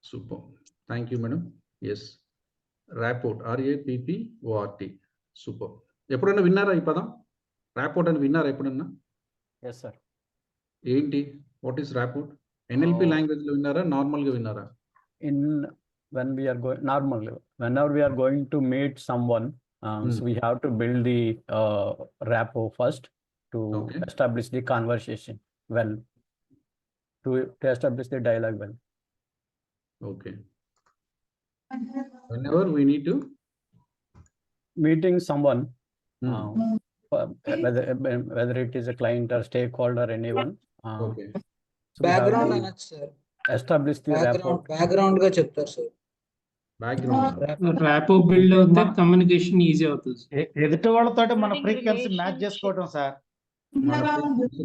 Super. Thank you madam. Yes, rapport, RAPPORT. Super. ఎప్పుడైనా విన్నారా ఈ పదం? ర్యాపోర్ట్ అని విన్నారా ఎప్పుడన్నా? Yes sir. ఏంటి, వాట్ ఈస్ ర్యాపోర్ట్? NLP లాంగ్వేజ్లో విన్నారా, నార్మల్గా విన్నారా? When we are going normally, whenever we are going to meet someone, so we have to build the rapport first to establish the conversation well, to establish the dialogue well. Okay. Whenever we need to meeting someone, whether it is a client or stakeholder, anyone. Okay. So background అనొచ్చు sir. Establish the rapport. Background గా చెప్తారు sir. Background rapport build అవుతే communication easy అవుతుంది. ఎదుటి వాళ్ళతో మన frequency match చేసుకోవడం sir.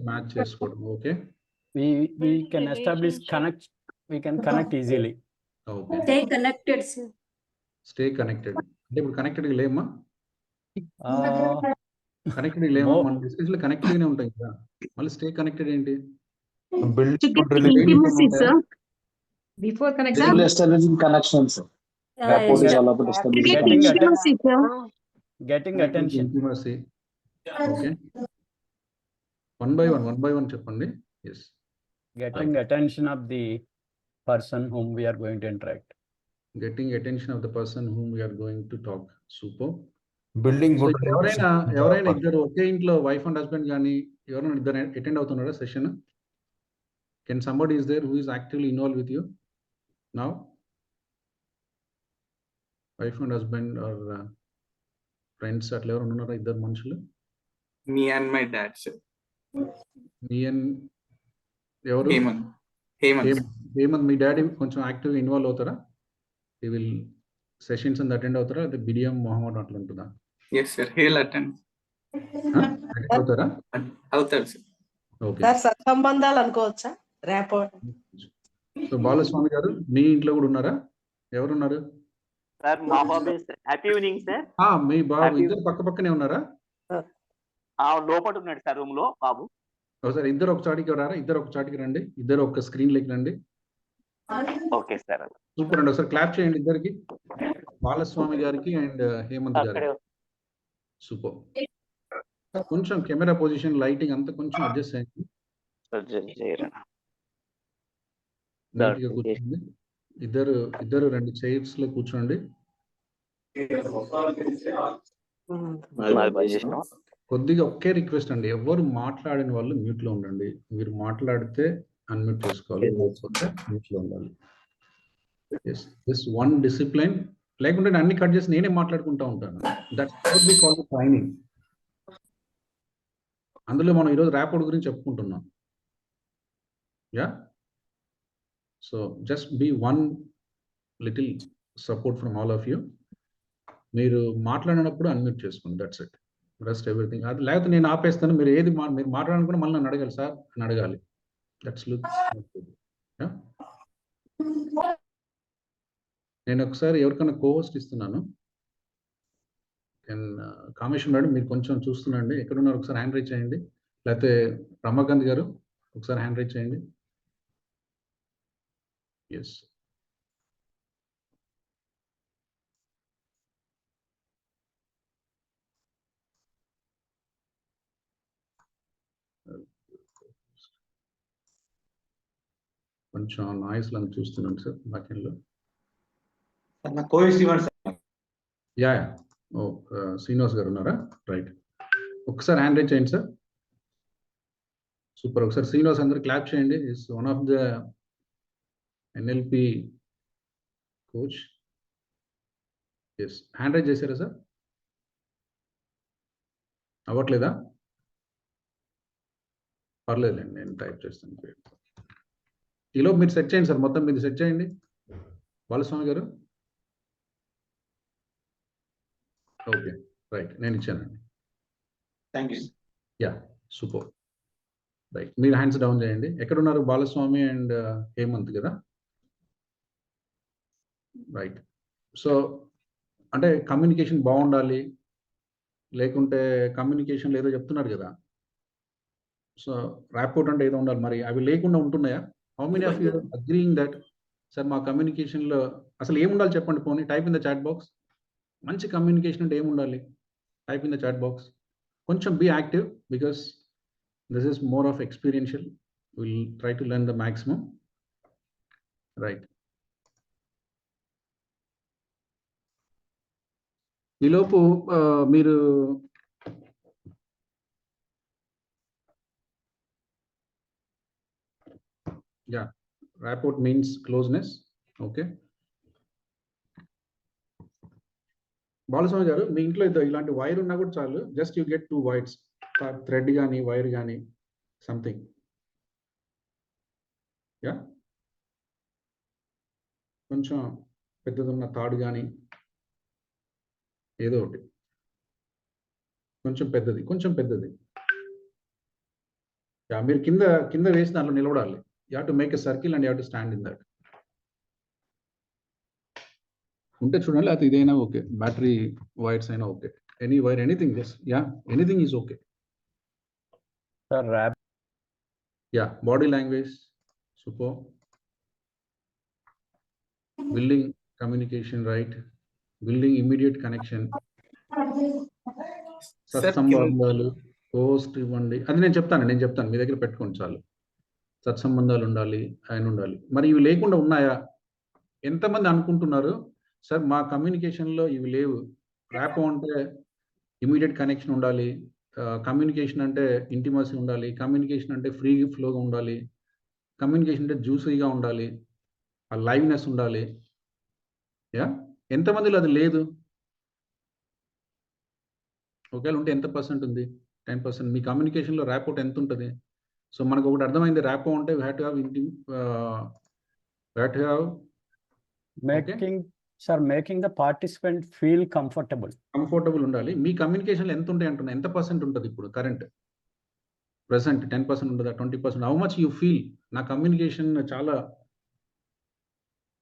Match చేసుకోవడం. Okay. We can establish connect. We can connect easily. Okay. Stay connected, sir. Stay connected. అంటే ఇప్పుడు కనెక్టెడ్ లేమా? కనెక్టెడ్ లేమా? మన డిస్కషన్ లో కనెక్టెడ్ గానే ఉంటాయి కదా, మళ్ళీ స్టే కనెక్టెడ్ ఏంటి? Intimacy, sir. Before connection. Establishing connections. Rapport is all about establishing Intimacy, sir. Getting attention. Intimacy. Okay. One by one చెప్పండి. Yes. Getting attention of the person whom we are going to interact. Getting attention of the person whom we are going to talk. Super. building good ఎవరైనా ఇద్దరు ఒకే ఇంట్లో wife and husband కానీ ఎవరైనా ఇద్దరు attend అవుతున్నారా session? Can somebody is there who is actively involved with you now? Wife and husband or friends atla evaru unnara iddaru manusulu? Me and my dad, sir. Me and evaru? Hemant me daddy కొంచెం యాక్టివ్గా involve అవుతారా? He will sessions and attend అవుతారా? అదే బిడియం మొహమ్మద్ అట్లా ఉంటుందా? Yes sir, he'll attend. అవుతారా? అవుతారు సార్. ఓకే. సార్ సంబంధాలు అనుకోవచ్చా ర్యాపోర్ట్? సో బాలస్వామి గారు మీ ఇంట్లో కూడా ఉన్నారా? ఎవరున్నారు సార్? మా బాబు. Happy evening sir. మీ బాబు ఇద్దరు పక్క పక్కనే ఉన్నారా? లోపల ఉన్నాడు సార్ రూమ్ లో బాబు. ఒకసారి ఇద్దరు ఒక చాటికి రారా, ఇద్దరు ఒక చాటికి రండి, ఇద్దరు ఒక స్క్రీన్ లెక్క రండి. Okay sir. సూపర్ అండి. ఒకసారి క్లాప్ చేయండి ఇద్దరికి, బాలస్వామి గారికి అండ్ హేమంత్ గారికి. సూపర్. కొంచెం కెమెరా పొజిషన్, లైటింగ్ అంతా కొంచెం అడ్జస్ట్ అయ్యింది. నీట్గా కూర్చోండి. ఇద్దరు రెండు చైర్స్ లో కూర్చోండి. కొద్దిగా ఒకే రిక్వెస్ట్ అండి, ఎవరు మాట్లాడిన వాళ్ళు మ్యూట్ లో ఉండండి. మీరు మాట్లాడితే అన్మ్యూట్ చేసుకోవాలి, లేకపోతే మ్యూట్ లో ఉండాలి. This one discipline. లేకుంటే అన్ని కట్ చేసి నేనే మాట్లాడుకుంటా ఉంటాను. That's we call the training. అందులో మనం ఈరోజు ర్యాపోర్ట్ గురించి చెప్పుకుంటున్నాం. Ya, so just be one little support from all of you. మీరు మాట్లాడినప్పుడు అన్మ్యూట్ చేసుకోండి. That's it. Rest everything. అది లేకపోతే నేను ఆపేస్తాను, మీరు ఏది మీరు మాట్లాడాలనుకున్నా మళ్ళీ నన్ను అడగాలి, సార్ అని అడగాలి. That's look. నేను ఒకసారి ఎవరికైనా కోహోస్ట్ ఇస్తున్నాను. కామేశ్వర్ మేడం మీరు కొంచెం చూస్తున్నాండి, ఎక్కడున్నారు ఒకసారి హ్యాండ్ రైజ్ చేయండి. లేకపోతే రమాకాంత్ గారు ఒకసారి హ్యాండ్ రైజ్ చేయండి. ఎస్. కొంచెం నాయిస్ లను చూస్తున్నాను సార్ బ్యాకెండ్లో. యా, శ్రీనివాస్ గారు ఉన్నారా? రైట్. ఒకసారి హ్యాండ్ రైజ్ చేయండి సార్. సూపర్. ఒకసారి శ్రీనివాస్ అందరు క్లాప్ చేయండి. Is one of the NLP coach. Yes, hand raise చేశారా సార్? అవ్వట్లేదా? పర్లేదండి, నేను టైప్ చేస్తాను. ఈలో మీరు సెట్ చేయండి సార్, మొత్తం మీరు సెట్ చేయండి. బాలస్వామి గారు. ఓకే, రైట్, నేను ఇచ్చానండి. Thank you. Yeah, super. Right, మీరు హ్యాండ్స్ డౌన్ చేయండి. ఎక్కడున్నారు? బాలస్వామి అండ్ హేమంత్ కదా? రైట్. సో అంటే కమ్యూనికేషన్ బాగుండాలి, లేకుంటే కమ్యూనికేషన్ లేదో చెప్తున్నారు కదా. సో ర్యాపోర్ట్ అంటే ఏదో ఉండాలి, మరి అవి లేకుండా ఉంటున్నాయా? How many of you agreeing that sir మా కమ్యూనికేషన్లో అసలు ఏముండాలి చెప్పండి, పోనీ type in the chat box. మంచి కమ్యూనికేషన్ అంటే ఏముండాలి, type in the chat box. కొంచెం be active because this is more of experiential. Will try to learn the maximum. Right. ఈలోపు మీరు rapport means closeness. Okay, Balaswamy garu మీ ఇంట్లో ఇలాంటి వైర్ ఉన్నా కూడా చాలు, just you get 2 wires, thread కానీ వైర్ కానీ సంథింగ్. యా, కొంచెం పెద్దదున్న తాడు కానీ ఏదో ఒకటి, కొంచెం పెద్దది. యా, మీరు కింద వేసి దాంట్లో నిలబడాలి. You have to make a circle and you have to stand in that. ఉంటే చూడండి, లేకపోతే ఇదైనా ఓకే, బ్యాటరీ వైర్స్ అయినా okay, any wire, anything, just yeah, anything is okay. Sir rapport yeah, body language super. Building communication, right, building immediate connection, సత్సంబంధాలు, post ఇవ్వండి. అది నేను చెప్తాను, మీ దగ్గర పెట్టుకోండి చాలు. సత్సంబంధాలు ఉండాలి, ఆయన ఉండాలి. మరి ఇవి లేకుండా ఉన్నాయా? ఎంతమంది అనుకుంటున్నారు సార్ మా కమ్యూనికేషన్లో ఇవి లేవు? ర్యాపో అంటే ఇమీడియట్ కనెక్షన్ ఉండాలి, కమ్యూనికేషన్ అంటే ఇంటిమసీ ఉండాలి, కమ్యూనికేషన్ అంటే ఫ్రీ ఫ్లోగా ఉండాలి, కమ్యూనికేషన్ అంటే జ్యూసీగా ఉండాలి, ఆ లైవ్నెస్ ఉండాలి. యా, ఎంతమందిలో అది లేదు? ఒకవేళ ఉంటే ఎంత పర్సెంట్ ఉంది? 10%. మీ కమ్యూనికేషన్లో ర్యాపోర్ట్ ఎంత ఉంటుంది? సో మనకు ఒకటి అర్థమైంది, ర్యాపో అంటే we have to have making the participant feel comfortable ఉండాలి. మీ కమ్యూనికేషన్లో ఎంత ఉంటాయి అంటున్నా, ఎంత పర్సెంట్ ఉంటుంది ఇప్పుడు కరెంట్ ప్రెసెంట్? 10% ఉంటుందా, 20%? హౌ మచ్ యూ ఫీల్ నా కమ్యూనికేషన్ చాలా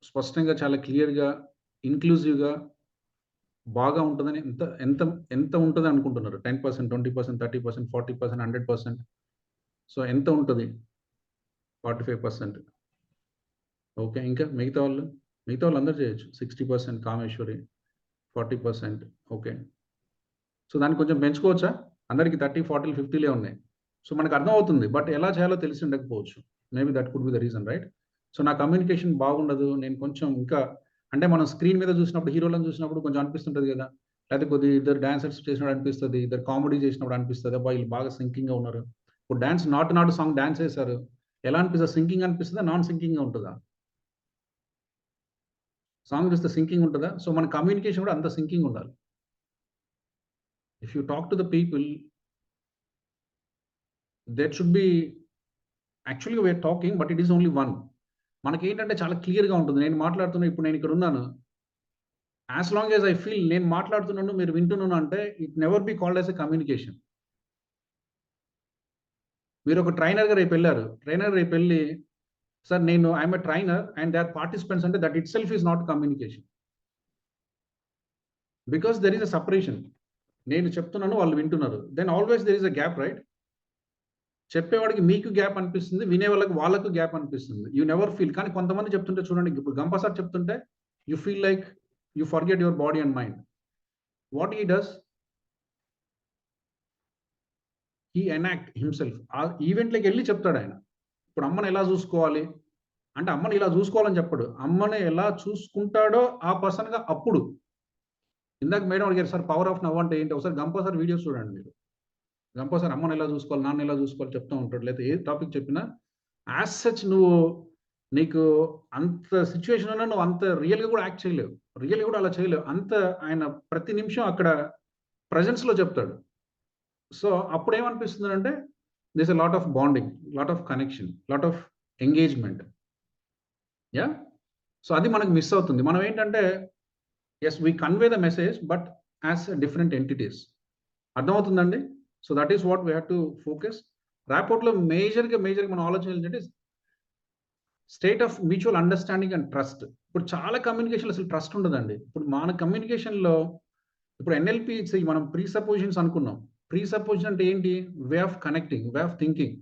స్పష్టంగా, చాలా క్లియర్గా, ఇంక్లూజివ్గా బాగా ఉంటుందని ఎంత ఉంటుంది అనుకుంటున్నారు? 10%, 20%, 30%, 40%, 100%? సో ఎంత ఉంటుంది? 45%. ఓకే, ఇంకా మిగతా వాళ్ళు అందరూ చేయొచ్చు. 60% కామేశ్వరి, 40%. ఓకే, సో దాన్ని కొంచెం పెంచుకోవచ్చా? అందరికి 30, 40, 50లే ఉన్నాయి. సో మనకు అర్థం అవుతుంది, బట్ ఎలా చేయాలో తెలిసి ఉండకపోవచ్చు. Maybe that could be the reason, right? So నా కమ్యూనికేషన్ బాగుండదు, నేను కొంచెం ఇంకా, అంటే మనం స్క్రీన్ మీద చూసినప్పుడు, హీరోలను చూసినప్పుడు కొంచెం అనిపిస్తుంటుంది కదా, లేకపోతే కొద్దిగా ఇద్దరు డాన్సర్స్ చేసినప్పుడు అనిపిస్తుంది, ఇద్దరు కామెడీ చేసినప్పుడు అనిపిస్తుంది, అబ్బా వీళ్ళు బాగా సింకింగ్గా ఉన్నారు. ఇప్పుడు డాన్స్ నాటు సాంగ్ డాన్స్ చేశారు, ఎలా అనిపిస్తుంది? సింకింగ్ అనిపిస్తుందా, నాన్ సింకింగ్గా ఉంటుందా? సాంగ్ చూస్తే సింకింగ్ ఉంటుందా? సో మన కమ్యూనికేషన్ కూడా అంత సింకింగ్ ఉండాలి. If you talk to the people, that should be, యాక్చువల్గా we are talking, but it is only one. మనకి ఏంటంటే చాలా క్లియర్గా ఉంటుంది. నేను మాట్లాడుతున్నా, ఇప్పుడు నేను ఇక్కడ ఉన్నాను, as long as I feel నేను మాట్లాడుతున్నాను, మీరు వింటున్నాను అంటే it never be called as a communication. మీరు ఒక ట్రైనర్గా రేపు వెళ్ళి సార్ నేను I'm a trainer and they are participants అంటే that itself is not communication, because there is a separation. నేను చెప్తున్నాను, వాళ్ళు వింటున్నారు, then always there is a gap, right? చెప్పేవాడికి మీకు గ్యాప్ అనిపిస్తుంది, వినే వాళ్ళకు గ్యాప్ అనిపిస్తుంది. You never feel. కానీ కొంతమంది చెప్తుంటే చూడండి, ఇప్పుడు గంప సార్ చెప్తుంటే you feel like you forget your body and mind. What he does, he enact himself. ఆ ఈవెంట్లోకి వెళ్ళి చెప్తాడు ఆయన. ఇప్పుడు అమ్మని ఎలా చూసుకోవాలి అంటే అమ్మని ఇలా చూసుకోవాలని చెప్పడు, అమ్మని ఎలా చూసుకుంటాడో ఆ పర్సన్గా. అప్పుడు ఇందాక మేడం అడిగారు సార్ పవర్ ఆఫ్ నవ్ అంటే ఏంటి, ఒకసారి గంప సార్ వీడియోస్ చూడండి మీరు. గంప సార్ అమ్మని ఎలా చూసుకోవాలి, నాన్న ఎలా చూసుకోవాలి చెప్తూ ఉంటాడు. లేదా ఏ టాపిక్ చెప్పినా యాజ్ సచ్ నీకు అంత సిచ్యువేషన్ ఉన్నా నువ్వు అంత రియల్గా కూడా యాక్ట్ చేయలేవు, రియల్గా కూడా అలా చేయలేవు. అంత ఆయన ప్రతి నిమిషం అక్కడ ప్రజెన్స్లో చెప్తాడు. సో అప్పుడు ఏమనిపిస్తుంది అంటే this a lot of bonding, lot of connection, lot of engagement. Yeah, so అది మనకు మిస్ అవుతుంది. మనం ఏంటంటే as we convey the message but as different entities. అర్థమవుతుందండి? So that is what we have to focus. ర్యాపోర్ట్లో మేజర్గా మనం ఆలోచన ఏంటంటే state of mutual understanding and trust. ఇప్పుడు చాలా కమ్యూనికేషన్లో అసలు ట్రస్ట్ ఉండదండి. ఇప్పుడు మన కమ్యూనికేషన్లో ఇప్పుడు ఎన్ఎల్పి మనం ప్రీ సపోజిషన్స్ అనుకున్నాం. ప్రీ సపోజిషన్ అంటే ఏంటి? Way of connecting, way of thinking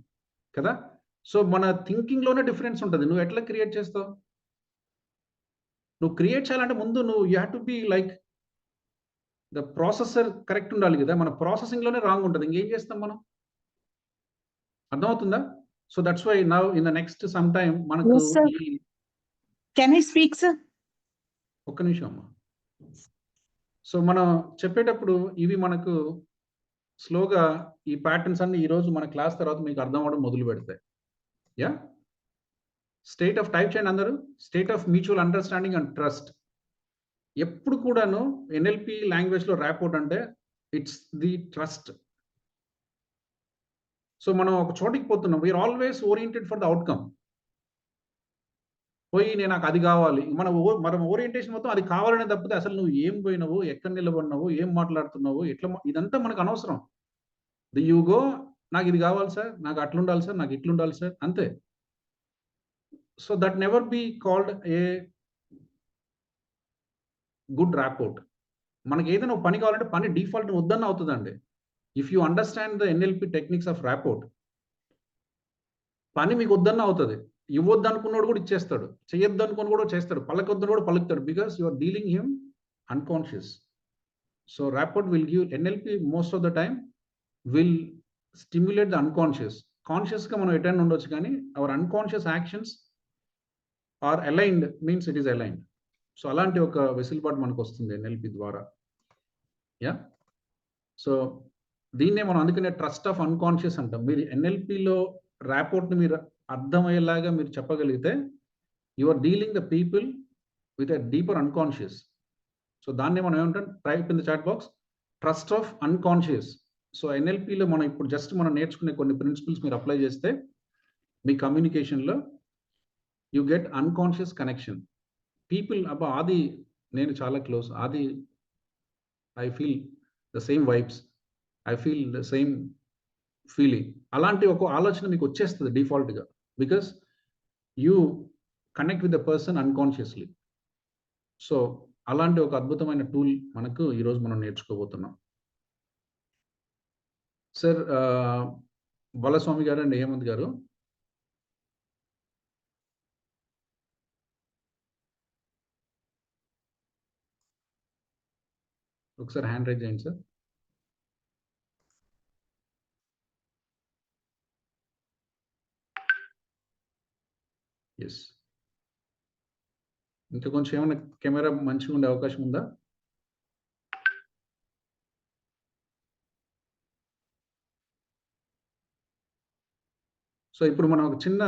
కదా. సో మన థింకింగ్లోనే డిఫరెన్స్ ఉంటుంది. నువ్వు ఎట్లా క్రియేట్ చేస్తావు? నువ్వు క్రియేట్ చేయాలంటే ముందు నువ్వు you have to be like the processor correct ఉండాలి కదా. మన ప్రాసెసింగ్లోనే రాంగ్ ఉంటుంది, ఇంకేం చేస్తాం మనం? అర్థమవుతుందా? So that's why now in the next some time మనకు Yes, sir. ఈ Can I speak, sir? ఒక్క నిమిషం అమ్మా. సో మనం చెప్పేటప్పుడు ఇవి మనకు స్లోగా ఈ ప్యాటర్న్స్ అన్ని ఈరోజు మన క్లాస్ తర్వాత మీకు అర్థం అవ్వడం మొదలు పెడతాయి. యా, స్టేట్ ఆఫ్ టైప్ చేయండి అందరూ. State of mutual understanding and trust. ఎప్పుడు కూడాను ఎన్ఎల్పి లాంగ్వేజ్లో ర్యాపోర్ట్ అంటే ఇట్స్ ది ట్రస్ట్. సో మనం ఒక చోటికి పోతున్నాం, we're always oriented for the outcome. పోయి నేను నాకు అది కావాలి, మనం ఓరియంటేషన్ మొత్తం అది కావాలనే తప్పితే అసలు నువ్వు ఏం పోయినావు, ఎక్కడ నిలబడినావు, ఏం మాట్లాడుతున్నావు, ఎట్లా ఇదంతా మనకు అనవసరం. ది యూ గో, నాకు ఇది కావాలి సార్, నాకు అట్లుండాలి సార్, నాకు ఇట్లుండాలి సార్, అంతే. So that never be called a good rapport. మనకి ఏదైనా పని కావాలంటే పని డిఫాల్ట్ వద్దన్న అవుతుందండి. If you understand the NLP techniques of rapport, పని మీకు వద్దన్న అవుతుంది. ఇవ్వద్దు అనుకున్నాడు కూడా ఇచ్చేస్తాడు, చేయొద్దు అనుకుని కూడా చేస్తాడు, పలకొద్దు కూడా పలుకుతాడు, because you are dealing him unconscious. So rapport will give, NLP most of the time will stimulate the unconscious. కాన్షియస్గా మనం అటెండ్ ఉండొచ్చు, కానీ our unconscious actions are aligned, means it is aligned. So అలాంటి ఒక వెసులుబాటు మనకు వస్తుంది ఎన్ఎల్పి ద్వారా. యా, సో దీన్నే మనం అందుకనే ట్రస్ట్ ఆఫ్ అన్కాన్షియస్ అంటాం. మీరు ఎన్ఎల్పిలో ర్యాపోర్ట్ని మీరు అర్థమయ్యేలాగా మీరు చెప్పగలిగితే you are dealing the people with a deeper unconscious. So దాన్నే మనం ఏమంటాం, type in the chat box, trust of unconscious. So ఎన్ఎల్పిలో మనం ఇప్పుడు జస్ట్ మనం నేర్చుకునే కొన్ని ప్రిన్సిపల్స్ మీరు అప్లై చేస్తే మీ కమ్యూనికేషన్లో you get unconscious connection. People, అబ్బా ఆది నేను చాలా క్లోజ్, ఆది I feel the same vibes, I feel the same feeling, అలాంటి ఒక ఆలోచన మీకు వచ్చేస్తుంది డిఫాల్ట్గా, because you connect with the person unconsciously. So అలాంటి ఒక అద్భుతమైన టూల్ మనకు ఈరోజు మనం నేర్చుకోబోతున్నాం. సార్ బాలస్వామి గారు అండ్ హేమంత్ గారు, ఒకసారి హ్యాండ్ రైజ్ చేయండి సార్. ఎస్, ఇంకా కొంచెం ఏమైనా కెమెరా మంచిగా ఉండే అవకాశం ఉందా? సో ఇప్పుడు మనం ఒక చిన్న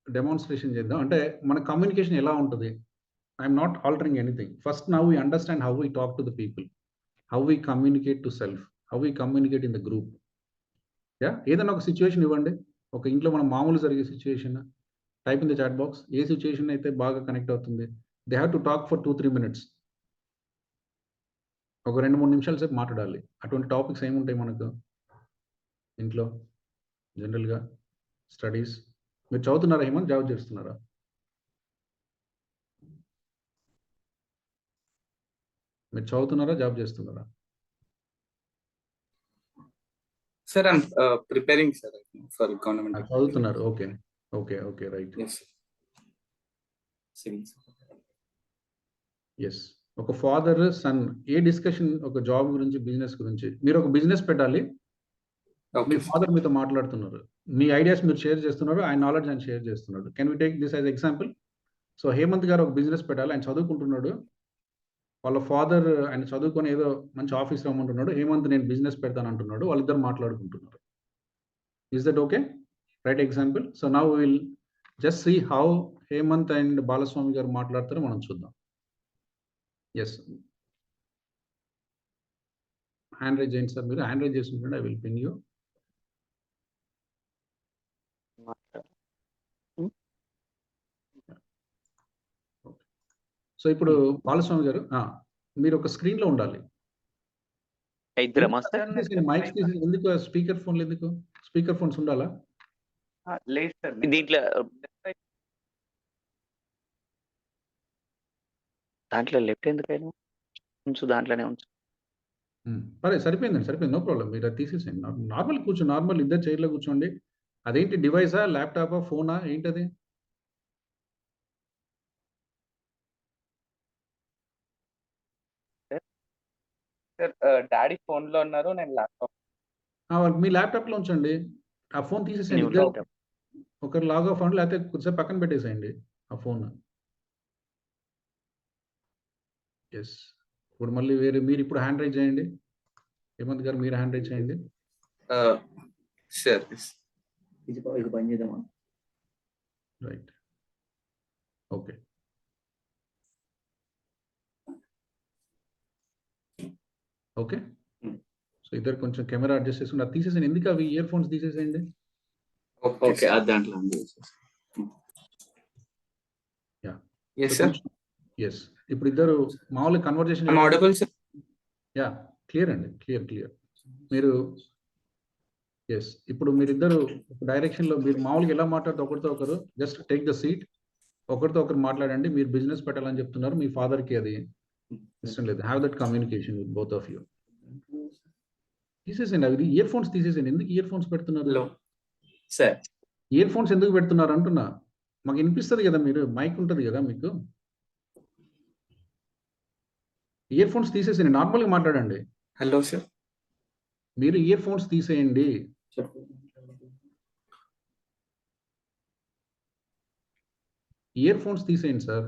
డెమాన్స్ట్రేషన్ చేద్దాం. అంటే మన కమ్యూనికేషన్ ఎలా ఉంటుంది. I'm not altering anything. First now we understand how we talk to the people, how we communicate to self, how we communicate in the group. Yeah, ఏదైనా ఒక సిచ్యువేషన్ ఇవ్వండి, ఒక ఇంట్లో మనం మామూలు జరిగే situation, type in the chat box. ఏ situation అయితే బాగా కనెక్ట్ అవుతుంది, they have to talk for 2-3 minutes. ఒక 2-3 నిమిషాల సేపు మాట్లాడాలి. అటువంటి టాపిక్స్ ఏముంటాయి మనకు ఇంట్లో జనరల్గా? స్టడీస్. మీరు చదువుతున్నారా హేమంత్, జాబ్ చేస్తున్నారా? మీరు చదువుతున్నారా, జాబ్ చేస్తున్నారా? Sir, I'm preparing, sir, for government. చదువుతున్నారు. Okay okay okay, right. Yes. Civil. Yes, ఒక ఫాదర్ సన్ ఏ డిస్కషన్, ఒక జాబ్ గురించి, బిజినెస్ గురించి, మీరు ఒక బిజినెస్ పెట్టాలి. మీ Okay. ఫాదర్ మీతో మాట్లాడుతున్నారు, మీ ఐడియాస్ మీరు షేర్ చేస్తున్నారు, ఆయన నాలెడ్జ్ ఆయన షేర్ చేస్తున్నాడు. Can we take this as example? So Hemant గారు ఒక బిజినెస్ పెట్టాలి, ఆయన చదువుకుంటున్నాడు. వాళ్ళ ఫాదర్ ఆయన చదువుకొని ఏదో మంచి ఆఫీస్ రమ్మంటున్నాడు, హేమంత్ నేను బిజినెస్ పెడతాను అంటున్నాడు. వాళ్ళిద్దరు మాట్లాడుకుంటున్నారు. Is that okay? Right example. So now will just see how Hemant and Balaswamy గారు మాట్లాడతారో మనం చూద్దాం. ఎస్, హ్యాండ్ రైజ్ చేయండి సార్. మీరు హ్యాండ్ రైజ్ చేస్తుంటే I will pin you. So ఇప్పుడు బాలస్వామి గారు, మీరు ఒక స్క్రీన్ లో ఉండాలి. మైక్స్ తీసి ఎందుకు, స్పీకర్ ఫోన్లు ఎందుకు? స్పీకర్ ఫోన్స్ ఉండాలా? లేదు సార్, దీంట్లో దాంట్లో లెఫ్ట్ ఎందుకైనా ఉంచు, దాంట్లోనే ఉంచు. సరే, సరిపోయిందండి, సరిపోయింది, నో ప్రాబ్లం. మీరు అది తీసేసేయండి. నార్మల్ కూర్చో, నార్మల్ ఇద్దరు చైర్లో కూర్చోండి. అదేంటి డివైసా, ల్యాప్టాపా, ఫోనా, ఏంటది? సార్ డాడీ ఫోన్ లో ఉన్నారు, నేను ల్యాప్టాప్ మీ ల్యాప్టాప్లో ఉంచండి. ఆ ఫోన్ తీసేసేయండి. న్యూస్ ఇద్దరు ఒకరు లాగ్ ఆఫ్ అవ్వండి, లేకపోతే కొద్దిసేపు పక్కన పెట్టేసేయండి ఆ ఫోన్. ఎస్. ఇప్పుడు మళ్ళీ మీరు ఇప్పుడు హ్యాండ్ రైజ్ చేయండి. హేమంత్ గారు మీరు హ్యాండ్ రైజ్ చేయండి. సార్ ఇది పని చేద్దామా? రైట్. ఓకే. ఓకే. సో ఇద్దరు కొంచెం కెమెరా అడ్జస్ట్ చేసుకుని అది తీసేసేయండి. ఎందుకు అవి ఇయర్ ఫోన్స్ తీసేసేయండి. ఓకే అది దాంట్లో ఎస్ సార్. ఎస్. ఇప్పుడు ఇద్దరు మామూలు conversation audible sir. Yeah clear అండి, క్లియర్. మీరు ఎస్. ఇప్పుడు మీరిద్దరు డైరెక్షన్లో మీరు మామూలుగా ఎలా మాట్లాడితే ఒకరితో ఒకరు జస్ట్ టేక్ ద సీట్, ఒకరితో ఒకరు మాట్లాడండి. మీరు బిజినెస్ పెట్టాలని చెప్తున్నారు, మీ ఫాదర్కి అది ఇష్టం లేదు. Have that communication with both of you. తీసేసేయండి అవి ఇయర్ ఫోన్స్ తీసేసేయండి. ఎందుకు ఇయర్ ఫోన్స్ పెడుతున్నారు? సార్ ఇయర్ ఫోన్స్ ఎందుకు పెడుతున్నారు అంటున్నా. మాకు వినిపిస్తుంది కదా, మీరు మైక్ ఉంటుంది కదా మీకు. ఇయర్ ఫోన్స్ తీసేసేయండి, నార్మల్గా మాట్లాడండి. Hello sir. మీరు ఇయర్ ఫోన్స్ తీసేయండి. ఇయర్ ఫోన్స్ తీసేయండి సార్.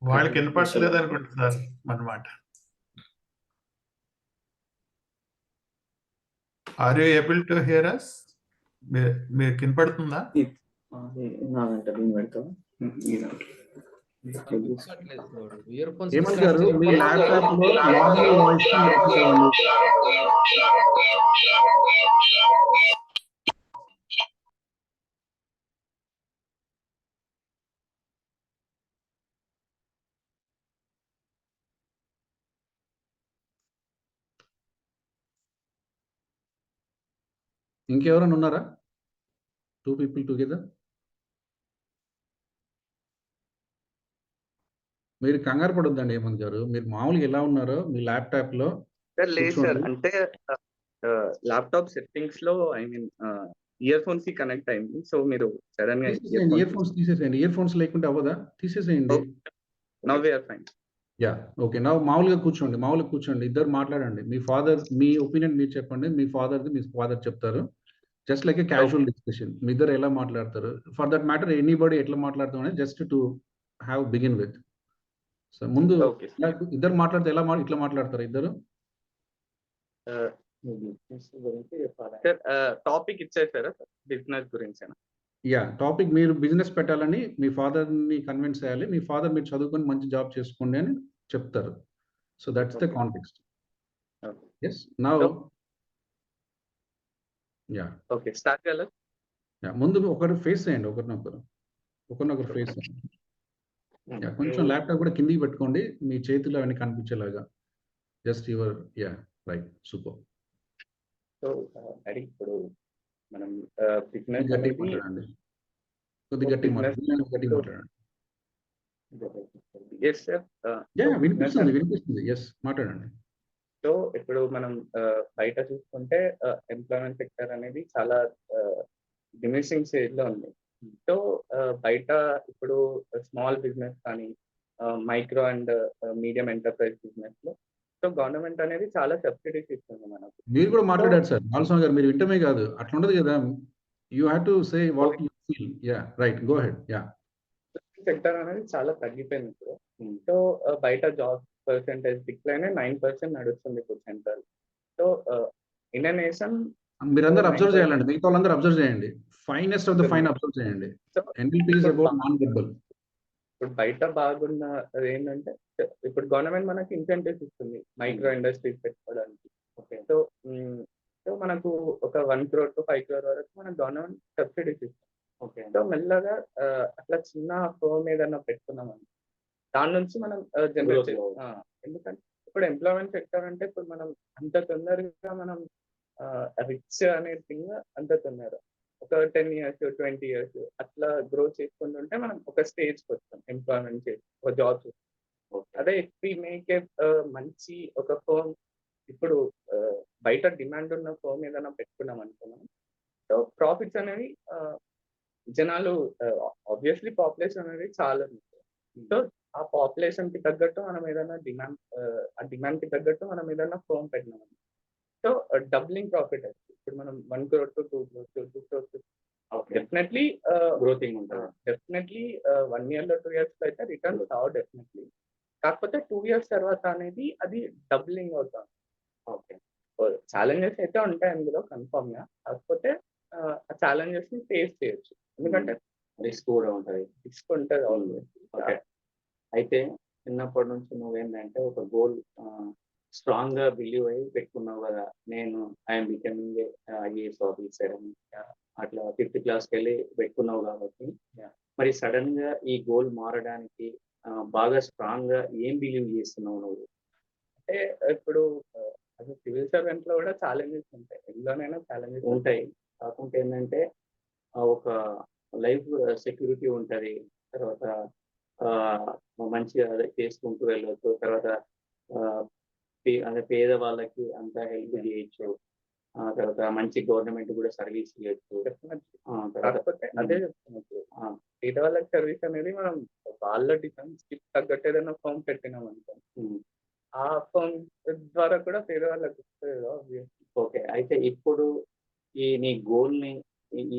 వాళ్ళకి వినపడలేదు అనుకుంటున్నారు అన్నమాట. Are you able to hear us? మీరు వినపడుతుందా? హేమంత్ గారు మీ ల్యాప్టాప్ లో నార్మల్ వాయిస్ ఇంకెవరైనా ఉన్నారా? 2 people టుగెదర్. మీరు కంగారు పడొద్దండి హేమంత్ గారు. మీరు మామూలుగా ఎలా ఉన్నారో మీ ల్యాప్టాప్ లో సార్ లేదు సార్, కూర్చోండి. అంటే ల్యాప్టాప్ సెట్టింగ్స్ లో ఐ మీన్ ఇయర్ ఫోన్స్ కి కనెక్ట్ అయింది. సో మీరు సడన్ గా తీసేసేయండి, ఇయర్ ఫోన్స్ తీసేసేయండి. ఇయర్ ఫోన్స్ లేకుంటే అవ్వదా? తీసేసేయండి. Now we are fine. Yeah okay. నా మామూలుగా కూర్చోండి. ఇద్దరు మాట్లాడండి. మీ ఫాదర్ మీ ఒపీనియన్ మీరు చెప్పండి. మీ ఫాదర్ చెప్తారు. Just like a casual discussion. మీ ఇద్దరు ఎలా మాట్లాడతారు, ఫర్ దట్ మ్యాటర్ ఎనీబడి ఎట్లా మాట్లాడతాం అనేది just to have begin with. So ముందు ఓకే ఇద్దరు మాట్లాడితే ఇట్లా మాట్లాడతారు ఇద్దరు. సార్ టాపిక్ ఇచ్చేసారా బిజినెస్ గురించి? యా టాపిక్ మీరు బిజినెస్ పెట్టాలని మీ ఫాదర్ని కన్విన్స్ చేయాలి. మీ ఫాదర్ మీరు చదువుకొని మంచి జాబ్ చేసుకోండి అని చెప్తారు. So that's the context. Yes now yeah okay start చేయాలి. ముందు ఒకరు ఫేస్ చేయండి, ఒకరినొకరు ఫేస్ చేయండి. యా కొంచెం ల్యాప్టాప్ కూడా కిందికి పెట్టుకోండి, మీ చేతులు అవన్నీ కనిపించేలాగా. Just your yeah right super. So అది ఇప్పుడు మనం బిజినెస్ గట్టిగా మాట్లాడండి, కొద్దిగా గట్టిగా మాట్లాడండి. Yes sir. యా వినిపిస్తుంది. ఎస్ మాట్లాడండి. సో ఇప్పుడు మనం బయట చూసుకుంటే ఎంప్లాయ్మెంట్ సెక్టర్ అనేది చాలా డిమినిషింగ్ స్టేజ్ లో ఉంది. సో బయట ఇప్పుడు స్మాల్ బిజినెస్ కానీ micro and medium enterprise business లో సో గవర్నమెంట్ అనేది చాలా సబ్సిడీస్ ఇస్తుంది మనకు. మీరు కూడా మాట్లాడారు సార్ బాలస్వామి గారు, మీరు వింటమే కాదు అట్లా ఉండదు కదా. You have to say what you feel. Yeah right go head. Yeah sector అనేది చాలా తగ్గిపోయింది ఇప్పుడు. సో బయట జాబ్ పర్సెంటేజ్ డిక్లైన్ 9% నడుస్తుంది ఇప్పుడు central. So in a nation మీరందరూ అబ్జర్వ్ చేయాలండి, మిగతా వాళ్ళందరూ అబ్జర్వ్ చేయండి. Finest of the fine observe చేయండి. NLP is about non verbal. ఇప్పుడు బయట బాగున్న ఏంటంటే ఇప్పుడు గవర్నమెంట్ మనకి ఇన్సెంటివ్స్ ఇస్తుంది మైక్రో ఇండస్ట్రీస్ పెట్టుకోవడానికి. ఓకే సో సో మనకు ఒక 1 crore to 5 crore వరకు మన గవర్నమెంట్ సబ్సిడీస్ ఇస్తుంది. ఓకే సో మెల్లగా అట్లా చిన్న ఫోన్ ఏదైనా పెట్టుకున్నామని దాని నుంచి మనం జనరేట్ ఎందుకంటే ఇప్పుడు ఎంప్లాయ్మెంట్ సెక్టర్ అంటే ఇప్పుడు మనం అంత తొందరగా మనం రిచ్ అనే థింగ్ అంత తొందరగా ఒక 10 years 20 years అట్లా గ్రో చేసుకుంటుంటే మనం ఒక స్టేజ్కి వస్తాం ఎంప్లాయ్మెంట్ చేసి ఒక జాబ్ చేస్తాం. అదే ఇఫ్ వి మేక్ ఏ మంచి ఒక ఫోన్ ఇప్పుడు బయట డిమాండ్ ఉన్న ఫోన్ ఏదైనా పెట్టుకున్నాం అనుకున్నాం. సో ప్రాఫిట్స్ అనేవి జనాలు ఆబ్వియస్లీ పాపులేషన్ అనేది చాలా ఉంది. సో ఆ పాపులేషన్ కి తగ్గట్టు మనం ఏదైనా ఆ డిమాండ్ కి తగ్గట్టు మనం ఏదైనా ఫర్మ్ పెట్టినాం. సో డబ్లింగ్ ప్రాఫిట్ అది. ఇప్పుడు మనం 1 crore to 2 crore to 2 crore definitely గ్రోతింగ్ ఉంటుంది. డెఫినెట్లీ 1 year లో 2 years లో అయితే రిటర్న్స్ రావు డెఫినెట్లీ. కాకపోతే 2 years తర్వాత అనేది అది డబ్లింగ్ అవుతుంది. ఓకే. ఛాలెంజెస్ అయితే ఉంటాయి అందులో కన్ఫర్మ్ గా. కాకపోతే ఆ ఛాలెంజెస్ ని ఫేస్ చేయొచ్చు. ఎందుకంటే రిస్క్ కూడా ఉంటుంది. రిస్క్ ఉంటుంది. ఓకే. అయితే చిన్నప్పటి నుంచి నువ్వేంటంటే ఒక గోల్ స్ట్రాంగ్ గా బిలీవ్ అయ్యి పెట్టుకున్నావు కదా, నేను ఐఎమ్ బికమింగ్ ఐఏఎస్ ఆఫీసర్ అని అట్లా 5th class వెళ్ళి పెట్టుకున్నావు కాబట్టి, మరి సడన్ గా ఈ గోల్ మారడానికి బాగా స్ట్రాంగ్ గా ఏం బిలీవ్ చేస్తున్నావు నువ్వు? అంటే ఇప్పుడు అది సివిల్ సర్వెంట్ లో కూడా ఛాలెంజెస్ ఉంటాయి. ఎందులోనైనా ఛాలెంజెస్ ఉంటాయి. కాకుంటే ఏంటంటే ఒక లైఫ్ సెక్యూరిటీ ఉంటది. తర్వాత మంచిగా అదే చేసుకుంటూ వెళ్ళొచ్చు. తర్వాత అంటే పేద వాళ్ళకి అంతా హెల్ప్ చేయొచ్చు. తర్వాత మంచి గవర్నమెంట్ కూడా సర్వీస్ చేయొచ్చు. కాకపోతే అదే చెప్తున్నప్పుడు పేద వాళ్ళకి సర్వీస్ అనేది మనం వాళ్ళ డిఫెన్స్ కి తగ్గట్టు ఏదైనా ఫామ్ పెట్టినాం అనుకో, ఆ ఫామ్ ద్వారా కూడా పేద వాళ్ళకి వస్తుంది. ఓకే. అయితే ఇప్పుడు ఈ నీ గోల్ ని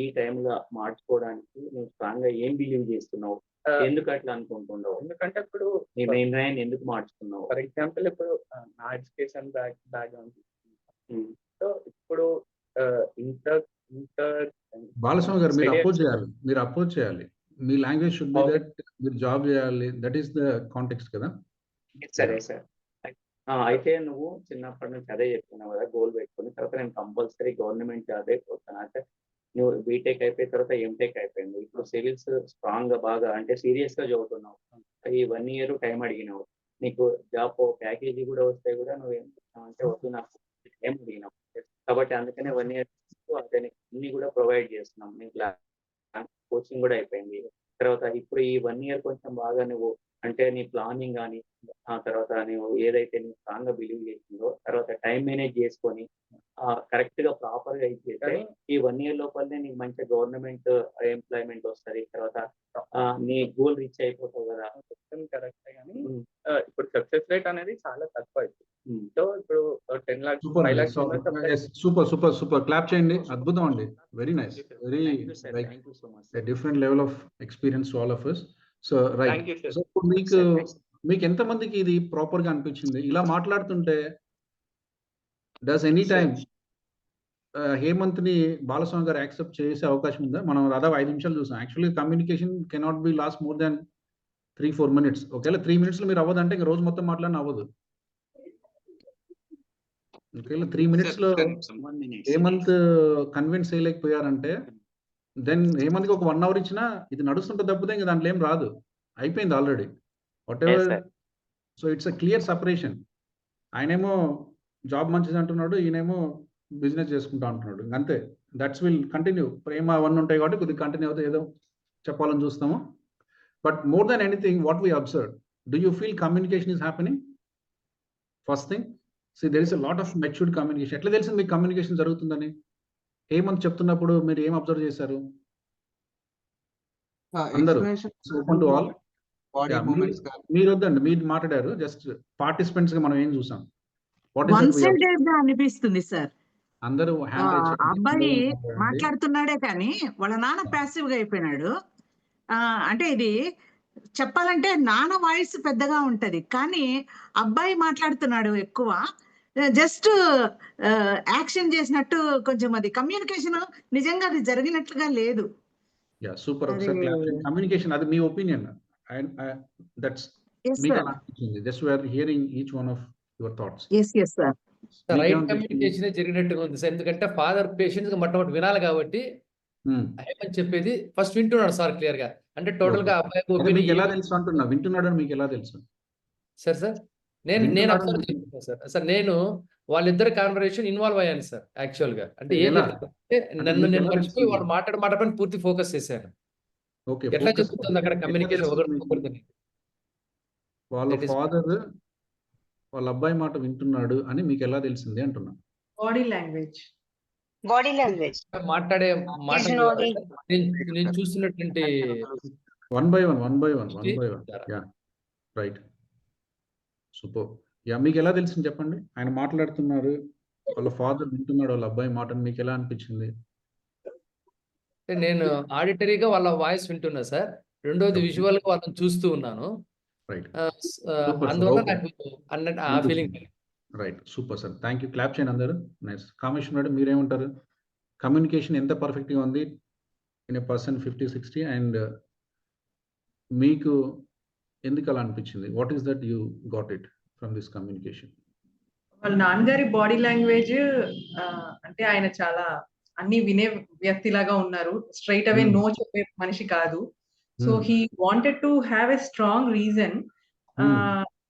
ఈ టైంలో మార్చుకోవడానికి నువ్వు స్ట్రాంగ్ గా ఏం బిలీవ్ చేస్తున్నావు? ఎందుకు అట్లా అనుకుంటున్నావు? ఎందుకంటే ఇప్పుడు నీ నిర్ణయాన్ని ఎందుకు మార్చుకున్నావు? ఫర్ ఎగ్జాంపుల్ ఇప్పుడు నా ఎడ్యుకేషన్ బ్యాక్గ్రౌండ్. సో ఇప్పుడు ఇంటర్ బాలస్వామి గారు మీరు అపోజ్ చేయాలి. మీ లాంగ్వేజ్ షుడ్ బి దట్ మీరు జాబ్ చేయాలి. దట్ ఈస్ ద కాంటెక్స్ట్ కదా. సరే సార్. అయితే నువ్వు చిన్నప్పటి నుంచి అదే చెప్తున్నావు కదా, గోల్ పెట్టుకుని తర్వాత నేను కంపల్సరీ గవర్నమెంట్ జాబే పోతాను. అంటే నువ్వు బీటెక్ అయిపోయిన తర్వాత ఎంటెక్ అయిపోయింది. ఇప్పుడు సివిల్స్ స్ట్రాంగ్ గా బాగా అంటే సీరియస్ గా చదువుతున్నావు. ఈ 1 year టైం అడిగినావు. నీకు జాబ్ ప్యాకేజీ కూడా వస్తే కూడా నువ్వు ఏం చేస్తున్నావు అంటే వద్దు నాకు ఏం అడిగినావు. కాబట్టి అందుకనే 1 year అదే అన్ని కూడా ప్రొవైడ్ చేస్తున్నాం. నీకు కోచింగ్ కూడా అయిపోయింది. తర్వాత ఇప్పుడు ఈ 1 year కొంచెం బాగా నువ్వు అంటే నీ ప్లానింగ్ కానీ ఆ తర్వాత నువ్వు ఏదైతే నువ్వు స్ట్రాంగ్ గా బిలీవ్ చేసిందో తర్వాత టైం మేనేజ్ చేసుకొని కరెక్ట్ గా ప్రాపర్ గా ఇచ్చేస్తే ఈ 1 year లోపలనే నీకు మంచి గవర్నమెంట్ ఎంప్లాయ్మెంట్ వస్తుంది. తర్వాత నీ గోల్ రీచ్ అయిపోతావు కదా. కరెక్ట్ కానీ ఇప్పుడు సక్సెస్ రేట్ అనేది చాలా తక్కువ అయిపోయింది. సో ఇప్పుడు 10 lakhs 5 lakhs సూపర్ క్లాప్ చేయండి. అద్భుతం అండి. Very nice. Very like different level of experience to all of us. So right. So మీకు ఎంతమందికి ఇది ప్రాపర్ గా అనిపించింది? ఇలా మాట్లాడుతుంటే డస్ ఎనీ టైమ్ హేమంత్ ని బాలస్వామి గారు యాక్సెప్ట్ చేసే అవకాశం ఉందా? మనం దాదాపు 5 నిమిషాలు చూసాం. Actually communication cannot be last more than 3-4 minutes. ఒకవేళ 3 minutes లో మీరు అవ్వదంటే ఇంకా రోజు మొత్తం మాట్లాడిన అవ్వదు. ఒకవేళ 3 minutes లో హేమంత్ కన్విన్స్ చేయలేకపోయారంటే దెన్ హేమంత్కి ఒక 1 hour ఇచ్చినా ఇది నడుస్తుంటే తప్పితే ఇంకా దాంట్లో ఏం రాదు. అయిపోయింది already. What ever. So it's a clear separation. ఆయనేమో జాబ్ మంచిది అంటున్నాడు, ఈయనేమో బిజినెస్ చేసుకుంటా అంటున్నాడు. అంతే. That's will continue. ప్రేమ అవన్నీ ఉంటాయి కాబట్టి కొద్దిగా కంటిన్యూ అవుతాయి. ఏదో చెప్పాలని చూస్తాము. But more than anything what we observe, do you feel communication is happening? First thing, so there is a lot of matured communication. ఎట్లా తెలిసింది మీకు కమ్యూనికేషన్ జరుగుతుందని? ఏమని చెప్తున్నప్పుడు మీరు ఏం అబ్జర్వ్ చేశారు? అందరూ ఓపెన్ టు ఆల్. మీరు వద్దండి, మీరు మాట్లాడారు. జస్ట్ పార్టిసిపెంట్స్ గా మనం ఏం చూసాం? వన్ సైడెడ్ గా అనిపిస్తుంది సార్. అందరూ అబ్బాయి మాట్లాడుతున్నాడే కానీ వాళ్ళ నాన్న ప్యాసివ్ గా అయిపోయినాడు. అంటే ఇది చెప్పాలంటే నాన్న వాయిస్ పెద్దగా ఉంటది కానీ అబ్బాయి మాట్లాడుతున్నాడు ఎక్కువ. జస్ట్ యాక్షన్ చేసినట్టు కొంచెం అది కమ్యూనికేషన్ నిజంగా అది జరిగినట్లుగా లేదు. సూపర్. కమ్యూనికేషన్ అది మీ ఒపీనియన్. దట్స్ మీకు అనిపించింది. Just we are hearing each one of your thoughts. yes sir. Right communication జరిగినట్టుగా ఉంది సార్. ఎందుకంటే ఫాదర్ పేషెంట్స్ గా మొట్టమొదటి వినాలి కాబట్టి అని చెప్పేది ఫస్ట్ వింటున్నాడు సార్ క్లియర్ గా. అంటే టోటల్ గా మీకు ఎలా తెలుసు అంటున్నా? వింటున్నాడని మీకు ఎలా తెలుసు? సార్ నేను అబ్జర్వ్ చేస్తున్నాను సార్. నేను వాళ్ళిద్దరు కాన్వర్సేషన్ ఇన్వాల్వ్ అయ్యాను సార్ యాక్చువల్ గా. అంటే నన్ను నేను మర్చిపోయి వాళ్ళు మాట్లాడపైన పూర్తి ఫోకస్ చేశాను. ఎట్లా చెప్తుంది అక్కడ కమ్యూనికేషన్ ఒకరిని? వాళ్ళ ఫాదర్ వాళ్ళ అబ్బాయి మాట వింటున్నాడు అని మీకు ఎలా తెలిసింది అంటున్నా? బాడీ లాంగ్వేజ్ మాట్లాడే మాట నేను చూస్తున్నటువంటి one by one. Right. Super. Yeah! మీకెలా తెలిసింది చెప్పండి? ఆయన మాట్లాడుతున్నారు. వాళ్ళ ఫాదర్ వింటున్నాడు వాళ్ళ అబ్బాయి మాటను. మీకెలా అనిపించింది? అంటే నేను ఆడిటరీగా వాళ్ళ వాయిస్ వింటున్నా సార్. రెండోది ఓకే. విజువల్‌గా వాళ్ళని చూస్తూ ఉన్నాను. రైట్. Super sir. అందువల్ల ఓకే. నాకు ఆ thank you feeling. Sir. Right. Super sir. Thank you. Clap చేయండి అందరూ. నైస్. కామేశ్వర్ మేడం మీరేమంటారు? కమ్యూనికేషన్ ఎంత పర్ఫెక్ట్‌గా ఉంది? ఇన్ ఎ పర్సన్ 50, 60 అండ్ మీకు ఎందుకలా అనిపించింది? What is that you got it from this communication? వాళ్ళ నాన్నగారి బాడీ లాంగ్వేజ్ అంటే ఆయన చాలా అన్ని వినే వ్యక్తిలాగా ఉన్నారు. స్ట్రెయిట్ అవే నో చెప్పే మనిషి కాదు. So he wanted to have a strong reason.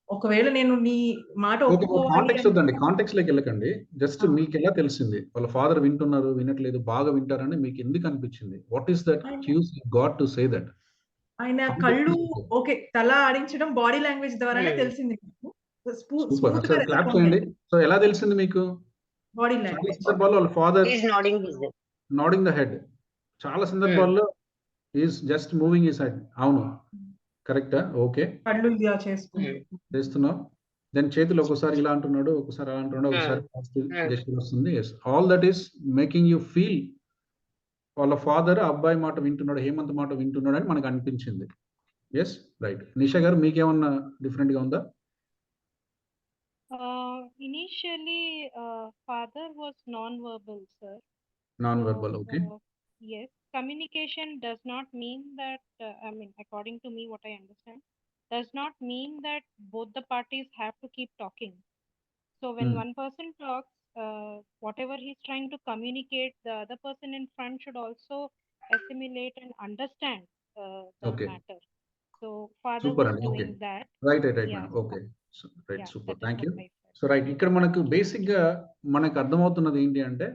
ఒకవేళ నేను నీ మాట ఓకే. ఒప్పుకోవాలి కాంటెక్స్ట్ వద్దండి. అంటే కాంటెక్స్ట్‌లోకి వెళ్ళకండి. జస్ట్ మీకెలా తెలిసింది? వాళ్ళ ఫాదర్ వింటున్నారు, వినట్లేదు, బాగా వింటారని మీకు ఎందుకు అనిపించింది? What is that cues you got to say that? ఆయన హౌ డిడ్ కళ్ళు యూ సే? ఓకే. తల ఆడించడం బాడీ లాంగ్వేజ్ ద్వారానే తెలిసింది నాకు. సూపర్. స్మూత్‌గా సార్ క్లాప్ రెస్పాండ్ చేయండి. అయ్యారు. సో ఎలా తెలిసింది మీకు? బాడీ చాలా లాంగ్వేజ్. సందర్భాల్లో వాళ్ళ father He's nodding his head. Nodding the head. చాలా సందర్భాల్లో is just moving his head. అవును. కరెక్టా? ఓకే. కళ్ళు ఇలా చేసుకుంటూ. చేస్తున్నావు. దెన్ చేతులు ఒక్కోసారి ఇలా అంటున్నాడు, ఒక్కోసారి అలా అంటున్నాడు, ఒకసారి పాజిటివ్ జెస్చర్ వస్తుంది. Yes. All that is making you feel వాళ్ళ ఫాదర్ అబ్బాయి మాట వింటున్నాడు, హేమంత్ మాట వింటున్నాడు అని మనకు అనిపించింది. యెస్. రైట్. నిషా గారు మీకేమన్నా డిఫరెంట్‌గా ఉందా? Initially, father was non-verbal, sir. Non So, verbal. Okay. yes, communication does not mean that, I mean, according to me, what I understand, does not mean that both the parties have to keep talking. So, when one person talks, whatever he's trying to communicate, the other person in front should also assimilate and understand the Okay. matter. So, father super was అండి. Okay. doing that. Right madam. Yeah, okay. Right. yeah, super. that is thank you. what I felt. So right. ఇక్కడ మనకు బేసిక్‌గా మనకు అర్థమవుతున్నది ఏంటి అంటే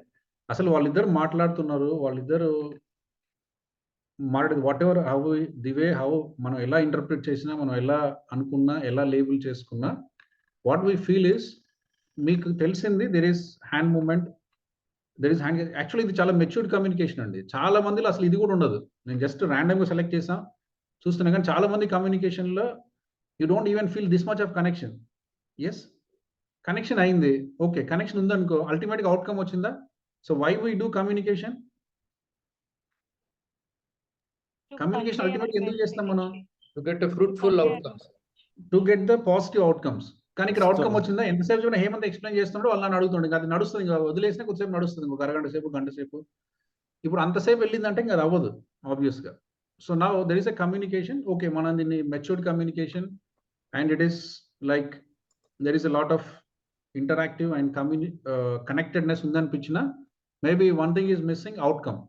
అసలు వాళ్ళిద్దరు మాట్లాడుతున్నారు. వాళ్ళిద్దరు whatever how the way how మనం ఎలా ఇంటర్ప్రిట్ చేసినా, మనం ఎలా అనుకున్నా, ఎలా లేబుల్ చేసుకున్నా, వాట్ వి ఫీల్ ఈస్ మీకు తెలిసింది there is hand movement, there is hand actually ఇది చాలా మెచ్యూర్డ్ కమ్యూనికేషన్ అండి. చాలా మందిలో అసలు ఇది కూడా ఉండదు. నేను జస్ట్ ర్యాండమ్‌గా సెలెక్ట్ చేసా చూస్తున్నా కానీ చాలా మంది కమ్యూనికేషన్‌లో you don't even feel this much of connection. Yes. Connection అయింది. ఓకే. కనెక్షన్ ఉందనుకో అల్టిమేట్‌గా అవుట్‌కమ్ వచ్చిందా? So why we do communication? To communication convey our అల్టిమేట్‌గా ఎందుకు చేస్తాం మనం? message. To get fruitful convey our outcomes. To get the positive outcomes. కానీ ఇక్కడ అవుట్‌కమ్ So, వచ్చిందా? ఎంతసేపు చూసినా హేమంత్ ఎక్స్‌ప్లెయిన్ చేస్తున్నాడు వాళ్ళు నన్ను అడుగుతుండు. ఇంక అది నడుస్తుంది. ఇంక వదిలేసినా కొద్దిసేపు నడుస్తుంది. ఇంకొక అరగంట సేపు, గంట సేపు. ఇప్పుడు అంతసేపు వెళ్ళిందంటే ఇంక అది అవ్వదు ఆబ్వియస్‌గా. So now there is a communication. Okay. మనం దీన్ని matured communication and it is like there is a lot of interactive and connectedness ఉందనిపించినా maybe one thing is missing outcome.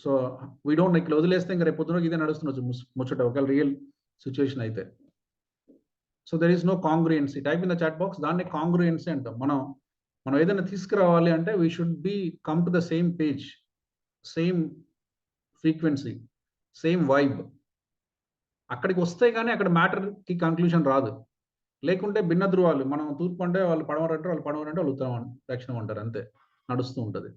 So we don't ఇట్లా వదిలేస్తే ఇంక రేపు పొద్దున ఇదే నడుస్తుండొచ్చు ముచ్చట ఒకవేళ రియల్ సిట్యుయేషన్ అయితే. So there is no congruency. Type in the chat box దాన్ని కాంగ్రుయెన్సీ అంటాం. మనం ఏదైనా తీసుకురావాలి అంటే we should be come to the same page, same frequency, same vibe. అక్కడికి వస్తే గానీ అక్కడ మ్యాటర్‌కి కంక్లూజన్ రాదు. లేకుంటే భిన్న ధృవాలు. మనం తూర్పు అంటే వాళ్ళు పడమర అంటారు, వాళ్ళు పడమర అంటే వాళ్ళు ఉత్తరం దక్షిణం అంటారు అంతే. నడుస్తూ ఉంటది.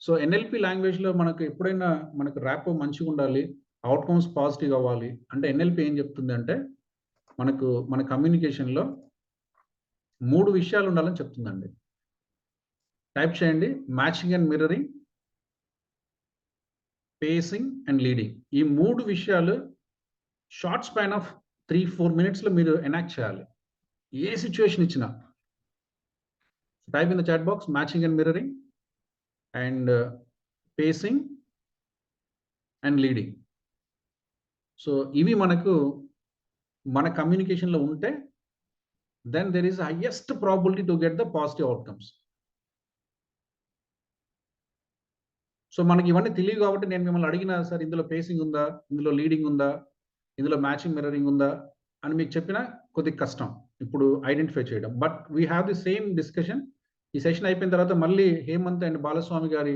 సో ఎన్ఎల్‌పి లాంగ్వేజ్‌లో మనకు ఎప్పుడైనా మనకు ర్యాపో మంచిగుండాలి, అవుట్‌కమ్స్ పాజిటివ్ అవ్వాలి అంటే ఎన్ఎల్‌పి ఏం చెప్తుందంటే మనకు మన కమ్యూనికేషన్‌లో 3 విషయాలు ఉండాలని చెప్తుందండి. టైప్ చేయండి. Matching and mirroring, facing and leading. ఈ 3 విషయాలు షార్ట్ స్పాన్ ఆఫ్ 3, 4 మినిట్స్‌లో మీరు ఎనాక్ట్ చేయాలి. ఏ సిట్యుయేషన్ ఇచ్చినా. Type in the chat box matching and mirroring and pacing and leading. So ఇవి మనకు మన కమ్యూనికేషన్‌లో ఉంటే then there is highest probability to get the positive outcomes. So మనకి ఇవన్నీ తెలియవు కాబట్టి నేను మిమ్మల్ని అడిగినా సార్ ఇందులో పేసింగ్ ఉందా? ఇందులో లీడింగ్ ఉందా? ఇందులో మ్యాచింగ్ మిర్రరింగ్ ఉందా? అని మీకు చెప్పినా కొద్దిగా కష్టం ఇప్పుడు ఐడెంటిఫై చేయడం. But we have the same discussion. ఈ సెషన్ అయిపోయిన తర్వాత మళ్ళీ హేమంత్ అండ్ బాలస్వామి గారి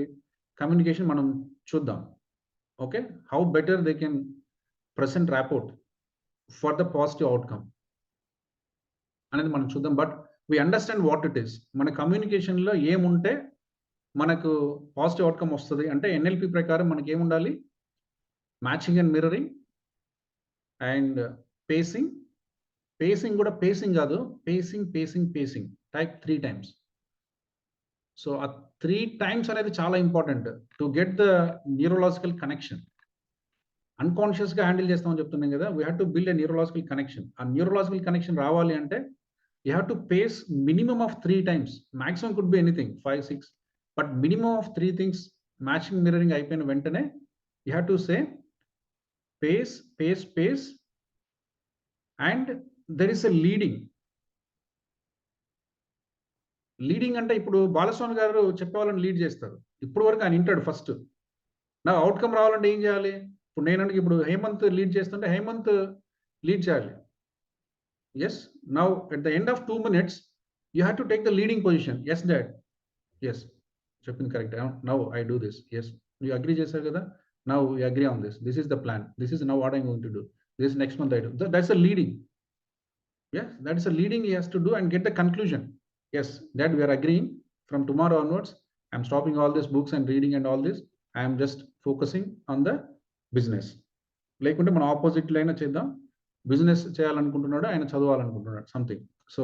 కమ్యూనికేషన్ మనం చూద్దాం. Okay. How better they can present rapport for the positive outcome అనేది మనం చూద్దాం. But we understand what it is. మన కమ్యూనికేషన్‌లో ఏముంటే మనకు పాజిటివ్ అవుట్‌కమ్ వస్తది అంటే ఎన్ఎల్‌పి ప్రకారం మనకేముండాలి? Matching and mirroring and pacing pacing కూడా పేసింగ్ కాదు, పేసింగ్ టైప్ 3 times. సో ఆ 3 times అనేది చాలా important to get the neurological connection. అన్కాన్షియస్గా హ్యాండిల్ చేస్తామని చెప్తున్నాం కదా, we have to build a neurological connection. ఆ న్యూరలాజికల్ కనెక్షన్ రావాలి అంటే you have to pace minimum of 3 times. Maximum could be anything 5, 6, but minimum of 3 things matching mirroring అయిపోయిన వెంటనే you have to say face and there is a leading అంటే ఇప్పుడు బాలస్వామి గారు చెప్పేవాళ్ళని lead చేస్తారు. ఇప్పుడు వరకు ఆయన వింటాడు ఫస్ట్. నా అవుట్కమ్ రావాలంటే ఏం చేయాలి? ఇప్పుడు నేనంటే ఇప్పుడు హేమంత్ లీడ్ చేస్తుంటే హేమంత్ లీడ్ చేయాలి. Yes, now at the end of 2 minutes you have to take the leading position. Yes dad, yes చెప్పింది correct. Now I do this. Yes, you agree చేశారు కదా, now you agree on this. This is the plan. This is now what I going to do. This next month I do. That's a leading. Yes, that is a leading he has to do and get the conclusion. Yes, that we are agreeing from tomorrow onwards. I'm stopping all these books and reading and all this. I am just focusing on the business. లేకుంటే మనం opposite line చేద్దాం. Business చేయాలనుకుంటున్నాడు, ఆయన చదవాలనుకుంటున్నాడు something. So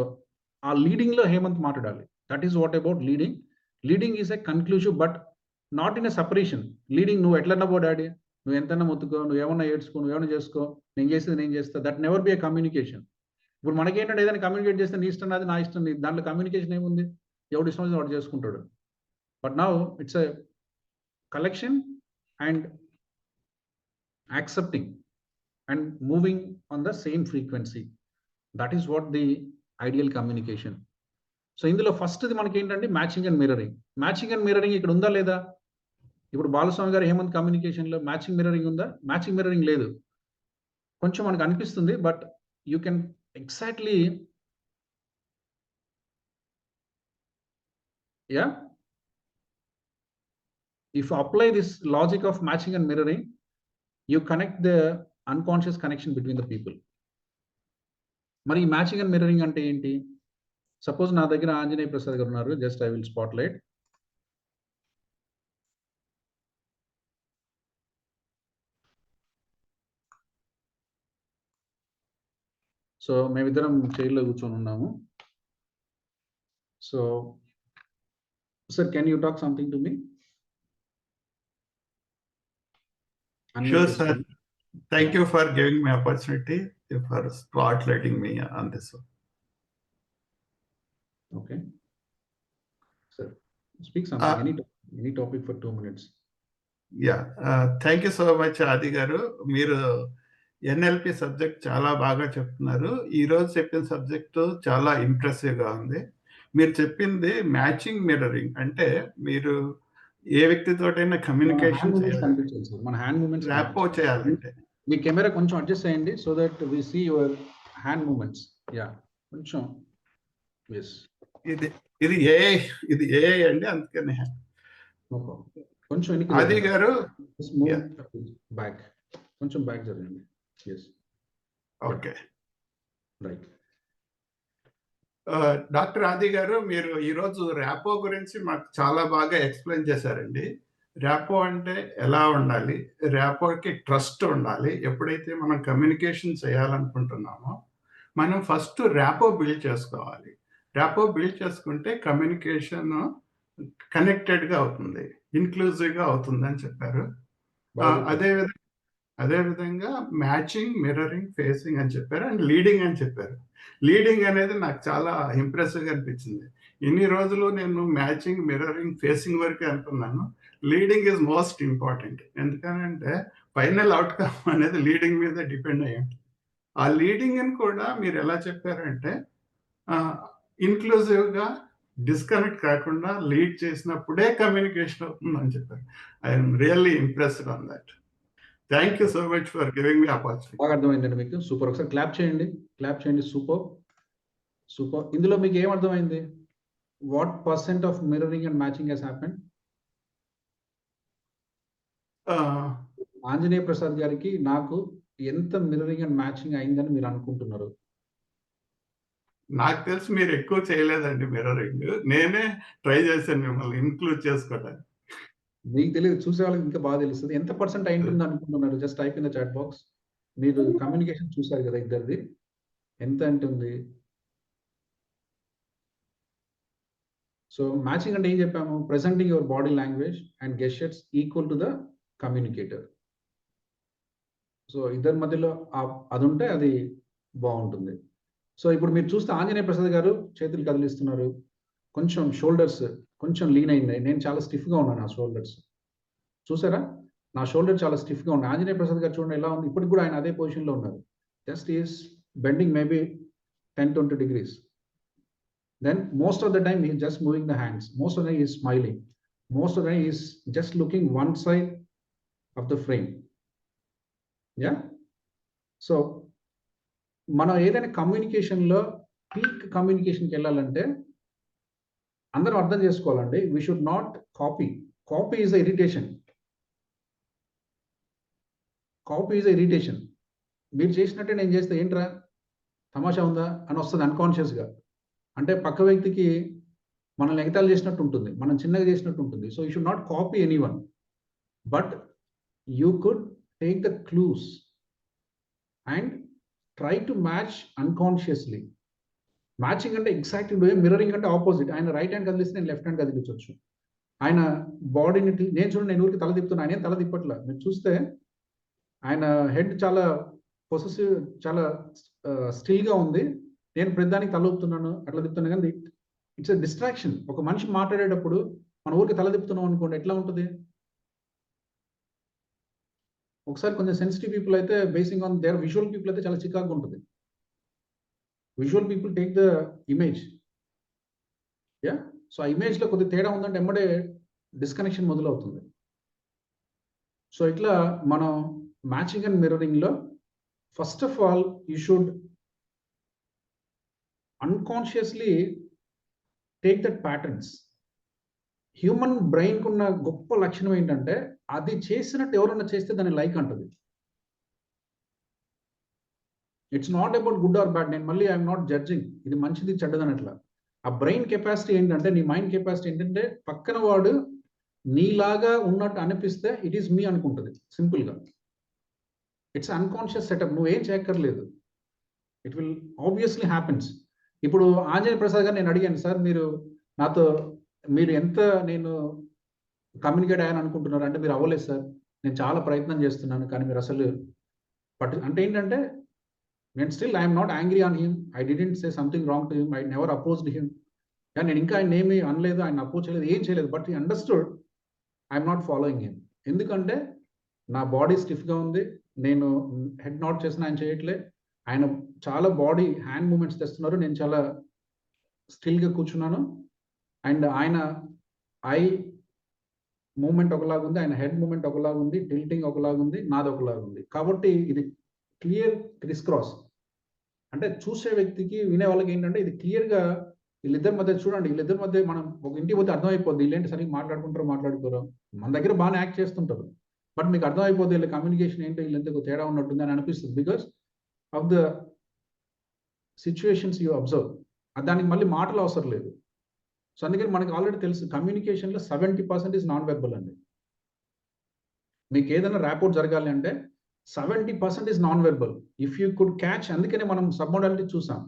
ఆ leading లో హేమంత్ మాట్లాడాలి. That is what about leading. Leading is a conclusive but not in a separation. Leading నువ్వు ఎట్లన్నా పో డాడీ, నువ్వు ఎంతైనా మొత్తుకో, నువ్వు ఏమన్నా ఏడ్చుకో, నువ్వు ఏమైనా చేసుకో, నేను చేసేది నేను చేస్తా. That never be a communication. ఇప్పుడు మనకేంటంటే ఏదైనా కమ్యూనికేట్ చేస్తే నీ ఇష్టం నాది, నా ఇష్టం నీది, దాంట్లో కమ్యూనికేషన్ ఏముంది? ఎవడు ఇష్టం వాడు చేసుకుంటాడు. But now it's a collection and accepting and moving on the same frequency. That is what the ideal communication. So ఇందులో ఫస్ట్ది మనకి ఏంటంటే matching and mirroring. Matching and mirroring ఇక్కడ ఉందా లేదా? ఇప్పుడు బాలస్వామి గారు హేమంత్ కమ్యూనికేషన్లో మ్యాచింగ్ మిర్రరింగ్ ఉందా? మ్యాచింగ్ మిర్రరింగ్ లేదు. కొంచెం మనకు అనిపిస్తుంది, but you can exactly, yeah, if you apply this logic of matching and mirroring, you connect the unconscious connection between the people. మరి మ్యాచింగ్ అండ్ మిర్రరింగ్ అంటే ఏంటి? సపోజ్ నా దగ్గర ఆంజనేయ ప్రసాద్ గారు ఉన్నారు. Just I will spotlight. So మేమిద్దరం చైర్లో కూర్చొని ఉన్నాము. So sir, can you talk something to me? Sure, sir. Thank you for giving me opportunity, for spotlighting me on this one. Okay. Sir, speak something. Any topic for 2 minutes. Yeah. Thank you so much, Adi garu. మీరు NLP subject చాలా బాగా చెప్తున్నారు. ఈరోజు చెప్పిన subject చాలా ఇంప్రెసివ్గా ఉంది. మీరు చెప్పింది మ్యాచింగ్ మిర్రరింగ్ అంటే మీరు ఏ వ్యక్తితోటైనా కమ్యూనికేషన్ మన హ్యాండ్ మూమెంట్స్ ర్యాపో చేయాలంటే. మీ కెమెరా కొంచెం అడ్జస్ట్ చేయండి so that we see your hand movements. Yeah, కొంచెం. ఎస్, ఇది ఏఐ అండి, అందుకని కొంచెం ఆది గారు బ్యాక్, కొంచెం బ్యాక్ జరగండి. Yes, okay, right. డాక్టర్ ఆది గారు, మీరు ఈరోజు ర్యాపో గురించి మాకు చాలా బాగా ఎక్స్ప్లెయిన్ చేశారండి. ర్యాపో అంటే ఎలా ఉండాలి, ర్యాపోకి ట్రస్ట్ ఉండాలి. ఎప్పుడైతే మనం కమ్యూనికేషన్ చేయాలనుకుంటున్నామో మనం ఫస్ట్ ర్యాపో బిల్డ్ చేసుకోవాలి. ర్యాపో బిల్డ్ చేసుకుంటే కమ్యూనికేషన్ కనెక్టెడ్గా అవుతుంది, ఇన్క్లూజివ్గా అవుతుంది అని చెప్పారు. అదేవిధంగా మ్యాచింగ్, మిర్రరింగ్, ఫేసింగ్ అని చెప్పారు, అండ్ లీడింగ్ అని చెప్పారు. లీడింగ్ అనేది నాకు చాలా ఇంప్రెసివ్గా అనిపించింది. ఇన్ని రోజులు నేను మ్యాచింగ్, మిర్రరింగ్, ఫేసింగ్ వరకే అనుకున్నాను. Leading is most important. ఎందుకనంటే ఫైనల్ అవుట్కమ్ అనేది లీడింగ్ మీద డిపెండ్ అయ్యి ఉంటుంది. ఆ లీడింగ్ని కూడా మీరు ఎలా చెప్పారంటే ఇన్క్లూజివ్గా, డిస్కనెక్ట్ కాకుండా లీడ్ చేసినప్పుడే కమ్యూనికేషన్ అవుతుందని చెప్పారు. I'm really impressed on that. Thank you so much for giving me opportunity. బాగా అర్థమైందండి మీకు. సూపర్. ఒకసారి క్లాప్ చేయండి, క్లాప్ చేయండి. Super, super. ఇందులో మీకు ఏం అర్థమైంది? What percent of mirroring and matching he's happened? Anjaneya Prasad గారికి నాకు ఎంత మిర్రరింగ్ అండ్ మ్యాచింగ్ అయిందని మీరు అనుకుంటున్నారు? నాకు తెలిసి మీరు ఎక్కువ చేయలేదండి మిర్రరింగ్. నేనే ట్రై చేశాను మిమ్మల్ని ఇన్క్లూడ్ చేసుకోవడానికి. మీకు తెలియదు, చూసే వాళ్ళకి ఇంకా బాగా తెలుస్తుంది. ఎంత పర్సెంట్ అయి ఉంటుంది అనుకుంటున్నారు? Just type in the chat box. మీరు కమ్యూనికేషన్ చూసారు కదా ఇద్దరిది, ఎంత ఉంటుంది? సో మ్యాచింగ్ అంటే ఏం చెప్పాము? Presenting your body language and gestures equal to the communicator. So ఇద్దరి మధ్యలో అది ఉంటే అది బాగుంటుంది. సో ఇప్పుడు మీరు చూస్తే ఆంజనేయ ప్రసాద్ గారు చేతులు కదిలిస్తున్నారు, కొంచెం షోల్డర్స్ కొంచెం లీన్ అయింది. నేను చాలా స్టిఫ్గా ఉన్నాను, నా షోల్డర్స్ చూసారా? నా షోల్డర్ చాలా స్టిఫ్గా ఉన్నాయి. ఆంజనేయ ప్రసాద్ గారు చూడండి ఎలా ఉంది, ఇప్పటికి కూడా ఆయన అదే పొజిషన్లో ఉన్నారు. Just is bending maybe 10-20 degrees. Then most of the time he is just moving the hands. Most of the time he is smiling. Most of the time he is just looking one side of the frame. Yeah. So మనం ఏదైనా కమ్యూనికేషన్లో peak కమ్యూనికేషన్కి వెళ్ళాలంటే అందరం అర్థం చేసుకోవాలండి. We should not copy. Copy is irritation. Copy is irritation. మీరు చేసినట్టే నేను చేస్తే ఏంట్రా తమాషా ఉందా అని వస్తుంది అన్కాన్షియస్గా. అంటే పక్క వ్యక్తికి మనల్ని ఎగతాళి చేసినట్టు ఉంటుంది, మనం చిన్నగా చేసినట్టు ఉంటుంది. So you should not copy anyone, but you could take the clues and try to match unconsciously. Matching అంటే ఎగ్జాక్ట్లీ డూయింగ్, మిర్రరింగ్ అంటే ఆపోజిట్. ఆయన రైట్ హ్యాండ్ కదిలిస్తే నేను లెఫ్ట్ హ్యాండ్ కదిలించవచ్చు. ఆయన బాడీని నేను చూడండి, నేను ఊరికి తల తిప్పుతున్నా, ఆయన తల తిప్పట్లా. మీరు చూస్తే ఆయన హెడ్ చాలా పొసెసివ్, చాలా స్టిల్గా ఉంది. నేను ప్రతిదానికి తల ఊపుతున్నాను, అట్లా తిప్పుతున్నాను. కానీ ఇట్స్ ఎ డిస్ట్రాక్షన్. ఒక మనిషి మాట్లాడేటప్పుడు మన ఊరికి తల తిప్పుతున్నాం అనుకోండి, ఎట్లా ఉంటుంది? ఒకసారి కొంచెం సెన్సిటివ్ పీపుల్ అయితే basing on their visual people అయితే చాలా చికాకుగా ఉంటుంది. Visual people take the image. Yeah. So ఆ ఇమేజ్లో కొద్దిగా తేడా ఉందంటే ఎమ్మడే డిస్కనెక్షన్ మొదలవుతుంది. సో ఇట్లా మనం మ్యాచింగ్ అండ్ మిర్రరింగ్లో first of all you should unconsciously take that patterns. Human బ్రెయిన్కి ఉన్న గొప్ప లక్షణం ఏంటంటే అది చేసినట్టు ఎవరన్నా చేస్తే దాన్ని లైక్ అంటుంది. It's not about good or bad. నేను మళ్ళీ ఐఎమ్ నాట్ జడ్జింగ్ ఇది మంచిది చెడ్డదని అట్లా. ఆ బ్రెయిన్ కెపాసిటీ ఏంటంటే, నీ మైండ్ కెపాసిటీ ఏంటంటే పక్కన వాడు నీలాగా ఉన్నట్టు అనిపిస్తే ఇట్ ఈస్ మీ అనుకుంటుంది సింపుల్గా. It's unconscious setup. నువ్వు ఏం చేయక్కర్లేదు, ఇట్ విల్ ఆబ్వియస్లీ హ్యాపెన్స్. ఇప్పుడు ఆంజనేయ ప్రసాద్ గారు నేను అడిగాను, సార్ మీరు ఎంత నేను కమ్యూనికేట్ అయ్యాను అనుకుంటున్నారు అంటే, మీరు అవ్వలేదు సార్, నేను చాలా ప్రయత్నం చేస్తున్నాను కానీ మీరు అసలు అంటే ఏంటంటే, నేను still I'm not angry on him, I didn't say something wrong to him, I never opposed him. కానీ నేను ఇంకా ఆయన ఏమీ అనలేదు, ఆయన అపోజ్ చేయలేదు, ఏం చేయలేదు. But he understood I'm not following him. ఎందుకంటే నా బాడీ స్టిఫ్గా ఉంది, నేను హెడ్ నాట్ చేసిన ఆయన చేయట్లే, ఆయన చాలా బాడీ హ్యాండ్ మూమెంట్స్ తెస్తున్నారు, నేను చాలా స్టిల్గా కూర్చున్నాను. అండ్ ఆయన ఐ మూమెంట్ ఒకలాగుంది, ఆయన హెడ్ మూమెంట్ ఒకలాగుంది, టిల్టింగ్ ఒకలాగుంది, నాది ఒకలాగుంది. కాబట్టి ఇది క్లియర్ క్రిస్ క్రాస్. అంటే చూసే వ్యక్తికి, వినే వాళ్ళకి ఏంటంటే ఇది క్లియర్గా వీళ్ళిద్దరి మధ్య చూడండి, వీళ్ళిద్దరి మధ్య మనం ఒక ఇంటికి పోతే అర్థమైపోద్ది వీళ్ళేంటి సరిగ్గా మాట్లాడుకోరు. మన దగ్గర బాగానే యాక్ట్ చేస్తుంటారు, బట్ మీకు అర్థమైపోద్ది వీళ్ళ కమ్యూనికేషన్ ఏంటో, వీళ్ళెందుకు తేడా ఉన్నట్టుంది అని అనిపిస్తుంది. Because of the situations you observe. దానికి మళ్ళీ మాటలు అవసరం లేదు. సో అందుకని మనకి ఆల్రెడీ తెలుసు కమ్యూనికేషన్లో 70% ఈజ్ నాన్ వెర్బల్ అండి. మీకు ఏదైనా ర్యాపోర్ట్ జరగాలి అంటే 70% is non verbal. If you could catch, అందుకనే మనం సబ్మోడాలిటీ చూసాం,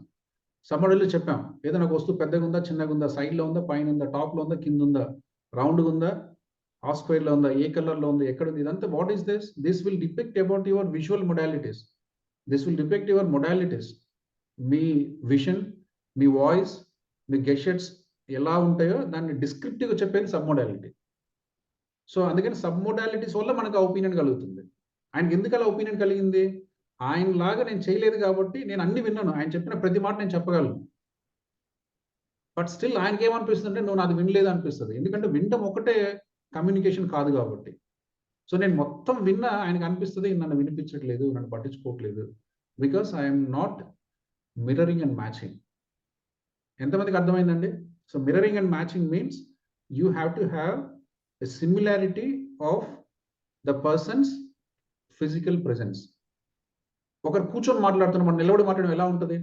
సబ్మోడాలిటీ చెప్పాం. ఏదైనా ఒక వస్తువు పెద్దగా ఉందా, చిన్నగా ఉందా, సైడ్లో ఉందా, పైన ఉందా, టాప్లో ఉందా, కింద ఉందా, రౌండ్గా ఉందా, హాఫ్ స్క్వేర్లో ఉందా, ఏ కలర్లో ఉంది, ఎక్కడ ఉంది, ఇదంతా what is this? This will depict about your visual modalities. This will depict your modalities. Me vision, me voice, me gestures ఎలా ఉంటాయో దాన్ని డిస్క్రిప్టివ్గా చెప్పేది సబ్మోడాలిటీ. సో అందుకని సబ్మోడాలిటీస్ వల్ల మనకు ఆ ఒపీనియన్ కలుగుతుంది. ఆయనకి ఎందుకు అలా ఒపీనియన్ కలిగింది? ఆయనలాగా నేను చేయలేదు కాబట్టి నేను అన్ని విన్నాను, ఆయన చెప్పిన ప్రతి మాట నేను చెప్పగలను. బట్ స్టిల్ ఆయనకి ఏమనిపిస్తుంది అంటే, నువ్వు నాది వినలేదు అనిపిస్తుంది. ఎందుకంటే వినడం ఒకటే కమ్యూనికేషన్ కాదు కాబట్టి. సో నేను మొత్తం విన్నా ఆయనకు అనిపిస్తుంది నన్ను వినిపించట్లేదు, నన్ను పట్టించుకోవట్లేదు. Because I'm not mirroring and matching. ఎంతమందికి అర్థమైందండి? So mirroring and matching means you have to have a similarity of the persons physical presence. ఒకరు కూర్చొని మాట్లాడుతున్నారు, మనం నిలబడి మాట్లాడడం ఎలా ఉంటుంది?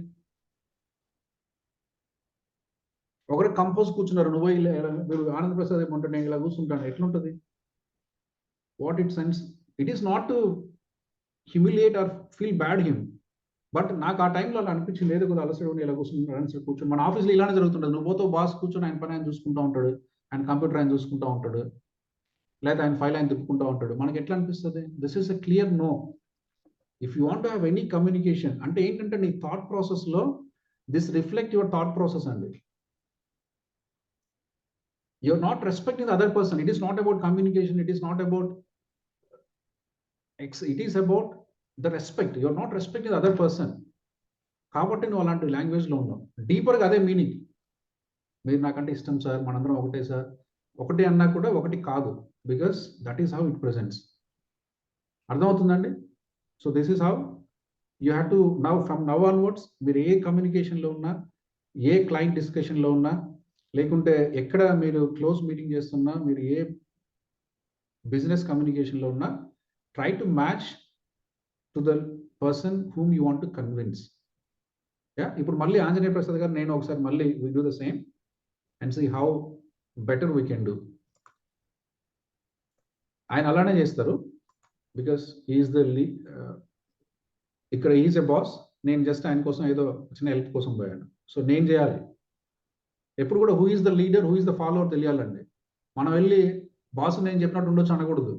ఒకరు కంపోజ్ కూర్చున్నారు, మీరు ఆనంద ప్రసాద్ ఏమంటే నేను ఇలా కూర్చుంటాను, ఎట్లుంటుంది? What it sense? It is not to humiliate or feel bad him. But నాకు ఆ టైంలో అలా అనిపించింది, ఏదో కొద్దిగా అలసడి ఉండి ఇలా కూర్చొని మన ఆఫీస్లో ఇలానే జరుగుతుంటుంది. నువ్వు పోతే బాస్ కూర్చొని ఆయన పని ఆయన చూసుకుంటూ ఉంటాడు, ఆయన కంప్యూటర్ ఆయన చూసుకుంటూ ఉంటాడు, లేదా ఆయన ఫైల్ ఆయన తిప్పుకుంటూ ఉంటాడు. మనకి ఎట్లా అనిపిస్తుంది? This is a clear no. If you want to have any communication అంటే ఏంటంటే నీ థాట్ ప్రాసెస్లో this reflect your thought process అండి. You're not respecting the other person. It is not about communication. It is not about it is about the respect. You're not respecting the other person. కాబట్టి నువ్వు అలాంటి లాంగ్వేజ్లో ఉన్నావు. డీపర్గా అదే meaning. మీరు నాకంటే ఇష్టం సార్, మనందరం ఒకటే సార్, ఒకటి అన్నా కూడా ఒకటి కాదు. Because that is how it presents. అర్థమవుతుందండి? So this is how you have to now from now onwards. మీరు ఏ కమ్యూనికేషన్లో ఉన్నా, ఏ క్లయింట్ డిస్కషన్లో ఉన్నా, లేకుంటే ఎక్కడ మీరు క్లోజ్ మీటింగ్ చేస్తున్నా, మీరు ఏ బిజినెస్ కమ్యూనికేషన్లో ఉన్నా, try to match to the person whom you want to convince. Yeah, ఇప్పుడు మళ్ళీ ఆంజనేయ ప్రసాద్ గారు నేను ఒకసారి మళ్ళీ we do the same and see how better we can do. ఆయన అలానే చేస్తారు బికాస్ ఈజ్ ద ఇక్కడ ఈజ్ ఎ బాస్. నేను జస్ట్ ఆయన కోసం ఏదో చిన్న హెల్ప్ కోసం పోయాను. సో నేను చేయాలి. ఎప్పుడు కూడా who is the leader, who is the follower తెలియాలండి. మనం వెళ్ళి బాస్ నేను చెప్పినట్టు ఉండొచ్చు అనకూడదు.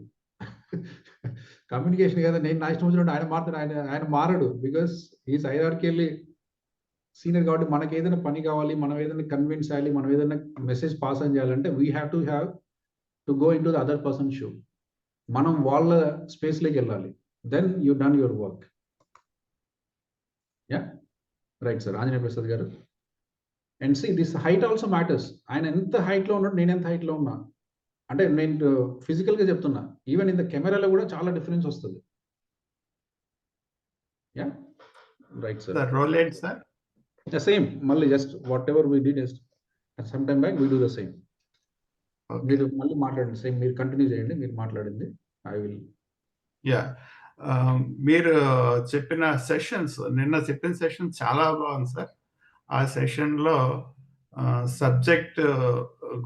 కమ్యూనికేషన్ కదా, నేను నా ఇష్టం వచ్చినట్టు ఆయన మారుతాడు, ఆయన మారడు. బికాస్ ఈజ్ హైరార్కీ వెళ్ళి సీనియర్ కాబట్టి మనకి ఏదైనా పని కావాలి, మనం ఏదైనా కన్విన్స్ చేయాలి, మనం ఏదైనా మెసేజ్ పాస్ ఆన్ చేయాలంటే we have to go into the other person shoe. మనం వాళ్ళ స్పేస్లోకి వెళ్ళాలి. Then you done your work. Yeah, right sir. Anjaneya Prasad garu. And see this height also matters. ఆయన ఎంత హైట్లో ఉన్నాడు, నేను ఎంత హైట్లో ఉన్నా, అంటే నేను ఫిజికల్గా చెప్తున్నా, ఈవెన్ ఇన్ ద కెమెరాలో కూడా చాలా డిఫరెన్స్ వస్తుంది. Yeah, right sir. రోల్ ఏంటి సార్? సేమ్, మళ్ళీ just what ever we did some time back we do the same. మీరు మళ్ళీ మాట్లాడండి, సేమ్ మీరు కంటిన్యూ చేయండి, మీరు మాట్లాడింది. I will. యా, మీరు చెప్పిన సెషన్స్, నిన్న చెప్పిన సెషన్ చాలా బాగుంది సార్. ఆ సెషన్లో సబ్జెక్ట్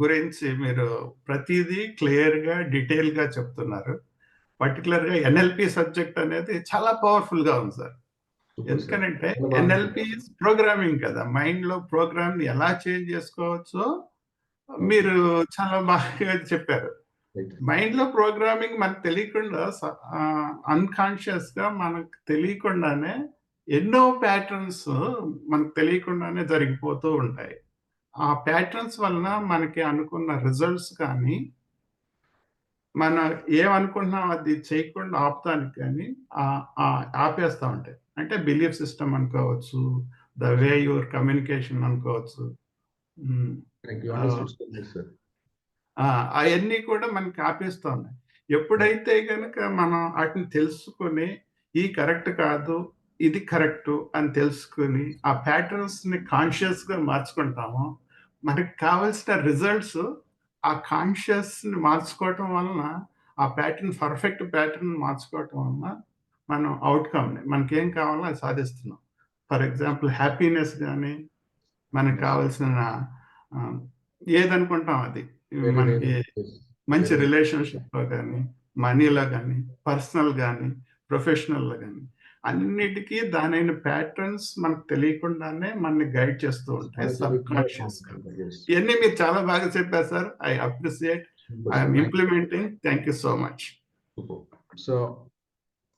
గురించి మీరు ప్రతిదీ క్లియర్గా డీటెయిల్గా చెప్తున్నారు. పర్టికులర్గా ఎన్ఎల్పి సబ్జెక్ట్ అనేది చాలా పవర్ఫుల్గా ఉంది సార్. ఎందుకంటే ఎన్ఎల్పి ప్రోగ్రామింగ్ కదా, మైండ్లో ప్రోగ్రామ్ని ఎలా చేంజ్ చేసుకోవచ్చో మీరు చాలా బాగా చెప్పారు. మైండ్లో ప్రోగ్రామింగ్ మనకు తెలియకుండా, అన్కాన్షియస్గా మనకు తెలియకుండానే ఎన్నో ప్యాటర్న్స్ మనకు తెలియకుండానే జరిగిపోతూ ఉంటాయి. ఆ ప్యాటర్న్స్ వలన మనకి అనుకున్న రిజల్ట్స్ కానీ, మనం ఏమనుకుంటున్నాం అది చేయకుండా ఆపుతానికి కానీ ఆపేస్తూ ఉంటాయి. అంటే బిలీఫ్ సిస్టమ్ అనుకోవచ్చు, ద వే యువర్ కమ్యూనికేషన్ అనుకోవచ్చు. అవన్నీ కూడా మనకి ఆపేస్తూ ఉన్నాయి. ఎప్పుడైతే కనుక మనం వాటిని తెలుసుకొని ఈ కరెక్ట్ కాదు, ఇది కరెక్ట్ అని తెలుసుకుని ఆ ప్యాటర్న్స్ని కాన్షియస్గా మార్చుకుంటాము, మనకి కావాల్సిన రిజల్ట్స్ ఆ కాన్షియస్ని మార్చుకోవటం వలన, ఆ ప్యాటర్న్ పర్ఫెక్ట్ ప్యాటర్న్ మార్చుకోవటం వలన మనం అవుట్కమ్ని, మనకేం కావాలో అది సాధిస్తున్నాం. ఫర్ ఎగ్జాంపుల్ హ్యాపీనెస్ కానీ, మనకు కావాల్సిన ఏదనుకుంటాం అది, మనకి మంచి రిలేషన్షిప్లో కానీ, మనీలో కానీ, పర్సనల్ కానీ, ప్రొఫెషనల్లో కానీ, అన్నిటికీ దానైన ప్యాటర్న్స్ మనకు తెలియకుండానే మనని గైడ్ చేస్తూ ఉంటాయి సబ్ కాన్షియస్. ఇవన్నీ మీరు చాలా బాగా చెప్పారు sir. I appreciate. I'm implementing. Thank you so much. So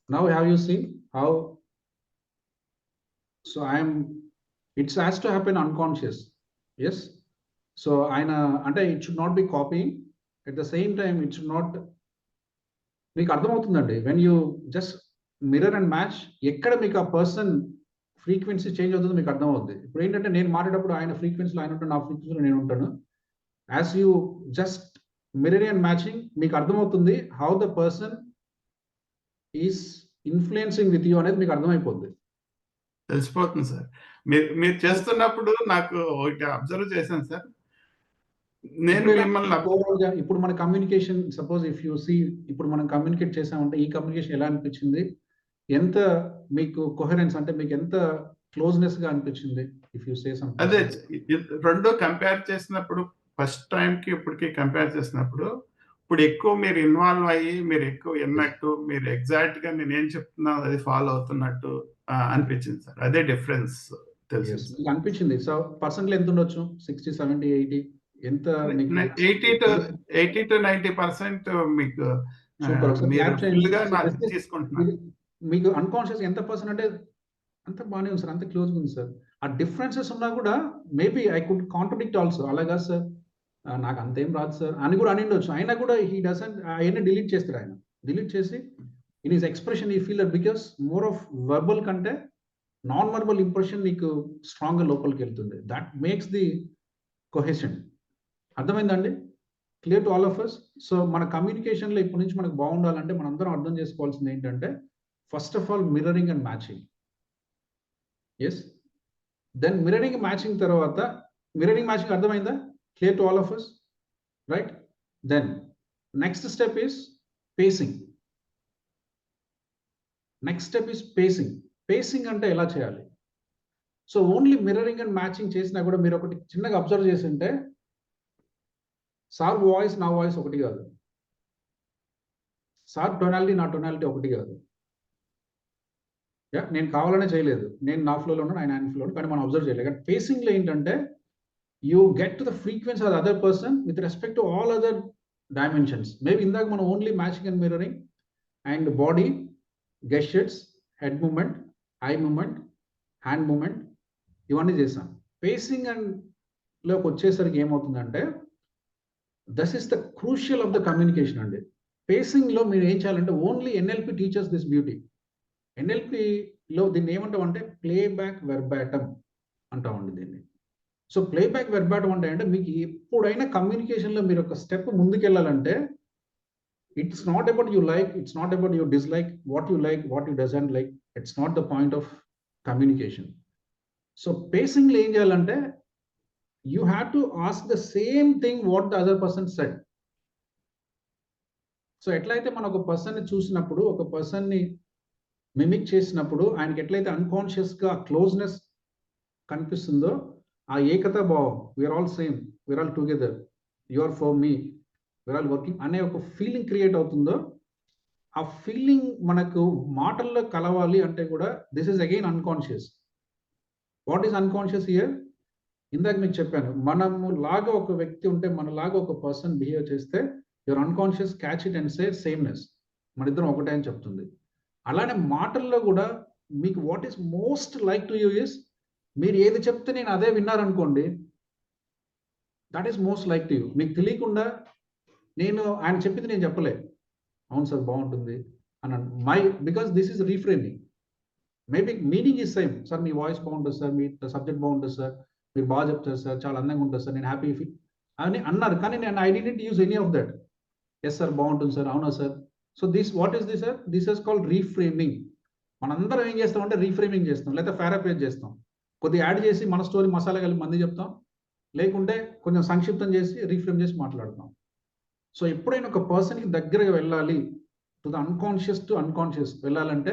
now have you seen how, so I'm, it's has to happen unconscious. Yes. So ఆయన అంటే it should not be copying, at the same time it should not, మీకు అర్థమవుతుందండి when you just mirror and match, ఎక్కడ మీకు ఆ person frequency change అవుతుందో మీకు అర్థమవుతుంది. ఇప్పుడు ఏంటంటే నేను మాట్లాడేటప్పుడు ఆయన ఫ్రీక్వెన్సీలో ఆయన ఉంటాను, నా ఫ్రీక్వెన్సీలో నేను ఉంటాను. As you just mirror and matching, మీకు అర్థమవుతుంది how the person is influencing with you అనేది మీకు అర్థమైపోతుంది. తెలిసిపోతుంది సార్. మీరు చేస్తున్నప్పుడు నాకు ఒకటి అబ్జర్వ్ చేశాను సార్. నేను మిమ్మల్ని ఇప్పుడు మన communication, suppose if you see, ఇప్పుడు మనం కమ్యూనికేట్ చేసామంటే ఈ కమ్యూనికేషన్ ఎలా అనిపించింది, ఎంత మీకు కొహరెన్స్, అంటే మీకు ఎంత క్లోజ్నెస్ గా అనిపించింది ఇఫ్ యూ సే సంథింగ్. అదే రెండు కంపేర్ చేసినప్పుడు, ఫస్ట్ టైంకి ఇప్పటికి కంపేర్ చేసినప్పుడు, ఇప్పుడు ఎక్కువ మీరు ఇన్వాల్వ్ అయ్యి మీరు ఎక్కువ విన్నట్టు మీరు ఎగ్జాక్ట్ గా నేను ఏం చెప్తున్నాను అది ఫాలో అవుతున్నట్టు అనిపించింది సార్. అదే డిఫరెన్స్ తెలుసు. మీకు అనిపించింది. సో పర్సెంట్లు ఎంత ఉండొచ్చు? 60, 70, 80 ఎంత? 80 to 90% మీకు సూపర్. మీరు full గా నాకు తీసుకుంటున్నారు. మీకు అన్కాన్షియస్ ఎంత పర్సెంట్ అంటే అంత బాగానే ఉంది సార్, అంత క్లోజ్గా ఉంది సార్. ఆ డిఫరెన్సెస్ ఉన్నా కూడా maybe I could contradict also. అలాగా సార్ నాకు అంతేం రాదు సార్ అని కూడా అని ఉండొచ్చు. అయినా కూడా హీ డజంట్ అవన్నీ డిలీట్ చేస్తాడు. ఆయన డిలీట్ చేసి ఇన్ హిస్ ఎక్స్ప్రెషన్ ఈ feel because more of verbal కంటే నాన్ వర్బల్ ఇంప్రెషన్ నీకు స్ట్రాంగ్గా లోపలికి వెళ్తుంది. That makes the cohesion. అర్థమైందండి? Clear to all of us. So మన కమ్యూనికేషన్లో ఇప్పటి నుంచి మనకు బాగుండాలంటే మనందరం అర్థం చేసుకోవాల్సింది ఏంటంటే first of all mirroring and matching. Yes, then mirroring matching తర్వాత మిర్రరింగ్ మ్యాచింగ్ అర్థమైందా? Clear to all of us, right? Then next step is pacing. Next step is pacing. Pacing అంటే ఎలా చేయాలి? So only mirroring and matching చేసినా కూడా మీరు ఒకటి చిన్నగా అబ్జర్వ్ చేసి ఉంటే సార్ వాయిస్ నా వాయిస్ ఒకటి కాదు, సార్ టొనాలిటీ నా టొనాలిటీ ఒకటి కాదు. నేను కావాలనే చేయలేదు, నేను నా ఫ్లోలో ఉన్నాను, ఆయన ఫ్లోలో, కానీ మనం అబ్జర్వ్ చేయలేదు. కానీ పేసింగ్లో ఏంటంటే you get to the frequency of the other person with respect to all other dimensions. Maybe in that man only matching and mirroring and body gestures, head movement, eye movement, hand movement, ఇవన్నీ చేసాం. Facing and లోకి వచ్చేసరికి ఏమవుతుందంటే thus is the crucial of the communication అండి. పేసింగ్లో మీరు ఏం చేయాలంటే only NLP teachers this beauty. ఎన్ఎల్పిలో దీన్ని ఏమంటామంటే ప్లేబ్యాక్ వెర్బాటం అంటామండి దీన్ని. సో ప్లేబ్యాక్ వెర్బాటం అంటే మీకు ఎప్పుడైనా కమ్యూనికేషన్లో మీరు ఒక స్టెప్ ముందుకెళ్ళాలంటే it's not about you like, it's not about you dislike, what you like, what you doesn't like. It's not the point of communication. So పేసింగ్లో ఏం చేయాలంటే you have to ask the same thing what the other person said. So ఎట్లయితే మనం ఒక పర్సన్ని చూసినప్పుడు, ఒక పర్సన్ని మిమిక్ చేసినప్పుడు ఆయనకి ఎట్లయితే అన్కాన్షియస్గా క్లోజ్నెస్ కనిపిస్తుందో, ఆ ఏకతా భావం, we're all same, we're all together, you are for me, we're all working అనే ఒక ఫీలింగ్ క్రియేట్ అవుతుందో, ఆ ఫీలింగ్ మనకు మాటల్లో కలవాలి అంటే కూడా this is again unconscious. What is unconscious here? ఇందాక మీకు చెప్పాను, మనము లాగా ఒక వ్యక్తి ఉంటే, మనలాగా ఒక పర్సన్ బిహేవ్ చేస్తే your unconscious catch it and say sameness, మన ఇద్దరం ఒకటే అని చెప్తుంది. అలానే మాటల్లో కూడా మీకు what is most like to you is, మీరు ఏది చెప్తే నేను అదే విన్నారనుకోండి, that is most like to you. మీకు తెలియకుండా నేను ఆయన చెప్పింది నేను చెప్పలే, అవును సార్ బాగుంటుంది అని because this is reframing. Maybe meaning is same, sir me voice బాగుంటుంది సార్, మీ సబ్జెక్ట్ బాగుంటుంది సార్, మీరు బాగా చెప్తారు సార్, చాలా అందంగా ఉంటుంది సార్, నేను హ్యాపీ ఫీల్ అని అన్నారు. కానీ నేను I didn't use any of that. Yes sir బాగుంటుంది సార్, అవునా sir. So this what is this sir? This is called reframing. మనందరం ఏం చేస్తామంటే రీఫ్రేమింగ్ చేస్తాం, లేదా పారాఫ్రేజ్ చేస్తాం. కొద్దిగా యాడ్ చేసి మన స్టోరీ మసాలా కలిపి మంది చెప్తాం, లేకుంటే కొంచెం సంక్షిప్తం చేసి రీఫ్రేమ్ చేసి మాట్లాడతాం. సో ఎప్పుడైనా ఒక పర్సన్కి దగ్గరగా వెళ్ళాలి, to the unconscious to unconscious వెళ్ళాలంటే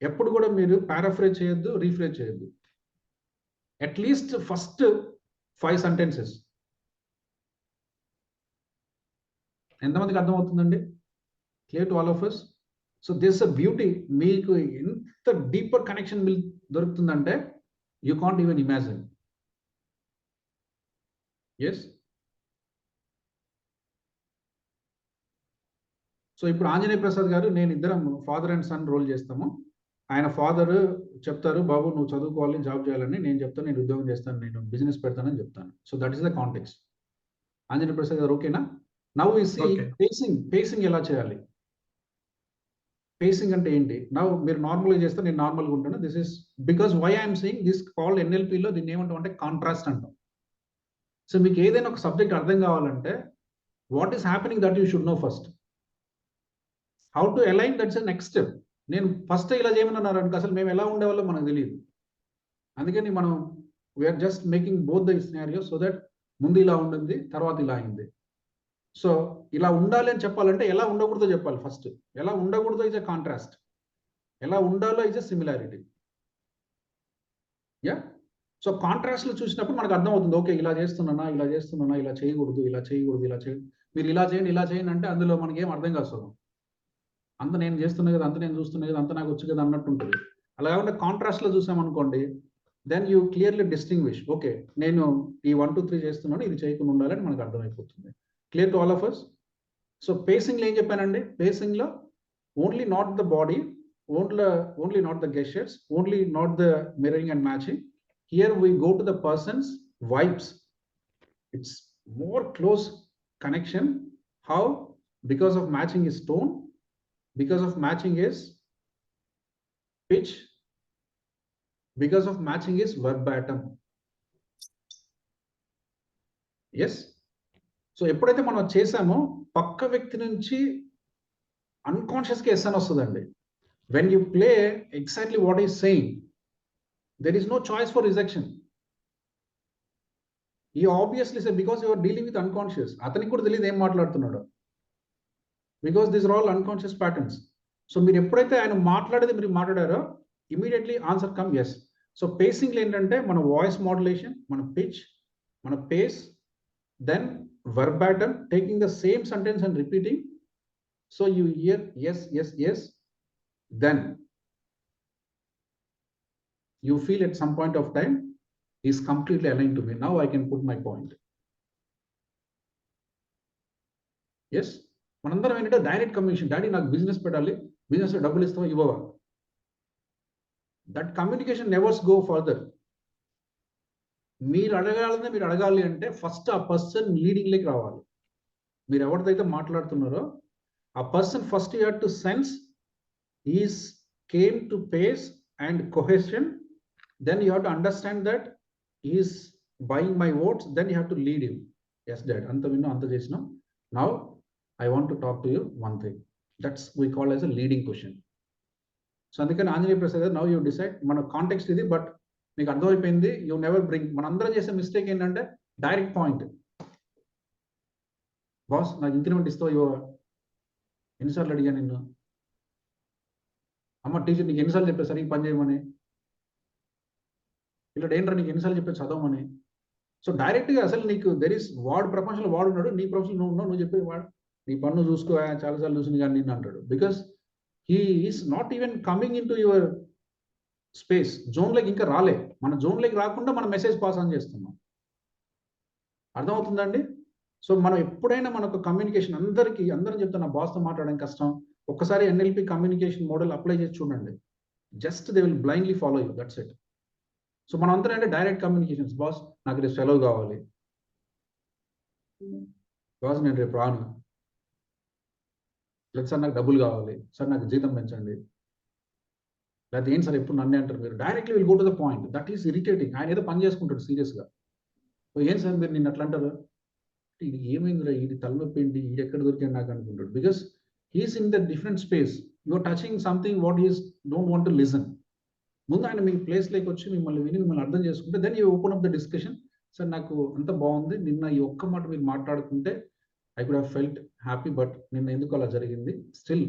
ఎప్పుడు కూడా మీరు పారాఫ్రేజ్ చేయొద్దు, రీఫ్రేజ్ చేయొద్దు. At least first 5 sentences. ఎంతమందికి అర్థమవుతుందండి? Clear to all of us. So this a beauty. మీకు ఎంత డీపర్ కనెక్షన్ దొరుకుతుందంటే you can't even imagine. Yes. So ఇప్పుడు ఆంజనేయ ప్రసాద్ గారు నేను ఇద్దరం ఫాదర్ అండ్ సన్ రోల్ చేస్తాము. ఆయన ఫాదర్ చెప్తారు, బాబు నువ్వు చదువుకోవాలి, జాబ్ చేయాలని. నేను చెప్తాను, నేను ఉద్యోగం చేస్తాను, నేను బిజినెస్ పెడతానని చెప్తాను. So that is the context. Anjaneya Prasad గారు ఓకేనా? నౌ వి సీ పేసింగ్ ఎలా చేయాలి. పేసింగ్ అంటే ఏంటి? నా మీరు నార్మల్గా చేస్తే నేను నార్మల్గా ఉంటాను. This is because why I'm saying this called ఎన్ఎల్పిలో దీన్ని ఏమంటాం అంటే కాంట్రాస్ట్ అంటాం. సో మీకు ఏదైనా ఒక సబ్జెక్ట్ అర్థం కావాలంటే what is happening that you should know first. How to align, that's a next step. నేను ఫస్ట్ ఇలా చేయమన్నారు అనుకో, అసలు మేము ఎలా ఉండేవాళ్ళో మనకు తెలియదు. అందుకని మనం we're just making both the scenario so that ముందు ఇలా ఉంటుంది, తర్వాత ఇలా అయింది. సో ఇలా ఉండాలి అని చెప్పాలంటే ఎలా ఉండకూడదో చెప్పాలి ఫస్ట్. ఎలా ఉండకూడదో ఇస్ ఎ కాంట్రాస్ట్, ఎలా ఉండాలో is a similarity. Yeah. So కాంట్రాస్ట్లు చూసినప్పుడు మనకు అర్థమవుతుంది, ఓకే ఇలా చేస్తున్నానా, ఇలా చేస్తున్నానా, ఇలా చేయకూడదు, ఇలా చేయకూడదు, ఇలా చేయ. మీరు ఇలా చేయండి అంటే అందులో మనకి ఏం అర్థం కాదు. అంత నేను చేస్తున్నా కదా, అంత నేను చూస్తున్నా కదా, అంత నాకు వచ్చు కదా అన్నట్టు ఉంటుంది. అలా కాకుండా కాంట్రాస్ట్లో చూసామనుకోండి, then you clearly distinguish. Okay, నేను ఈ 1 2 3 చేస్తున్నాను, ఇది చేయకుండా ఉండాలని మనకు అర్థమైపోతుంది. Clear to all of us? So పేసింగ్లో ఏం చెప్పానండి? పేసింగ్లో only not the body, only not the gestures, only not the mirroring and matching. Here we go to the person's vibes. It's more close connection. How? Because of matching is tone, because of matching is pitch, because of matching is verbatim. Yes. So ఎప్పుడైతే మనం చేసామో పక్క వ్యక్తి నుంచి అన్కాన్షియస్గా yes అని వస్తుందండి. When you play exactly what he's saying, there is no choice for rejection. He obviously said, because you are dealing with unconscious. అతనికి కూడా తెలియదు ఏం మాట్లాడుతున్నాడు. Because these are all unconscious patterns. So మీరు ఎప్పుడైతే ఆయన మాట్లాడేది మీరు మాట్లాడారో immediately answer comes. So పేసింగ్లో ఏంటంటే మన వాయిస్ మాడ్యులేషన్, మన పిచ్, మన pace, then verbatim, taking the same sentence and repeating. So you hear yes, yes, yes. Then you feel at some point of time is completely aligned to me. Now I can put my point. Yes, మనందరం ఏంటంటే direct communication. Daddy నాకు business పెట్టాలి, business డబ్బులు ఇస్తావా ఇవ్వవా? That communication nevers go further. మీరు అడగాలి అంటే ఫస్ట్ ఆ పర్సన్ లీడింగ్లోకి రావాలి. మీరు ఎవరిదైతే మాట్లాడుతున్నారో ఆ person first you have to sense is came to pace and cohesion. Then you have to understand that he is buying my votes. Then you have to lead him. Yes, dad, anta vinno anta chesina. Now I want to talk to you one thing. That's we call as a leading question. So andukani Anjaneya Prasad, now you decide mana context idi, but meeku ardham ayipindi. You never bring, manandaram chese mistake endante direct point. Boss, నాకు increment ఇస్తావా ఇవ్వవా? ఎన్నిసార్లు అడిగా నిన్ను? అమ్మ teacher నీకు ఎన్నిసార్లు చెప్పారు సరిగ్గా పని చేయమని? ఇలా ఏంట్రా నీకు ఎన్నిసార్లు చెప్పారు చదవమని? సో డైరెక్ట్గా అసలు నీకు దెర్ ఇస్ వాడు ప్రపంచంలో వాడు ఉన్నాడు, నీ ప్రపంచంలో నువ్వు ఉన్నావు, నువ్వు చెప్పేది వాడు నీ పన్ను చూసుకో చాలాసార్లు చూసింది కానీ నిన్ను అంటాడు. Because he is not even coming into your space. జోన్లోకి ఇంకా రాలే. మన జోన్లోకి రాకుండా మనం మెసేజ్ పాస్ ఆన్ చేస్తున్నాం. అర్థమవుతుందండి? సో మనం ఎప్పుడైనా మనకు కమ్యూనికేషన్ అందరం చెప్తాను, నా బాస్తో మాట్లాడడం కష్టం, ఒక్కసారి ఎన్ఎల్పి కమ్యూనికేషన్ మోడల్ అప్లై చేసి చూడండి. Just they will blindly follow you, that's it. So మనం అందరం అంటే డైరెక్ట్ కమ్యూనికేషన్స్. బాస్ నాకు రేపు సెలవు కావాలి, బాస్ నేను రేపు రాను, లేదు సార్ నాకు డబ్బులు కావాలి, సార్ నాకు జీతం పెంచండి, లేకపోతే ఏంటి సార్ ఎప్పుడు నన్నే అంటారు మీరు. Directly will go to the point. That is irritating. ఆయన ఏదో పని చేసుకుంటాడు సీరియస్గా. ఏం సార్ మీరు నిన్ను అట్లా అంటారు, ఇది ఏమైందిరా, ఇది తలనొప్పి ఏంటి, ఇది ఎక్కడ దొరికాడు నాకు అనుకుంటాడు. Because he's in the different space. You're touching something what he don't want to listen. ముందు ఆయన మీ ప్లేస్లోకి వచ్చి మిమ్మల్ని విని మిమ్మల్ని అర్థం చేసుకుంటే then you open up the discussion. Sir నాకు అంత బాగుంది, నిన్న ఈ ఒక్క మాట మీరు మాట్లాడుకుంటే I could have felt happy, but నిన్న ఎందుకు అలా జరిగింది, still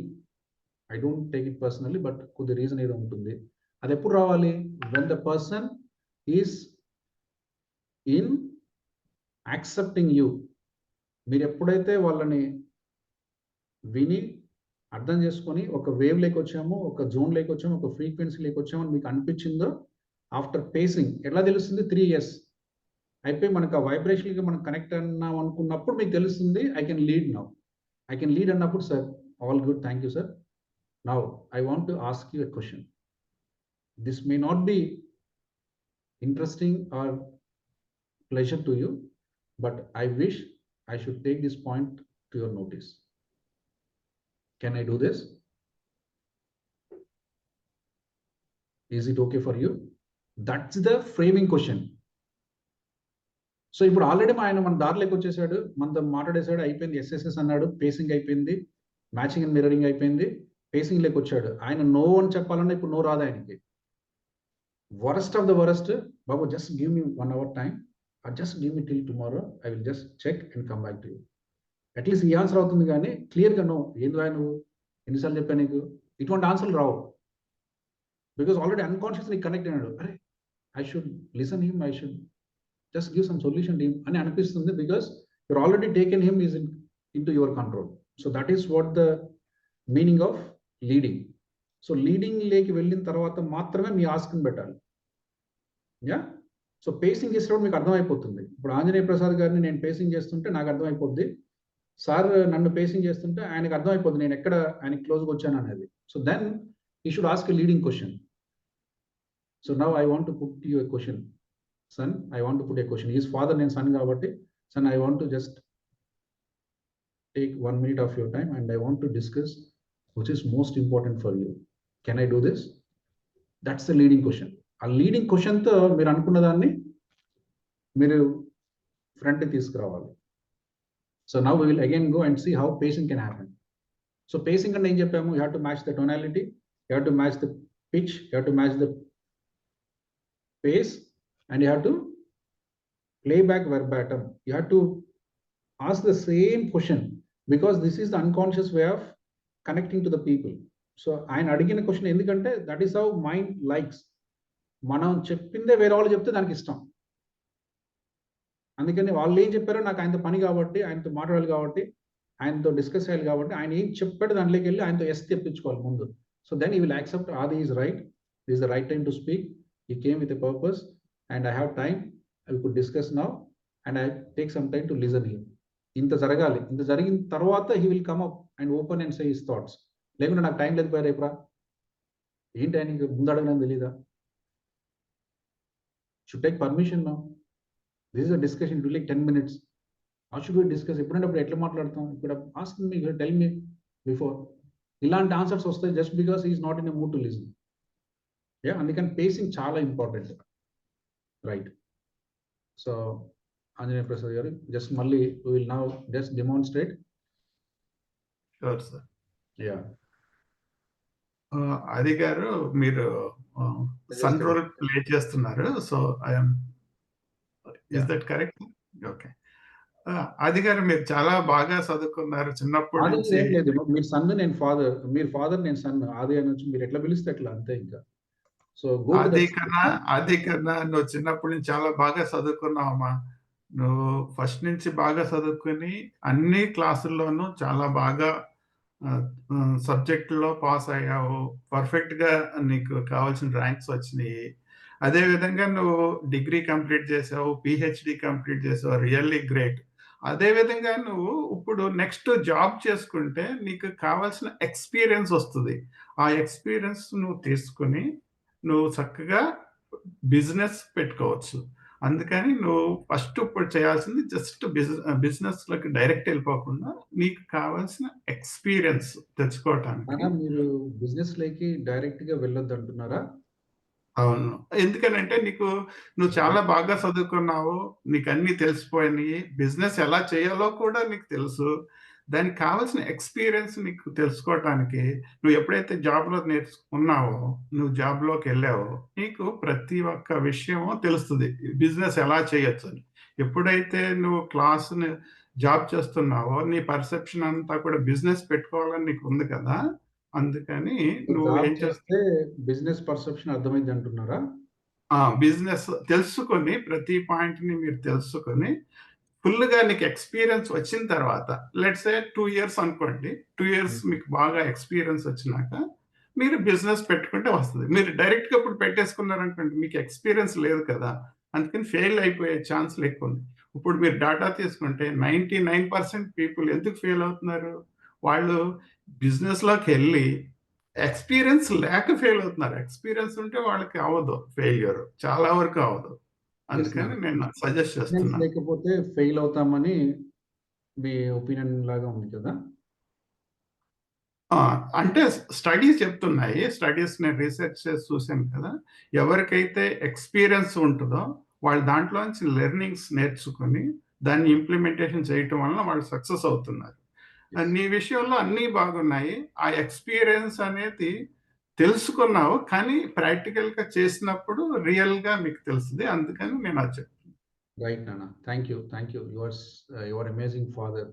I don't take it personally, but కొద్ది రీజన్ ఏదో ఉంటుంది. అది ఎప్పుడు రావాలి? When the person is in accepting you. మీరు ఎప్పుడైతే వాళ్ళని విని అర్థం చేసుకొని ఒక వేవ్ లేకి వచ్చాము, ఒక జోన్ లేకి వచ్చాము, ఒక ఫ్రీక్వెన్సీ లేకి వచ్చామని మీకు అనిపించిందో, ఆఫ్టర్ పేసింగ్ ఎలా తెలుస్తుంది? 3 years అయిపోయి మనకు ఆ వైబ్రేషన్కి మనం కనెక్ట్ అన్నాం అనుకున్నప్పుడు మీకు తెలుస్తుంది I can lead now. I can lead అన్నప్పుడు sir all good, thank you sir, now I want to ask you a question. This may not be interesting or pleasure to you, but I wish I should take this point to your notice. Can I do this? Is it okay for you? That's the framing question. So ఇప్పుడు already ఆయన మన దారిలోకి వచ్చేసాడు, మనతో మాట్లాడేసాడు, అయిపోయింది, SSS అన్నాడు, facing అయిపోయింది, matching and mirroring అయిపోయింది, పేసింగ్ లేకి వచ్చాడు. ఆయన నో అని చెప్పాలన్నా ఇప్పుడు నో రాదు ఆయనకి. వరస్ట్ ఆఫ్ ద వరస్ట్, బాబు just give me 1 hour time, or just give me till tomorrow, I will just check and come back to you. At least ఈ ఆన్సర్ అవుతుంది, కానీ క్లియర్గా నో, ఏంది రాయి నువ్వు ఎన్నిసార్లు చెప్పా నీకు, ఇటువంటి ఆన్సర్లు రావు. బికాస్ ఆల్రెడీ అన్కాన్షియస్ నీకు కనెక్ట్ అయినాడు. అరే I should listen him, I should just give some solution to him అని అనిపిస్తుంది. Because your already taken him is in into your control. So that is what the meaning of leading. So leading లేకి వెళ్ళిన తర్వాత మాత్రమే మీ ఆస్క్ని పెట్టాలి. Yeah, so facing చేసేటప్పుడు మీకు అర్థమైపోతుంది. ఇప్పుడు ఆంజనేయ ప్రసాద్ గారిని నేను పేసింగ్ చేస్తుంటే నాకు అర్థమైపోద్ది, సార్ నన్ను పేసింగ్ చేస్తుంటే ఆయనకు అర్థమైపోద్ది నేను ఎక్కడ ఆయనకి క్లోజ్గా వచ్చాను అనేది. So then you should ask a leading question. So now I want to put you a question, son I want to put a question. Is father, నేను సన్ కాబట్టి son I want to just take 1 minute of your time and I want to discuss which is most important for you. Can I do this? That's the leading question. A leading question తో మీరు అనుకున్న దాన్ని మీరు front తీసుకురావాలి. So now we will again go and see how pacing can happen. So pacing అంటే ఏం చెప్పాము? You have to match the tonality, you have to match the pitch, you have to match the pace, and you have to play back verbatim. You have to ask the same question because this is the unconscious way of connecting to the people. So ఆయన అడిగిన question ఎందుకంటే that is how mind likes. మనం చెప్పిందే వేరే వాళ్ళు చెప్తే దానికి ఇష్టం. అందుకని వాళ్ళు ఏం చెప్పారో నాకు ఆయనతో పని కాబట్టి, ఆయనతో మాట్లాడాలి కాబట్టి, ఆయనతో డిస్కస్ చేయాలి కాబట్టి, ఆయన ఏం చెప్పాడు దాంట్లోకి వెళ్ళి ఆయనతో ఎస్ తెప్పించుకోవాలి ముందు. So then you will accept ఆది is right, this is the right time to speak, he came with a purpose and I have time, I could discuss now and I take some time to listen him. ఇంత జరగాలి. ఇంత జరిగిన తర్వాత he will come up and open and say his thoughts. లేకుంటే నాకు time లేదు పోయా రేపురా, ఏంటి ఆయనకి ముందు అడగడం తెలీదా? Should take permission now. This is a discussion, it will take 10 minutes. How should we discuss? ఎప్పుడంటే అప్పుడు ఎట్లా మాట్లాడతాం? ఇప్పుడు ask me, tell me before. ఇలాంటి ఆన్సర్స్ వస్తాయి just because is not in a mood to listen. Yeah, అందుకని pacing చాలా important, right? So Anjaneya Prasad గారు, జస్ట్ మళ్ళీ we will now just demonstrate. Sure, sir. Yeah. ఆది గారు, మీరు సన్ రోల్ ప్లే చేస్తున్నారు. So I'm, is that correct? Okay. ఆది గారు, మీరు చాలా బాగా చదువుకున్నారు చిన్నప్పటి నుంచి. మీరు సన్, నేను ఫాదర్, మీరు ఫాదర్, నేను సన్. ఆది అని వచ్చి మీరు ఎట్లా పిలిస్తే ఎట్లా, అంతే ఇంకా. సో ఆది కన్నా నువ్వు చిన్నప్పటి నుంచి చాలా బాగా చదువుకున్నావమ్మా. నువ్వు ఫస్ట్ నుంచి బాగా చదువుకుని అన్ని క్లాసుల్లోనూ చాలా బాగా సబ్జెక్టులో పాస్ అయ్యావు. పర్ఫెక్ట్గా నీకు కావాల్సిన ర్యాంక్స్ వచ్చినాయి. అదేవిధంగా నువ్వు డిగ్రీ కంప్లీట్ చేసావు, పిహెచ్డి కంప్లీట్ చేసావు, రియల్లీ గ్రేట్. అదేవిధంగా నువ్వు ఇప్పుడు నెక్స్ట్ జాబ్ చేసుకుంటే నీకు కావాల్సిన ఎక్స్పీరియన్స్ వస్తుంది. ఆ ఎక్స్పీరియన్స్ నువ్వు తీసుకుని నువ్వు చక్కగా బిజినెస్ పెట్టుకోవచ్చు. అందుకని నువ్వు ఫస్ట్ ఇప్పుడు చేయాల్సింది జస్ట్ బిజినెస్లోకి డైరెక్ట్ వెళ్ళిపోకుండా నీకు కావాల్సిన ఎక్స్పీరియన్స్ తెచ్చుకోవటానికి. మీరు బిజినెస్ లోకి డైరెక్ట్ గా వెళ్ళొద్దు అంటున్నారా? అవును. ఎందుకనంటే నువ్వు చాలా బాగా చదువుకున్నావు, నీకు అన్ని తెలిసిపోయినాయి, బిజినెస్ ఎలా చేయాలో కూడా నీకు తెలుసు. దానికి కావాల్సిన ఎక్స్పీరియన్స్ నీకు తెలుసుకోవటానికి నువ్వు ఎప్పుడైతే జాబ్లో నేర్చుకున్నావో, నువ్వు జాబ్లోకి వెళ్ళావో, నీకు ప్రతి ఒక్క విషయము తెలుస్తుంది బిజినెస్ ఎలా చేయొచ్చు అని. ఎప్పుడైతే నువ్వు క్లాస్ని జాబ్ చేస్తున్నావో నీ పర్సెప్షన్ అంతా కూడా బిజినెస్ పెట్టుకోవాలని నీకు ఉంది కదా. అందుకని నువ్వు ఏం చేస్తే బిజినెస్ పర్సెప్షన్ అర్థమైంది అంటున్నారా? బిజినెస్ తెలుసుకొని ప్రతి పాయింట్ని మీరు తెలుసుకొని ఫుల్గా నీకు ఎక్స్పీరియన్స్ వచ్చిన తర్వాత, లెట్స్ సే 2 years అనుకోండి, 2 years మీకు బాగా ఎక్స్పీరియన్స్ వచ్చినాక మీరు బిజినెస్ పెట్టుకుంటే వస్తుంది. మీరు డైరెక్ట్గా ఇప్పుడు పెట్టేసుకున్నారనుకోండి, మీకు ఎక్స్పీరియన్స్ లేదు కదా, అందుకని ఫెయిల్ అయిపోయే ఛాన్స్లు ఎక్కువ ఉంది. ఇప్పుడు మీరు డాటా తీసుకుంటే 99% పీపుల్ ఎందుకు ఫెయిల్ అవుతున్నారు? వాళ్ళు బిజినెస్లోకి వెళ్ళి ఎక్స్పీరియన్స్ లేక ఫెయిల్ అవుతున్నారు. ఎక్స్పీరియన్స్ ఉంటే వాళ్ళకి అవ్వదు ఫెయిల్యూర్, చాలా వరకు అవ్వదు. అందుకని నేను సజెస్ట్ చేస్తున్నాను. లేకపోతే ఫెయిల్ అవుతామని మీ ఒపీనియన్ లాగా ఉంది కదా. అంటే స్టడీస్ చెప్తున్నాయి, స్టడీస్ నేను రీసెర్చ్ చేసి చూశాను కదా. ఎవరికైతే ఎక్స్పీరియన్స్ ఉంటుందో వాళ్ళు దాంట్లోంచి లెర్నింగ్స్ నేర్చుకుని దాన్ని ఇంప్లిమెంటేషన్ చేయటం వలన వాళ్ళు సక్సెస్ అవుతున్నారు. నీ విషయంలో అన్నీ బాగున్నాయి. ఆ ఎక్స్పీరియన్స్ అనేది తెలుసుకున్నావు, కానీ ప్రాక్టికల్గా చేసినప్పుడు రియల్గా మీకు తెలుస్తుంది. అందుకని నేను అది చెప్తాను. రైట్ నాన్న, thank you, thank you. Your amazing father,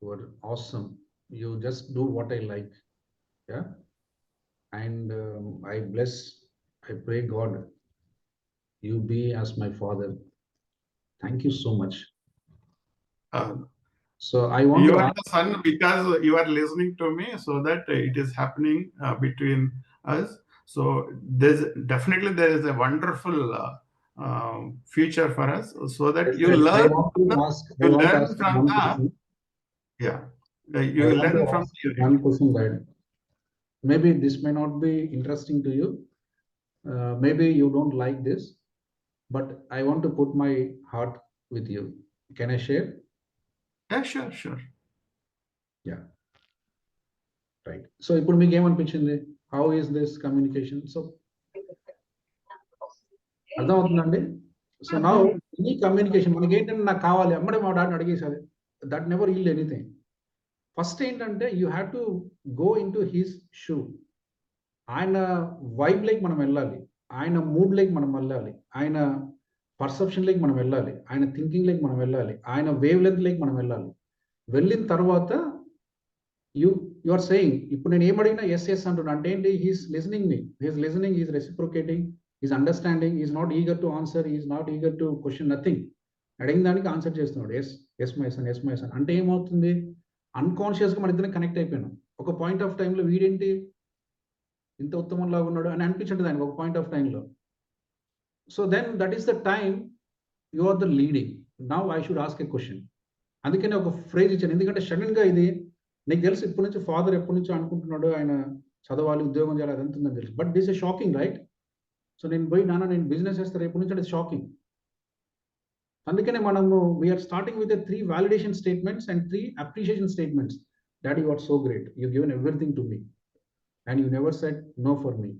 your awesome. You just do what I like, yeah, and I pray God you be as my father. Thank you so much. So I want You to are ask, the son because you are listening to me, so that it is happening between us. So there is a wonderful future for us, so that you I learn. want to ask, You I want to learn ask from one the question. yeah. You I want learn to from ask one question, that maybe this may not be interesting to you. Maybe you don't like this, but I want to put my heart with you. Can I share? Yeah, sure. Yeah. Right. So ఇప్పుడు మీకు ఏమనిపించింది? How is this communication? So అర్థమవుతుందండి? So now ఈ communication మనకి ఏంటంటే నాకు కావాలి అమ్మడే మా డాడీని అడిగేసాలి. That never yield anything. First ఏంటంటే you have to go into his shoe. ఆయన వైబ్ లైక్ మనం వెళ్ళాలి, ఆయన మూడ్ లైక్ మనం వెళ్ళాలి, ఆయన పర్సెప్షన్ లైక్ మనం వెళ్ళాలి, ఆయన థింకింగ్ లైక్ మనం వెళ్ళాలి, ఆయన వేవ్ లెంత్ లైక్ మనం వెళ్ళాలి. వెళ్ళిన తర్వాత యు ఆర్ సేయింగ్, ఇప్పుడు నేను ఏమడిగినా ఎస్ ఎస్ అంటున్నా అంటే ఏంటి? He's listening me, he's listening, he's reciprocating, is understanding, is not eager to answer, is not eager to question, nothing. అడిగిన దానికి ఆన్సర్ చేస్తున్నాడు. Yes yes my son, yes my son అంటే ఏమవుతుంది? అన్కాన్షియస్గా మన ఇద్దరం కనెక్ట్ అయిపోయినాం. ఒక పాయింట్ ఆఫ్ టైంలో వీడేంటి ఇంత ఉత్తమంలాగా ఉన్నాడు అని అనిపించండి దానికి ఒక పాయింట్ ఆఫ్ టైంలో. So then that is the time you are the leading. Now I should ask a question. అందుకని ఒక ఫ్రేజ్ ఇచ్చాను, ఎందుకంటే సడన్గా ఇది నీకు తెలుసు ఇప్పటి నుంచి ఫాదర్ ఎప్పటి నుంచో అనుకుంటున్నాడు ఆయన చదవాలి, ఉద్యోగం చేయాలి, అదంతా ఉందని తెలుసు. But this is shocking, right? So నేను పోయి నాన్న నేను బిజినెస్ చేస్తాను రేపు నుంచి అంటే షాకింగ్. అందుకనే మనము we're starting with 3 validation statements and 3 appreciation statements. Daddy you are so great, you given everything to me and you never said no for me.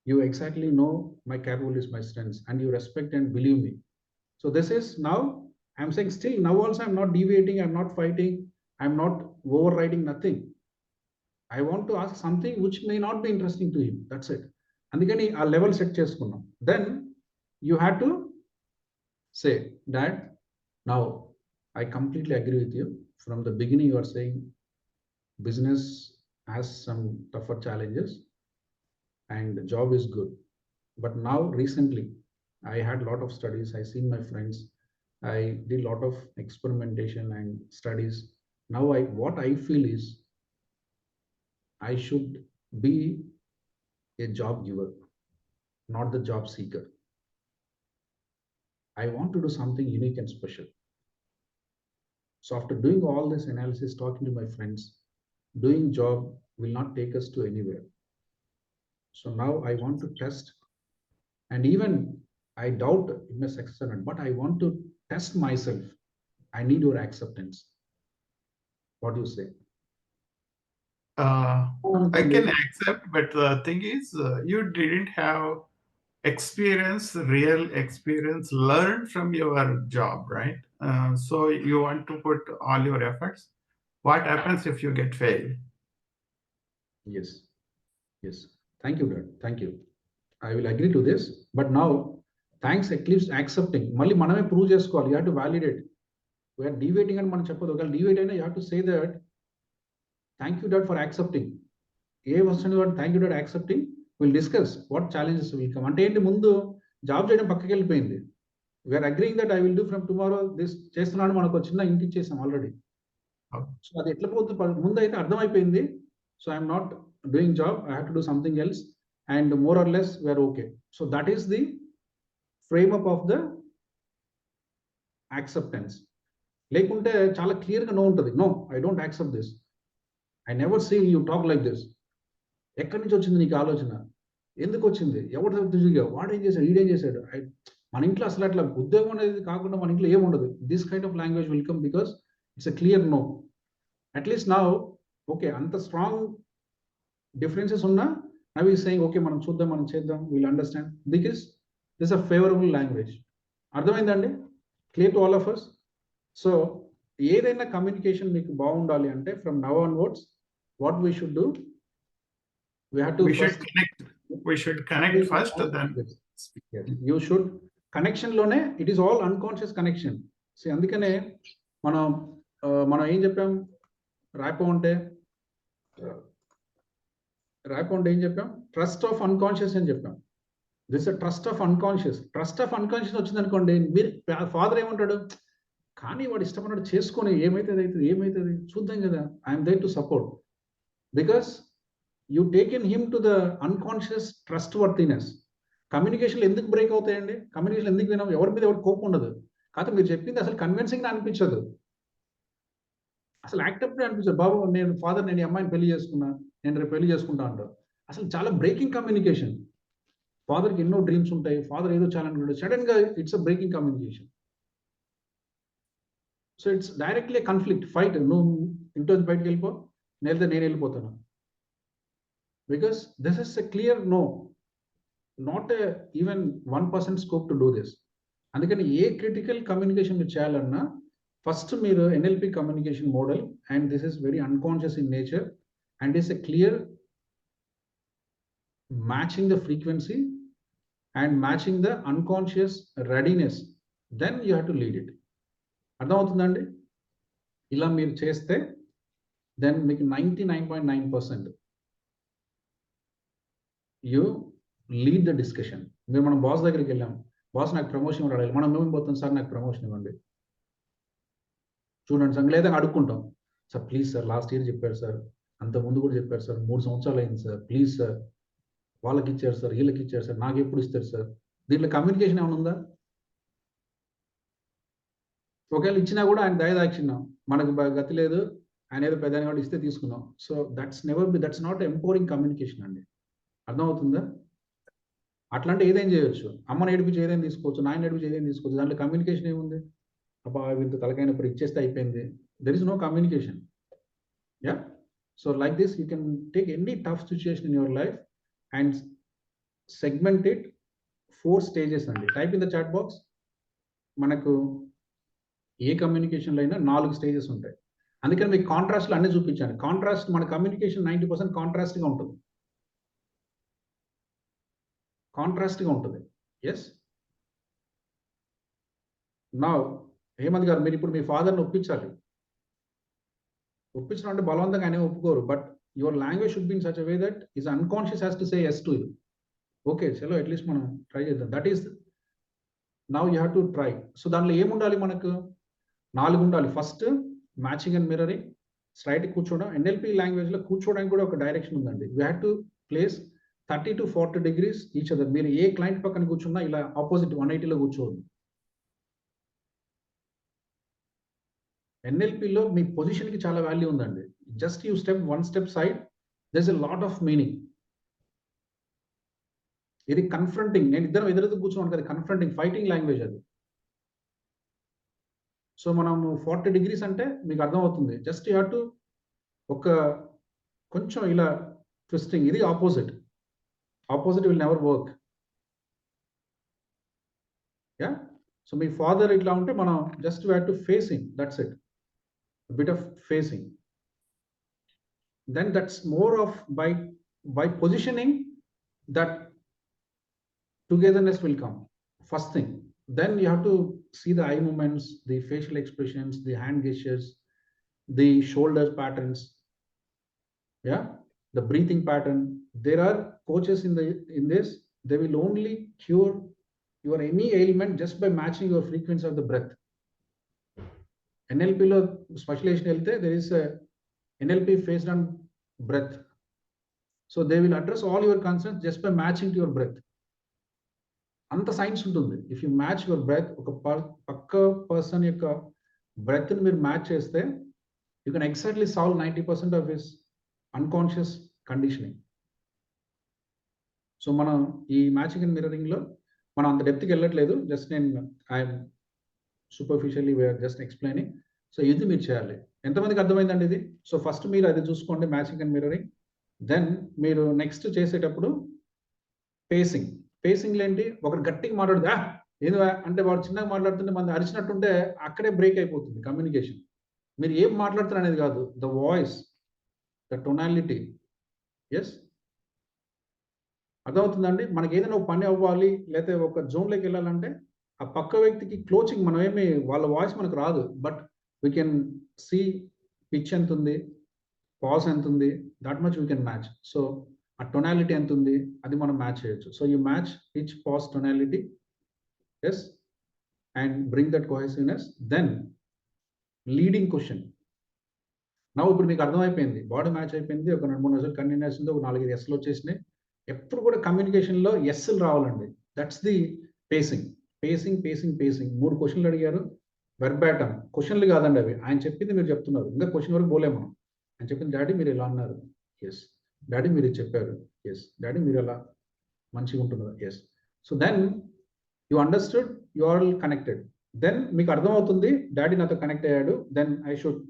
You exactly know my capabilities, my strengths, and you respect and believe me. So this is now, I'm saying still now also I'm not deviating, I'm not fighting, I'm not overriding, nothing. I want to ask something which may not be interesting to him. That's it. Andukani aa level set cheskunnam. Then you have to say, Dad, now I completely agree with you. From the beginning you are saying business has some tougher challenges and the job is good. But now recently, I had a lot of studies, I seen my friends, I did a lot of experimentation and studies. Now what I feel is I should be a job giver, not the job seeker. I want to do something unique and special. So after doing all this analysis, talking to my friends, doing job will not take us to anywhere. So now I want to test, and even I doubt it may succeed or not, but I want to test myself. I need your acceptance. What do you say? I can accept, but the thing is, you didn't have real experience learned from your job, right? So you want to put all your efforts. What happens if you get failed? Yes. Thank you, Dad. Thank you. I will agree to this. But now, thanks at least accepting. Malli maname prove chesukovali. You have to validate. We are deviating and మనం చెప్పదు. ఒకవేళ deviate అయినా you have to say that thank you, Dad, for accepting. ఏ వస్తుంది వాడు thank you, Dad, accepting. We'll discuss what challenges will come. అంటే ఏంటి ముందు job చేయడం పక్కకి వెళ్ళిపోయింది. We are agreeing that I will do from tomorrow this చేస్తున్నాను. మనకు ఒక చిన్న ఇంటి చేసాం ఆల్రెడీ. సో అది ఎట్లా పోతుంది ముందు అయితే అర్థమైపోయింది. So I'm not doing job, I have to do something else, and more or less we are okay. So that is the frame up of the acceptance. లేకుంటే చాలా క్లియర్గా నో ఉంటుంది. No, I don't accept this, I never see you talk like this. ఎక్కడి నుంచి వచ్చింది నీకు ఆలోచన? ఎందుకు వచ్చింది? ఎవరు తిరిగావు? వాడేం చేశాడు? ఈడేం చేశాడు? మన ఇంట్లో అసలు అట్లా ఉద్యోగం అనేది కాకుండా మన ఇంట్లో ఏముండదు. This kind of language will come because it's a clear no. At least now okay, అంత స్ట్రాంగ్ డిఫరెన్సెస్ ఉన్నా నవ్ ఈస్ సేయింగ్ ఓకే మనం చూద్దాం, మనం చేద్దాం, will understand because this a favourable language. అర్థమైందండి? Clear to all of us. So ఏదైనా communication మీకు బాగుండాలి అంటే from now onwards what we should do, we should connect first, then you should connection లోనే it is all unconscious connection. So అందుకనే మనం ఏం చెప్పాం, ర్యాపో అంటే ఏం చెప్పాం? ట్రస్ట్ ఆఫ్ అన్కాన్షియస్ అని చెప్పాం. This trust of unconscious. Trust of unconscious వచ్చింది అనుకోండి, మీరు ఫాదర్ ఏమంటాడు? కానీ వాడు ఇష్టపడినట్టు చేసుకొని ఏమైతుంది చూద్దాం కదా. I'm there to support because you taken him to the unconscious trustworthiness. కమ్యూనికేషన్లు ఎందుకు బ్రేక్ అవుతాయండి? కమ్యూనికేషన్ ఎందుకు వినాం? ఎవరి మీద ఎవరికి కోపం ఉండదు. కాకపోతే మీరు చెప్పింది అసలు కన్విన్సింగ్ అనిపించదు, అసలు యాక్టెప్ట్ అనిపించదు. బాబు నేను ఫాదర్, నేను ఈ అమ్మాయిని పెళ్లి చేసుకున్నా, నేను రేపు పెళ్లి చేసుకుంటా అంటారు. అసలు చాలా బ్రేకింగ్ కమ్యూనికేషన్. ఫాదర్కి ఎన్నో డ్రీమ్స్ ఉంటాయి, ఫాదర్ ఏదో చాలా అనుకుంటాడు, సడన్ గా it's a breaking communication. So it's directly conflict, fight. నువ్వు ఇంట్లో బయటకు వెళ్ళిపో, నేను వెళ్ళిపోతాను. Because this is a clear no, not even 1% scope to do this. అందుకని ఏ క్రిటికల్ కమ్యూనికేషన్ మీరు చేయాలన్నా ఫస్ట్ మీరు NLP communication model, and this is very unconscious in nature and is a clear matching the frequency and matching the unconscious readiness, then you have to lead it. అర్థమవుతుందండి? ఇలా మీరు చేస్తే then మీకు 99.9% you lead the discussion. మీరు మనం boss దగ్గరికి వెళ్ళాం, boss నాకు ప్రమోషన్ ఇవ్వండి అడగాలి, మనం మేము పోతాం, సార్ నాకు ప్రమోషన్ ఇవ్వండి చూడండి సార్, లేదా అడుక్కుంటాం, sir please sir last year చెప్పారు సార్, అంత ముందు కూడా చెప్పారు సార్, 3 సంవత్సరాలు అయింది సార్, ప్లీజ్ సార్, వాళ్ళకి ఇచ్చారు సార్, వీళ్ళకి ఇచ్చారు సార్, నాకు ఎప్పుడు ఇస్తారు సార్? దీంట్లో కమ్యూనికేషన్ ఏమైనా ఉందా? ఒకవేళ ఇచ్చినా కూడా ఆయన దయదాక్షిణ్యం, మనకు గతి లేదు, ఆయన ఏదో పెద్ద కూడా ఇస్తే తీసుకున్నాం. So that's not empowering communication అండి. అర్థమవుతుందా? అట్లాంటి ఏదైనా చేయొచ్చు, అమ్మని ఏడిపించి ఏదైనా తీసుకోవచ్చు, నాయన ఏడిపించి ఏదైనా తీసుకోవచ్చు, దాంట్లో కమ్యూనికేషన్ ఏముంది? అబ్బా వీళ్ళతో తలకైనప్పుడు ఇచ్చేస్తే అయిపోయింది. There is no communication. Yeah, so like this you can take any tough situation in your life and segment it 4 stages అండి. Type in the chat box. మనకు ఏ కమ్యూనికేషన్లో అయినా 4 స్టేజెస్ ఉంటాయి. అందుకని మీకు కాంట్రాస్ట్లు అన్నీ చూపించాను. కాంట్రాస్ట్, మన కమ్యూనికేషన్ 90% కాంట్రాస్ట్గా ఉంటుంది, కాంట్రాస్ట్గా ఉంటుంది. ఎస్, నా హేమంత్ గారు, మీరు ఇప్పుడు మీ ఫాదర్ని ఒప్పించాలి. ఒప్పించడం అంటే బలవంతంగా ఆయన ఒప్పుకోరు, but your language should be in such a way that is unconscious has to say yes to you. Okay చలో అట్లీస్ట్ మనం ట్రై చేద్దాం. That is now you have to try. So దాంట్లో ఏముండాలి? మనకు 4 ఉండాలి. First matching and mirroring, straight కూర్చోవడం. NLP లాంగ్వేజ్లో కూర్చోవడానికి కూడా ఒక డైరెక్షన్ ఉందండి. You have to place 30 to 40 degrees each other. మీరు ఏ క్లయింట్ పక్కన కూర్చున్నా ఇలా ఆపోజిట్ 180లో కూర్చోవద్దు. NLPలో మీ పొజిషన్కి చాలా వాల్యూ ఉందండి. Just you step 1 step side, there is a lot of meaning. ఇది కన్ఫ్రంటింగ్, నేను ఇద్దరం ఎదురెదు కూర్చున్నాను కదా, కన్ఫ్రంటింగ్, ఫైటింగ్ లాంగ్వేజ్ అది. సో మనము 40 degrees అంటే మీకు అర్థమవుతుంది. జస్ట్ యూ హ్యావ్ టు ఒక కొంచెం ఇలా ట్విస్టింగ్. ఇది opposite. Opposite will never work. Yeah, so మీ ఫాదర్ ఇట్లా ఉంటే మనం just you have to facing, that's it, bit of facing. Then that's more of by positioning that togetherness will come, first thing. Then you have to see the eye movements, the facial expressions, the hand gestures, the shoulder patterns, yeah, the breathing pattern. There are coaches in this, they will only cure your any ailment just by matching your frequency of the breath. NLP lo specialization health, there is a NLP based on breath, so they will address all your concerns just by matching to your breath. అంత science ఉంటుంది. If you match your breath, ఒక పక్క person యొక్క బ్రెత్ని మీరు match చేస్తే you can exactly solve 90% of his unconscious conditioning. So మనం ఈ మ్యాచింగ్ అండ్ మిర్రరింగ్లో మనం అంత డెప్త్కి వెళ్ళట్లేదు, జస్ట్ నేను I'm superficially we're just explaining. So ఇది మీరు చేయాలి. ఎంతమందికి అర్థమైందండి ఇది? సో ఫస్ట్ మీరు అది చూసుకోండి, మ్యాచింగ్ అండ్ మిర్రరింగ్. దెన్ మీరు నెక్స్ట్ చేసేటప్పుడు పేసింగ్. పేసింగ్లు ఏంటి? ఒకరు గట్టిగా మాట్లాడుతా ఏదో అంటే వాడు చిన్నగా మాట్లాడుతుంటే మన అరిచినట్టుంటే అక్కడే బ్రేక్ అయిపోతుంది కమ్యూనికేషన్. మీరు ఏం మాట్లాడుతారు అనేది కాదు, the voice, the tonality. Yes, అర్థమవుతుందండి? మనకి ఏదైనా ఒక పని అవ్వాలి లేకపోతే ఒక జోన్లోకి వెళ్ళాలంటే ఆ పక్క వ్యక్తికి క్లోజింగ్, మనం ఏమి వాళ్ళ వాయిస్ మనకు రాదు, but we can see pitch ఎంత ఉంది, పాజ్ ఎంత ఉంది, that much we can match. So ఆ టొనాలిటీ ఎంత ఉంది అది మనం మ్యాచ్ చేయొచ్చు. So you match pitch, pause, tonality, yes, and bring that cohesiveness. Then leading question. నా ఇప్పుడు మీకు అర్థమైపోయింది, బాడీ మ్యాచ్ అయిపోయింది, ఒక 2-3 నిమిషాలు కంటిన్యూస్ ఉంది, ఒక 4-5 ఎస్లు వచ్చేసినాయి. ఎప్పుడు కూడా కమ్యూనికేషన్లో ఎస్లు రావాలండి. That's the facing. Facing facing facing 3 క్వశ్చన్లు అడిగారు, వెర్బాటం క్వశ్చన్లు కాదండి అవి, ఆయన చెప్పింది మీరు చెప్తున్నారు. ఇంకా క్వశ్చన్ వరకు పోలేము మనం. ఆయన చెప్పింది, డాడీ మీరు ఇలా అన్నారు, ఎస్. డాడీ మీరు ఇది చెప్పారు, ఎస్. డాడీ మీరు ఎలా మంచిగా ఉంటున్నారు, yes. So then you understood, you are connected. Then మీకు అర్థమవుతుంది, డాడీ నాతో కనెక్ట్ అయ్యాడు, then I should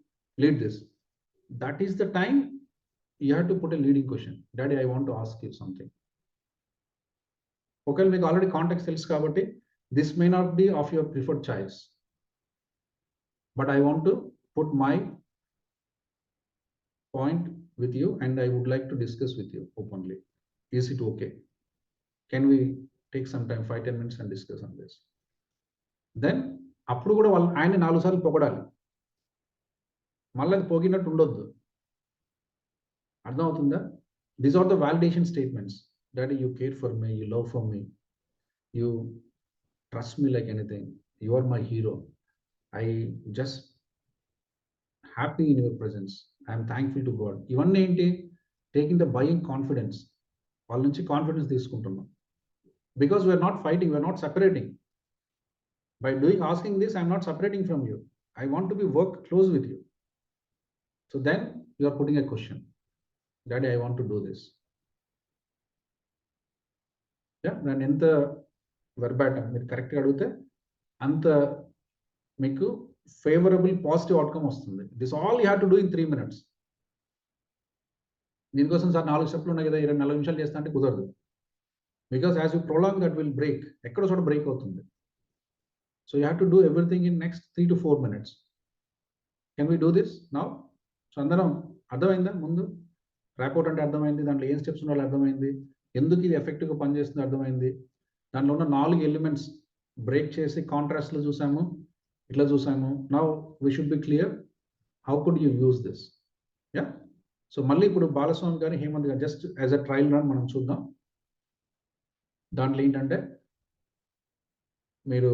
lead this. That is the time you have to put a leading question. Daddy, I want to ask you something. Okay, మీకు already contacts తెలుసు కాబట్టి this may not be of your preferred choice, but I want to put my point with you and I would like to discuss with you openly. Is it okay? Can we take some time, 5-10 minutes and discuss on this? Then అప్పుడు కూడా వాళ్ళు ఆయన 4 సార్లు పొగడాలి, మళ్ళీ అది పోగినట్టు ఉండొద్దు. అర్థమవుతుందా? These are the validation statements. Daddy you care for me, you love for me, you trust me like anything, you are my hero, I just happy in your presence, I'm thankful to God. ఇవన్నీ ఏంటి? Taking the buying confidence. వాళ్ళ నుంచి confidence తీసుకుంటున్నాం. Because we're not fighting, we're not separating. By doing asking this, I'm not separating from you, I want to be work close with you. So then you are putting a question, Daddy, I want to do this. Yeah, then ఎంత verbatim మీరు కరెక్ట్గా అడిగితే అంత మీకు favourable positive outcome వస్తుంది. This all you have to do in 3 minutes. దీనికోసం sir 4 స్టెప్లు ఉన్నాయి కదా, 24 నిమిషాలు చేస్తా అంటే కుదరదు. Because as you prolong that will break, ఎక్కడో చోట బ్రేక్ అవుతుంది. So you have to do everything in next 3 to 4 minutes. Can we do this now? So అందరం అర్థమైందా? ముందు ర్యాపోర్ట్ అంటే అర్థమైంది, దాంట్లో ఏం స్టెప్స్ ఉండాలో అర్థమైంది, ఎందుకు ఇది ఎఫెక్టివ్గా పనిచేస్తుందో అర్థమైంది. దాంట్లో ఉన్న 4 ఎలిమెంట్స్ బ్రేక్ చేసి కాంట్రాస్ట్లో చూసాము, ఇట్లా చూసాము. Now we should be clear how could you use this. Yeah, so మళ్ళీ ఇప్పుడు బాలస్వామి గారు, హేమంత్ గారు just as a trial run మనం చూద్దాం. దాంట్లో ఏంటంటే మీరు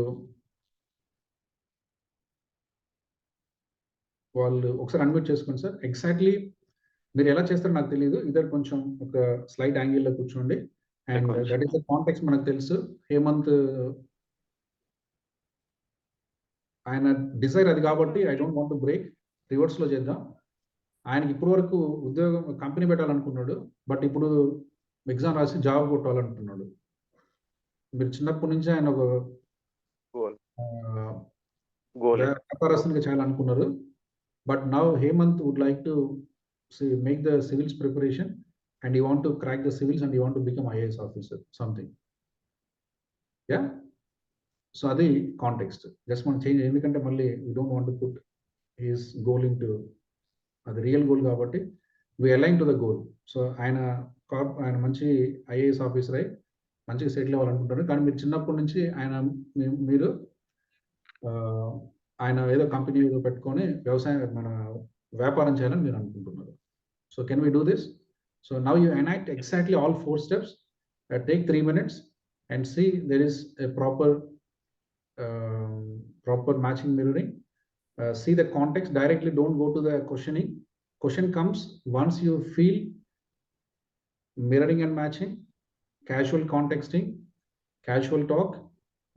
వాళ్ళు ఒకసారి అన్మ్యూట్ చేసుకోండి సార్. ఎగ్జాక్ట్లీ మీరు ఎలా చేస్తారో నాకు తెలియదు, ఇద్దరు కొంచెం ఒక స్లైడ్ యాంగిల్లో కూర్చోండి. And that is the context మనకు తెలుసు. హేమంత్ ఆయన డిజైర్ అది కాబట్టి I don't want to break, రివర్స్లో చేద్దాం. ఆయనకి ఇప్పటి వరకు ఉద్యోగం కంపెనీ పెట్టాలనుకున్నాడు, బట్ ఇప్పుడు ఎగ్జామ్ రాసి జాబ్ కొట్టాలనుకున్నాడు. మీరు చిన్నప్పటి నుంచి ఆయన ఒక వ్యాపారస్తునిగా చేయాలనుకున్నారు. But now Hemant would like to make the civils preparation and you want to crack the civils and you want to become IAS officer, something. Yeah? So adi context. Just want to change endukante malli we don't want to put his goal into the real goal kabatti we align to the goal. So ఆయన మంచి IAS officer అయి మంచిగా settle అవ్వాలనుకుంటారు. కానీ మీరు చిన్నప్పటి నుంచి మీరు ఆయన ఏదో కంపెనీ ఏదో పెట్టుకొని మన వ్యాపారం చేయాలని మీరు అనుకుంటున్నారు. So can we do this? So now you enact exactly all 4 steps. Take 3 minutes and see there is a proper matching mirroring. See the context directly, don't go to the questioning. Question comes once you feel mirroring and matching, casual contexting, casual talk,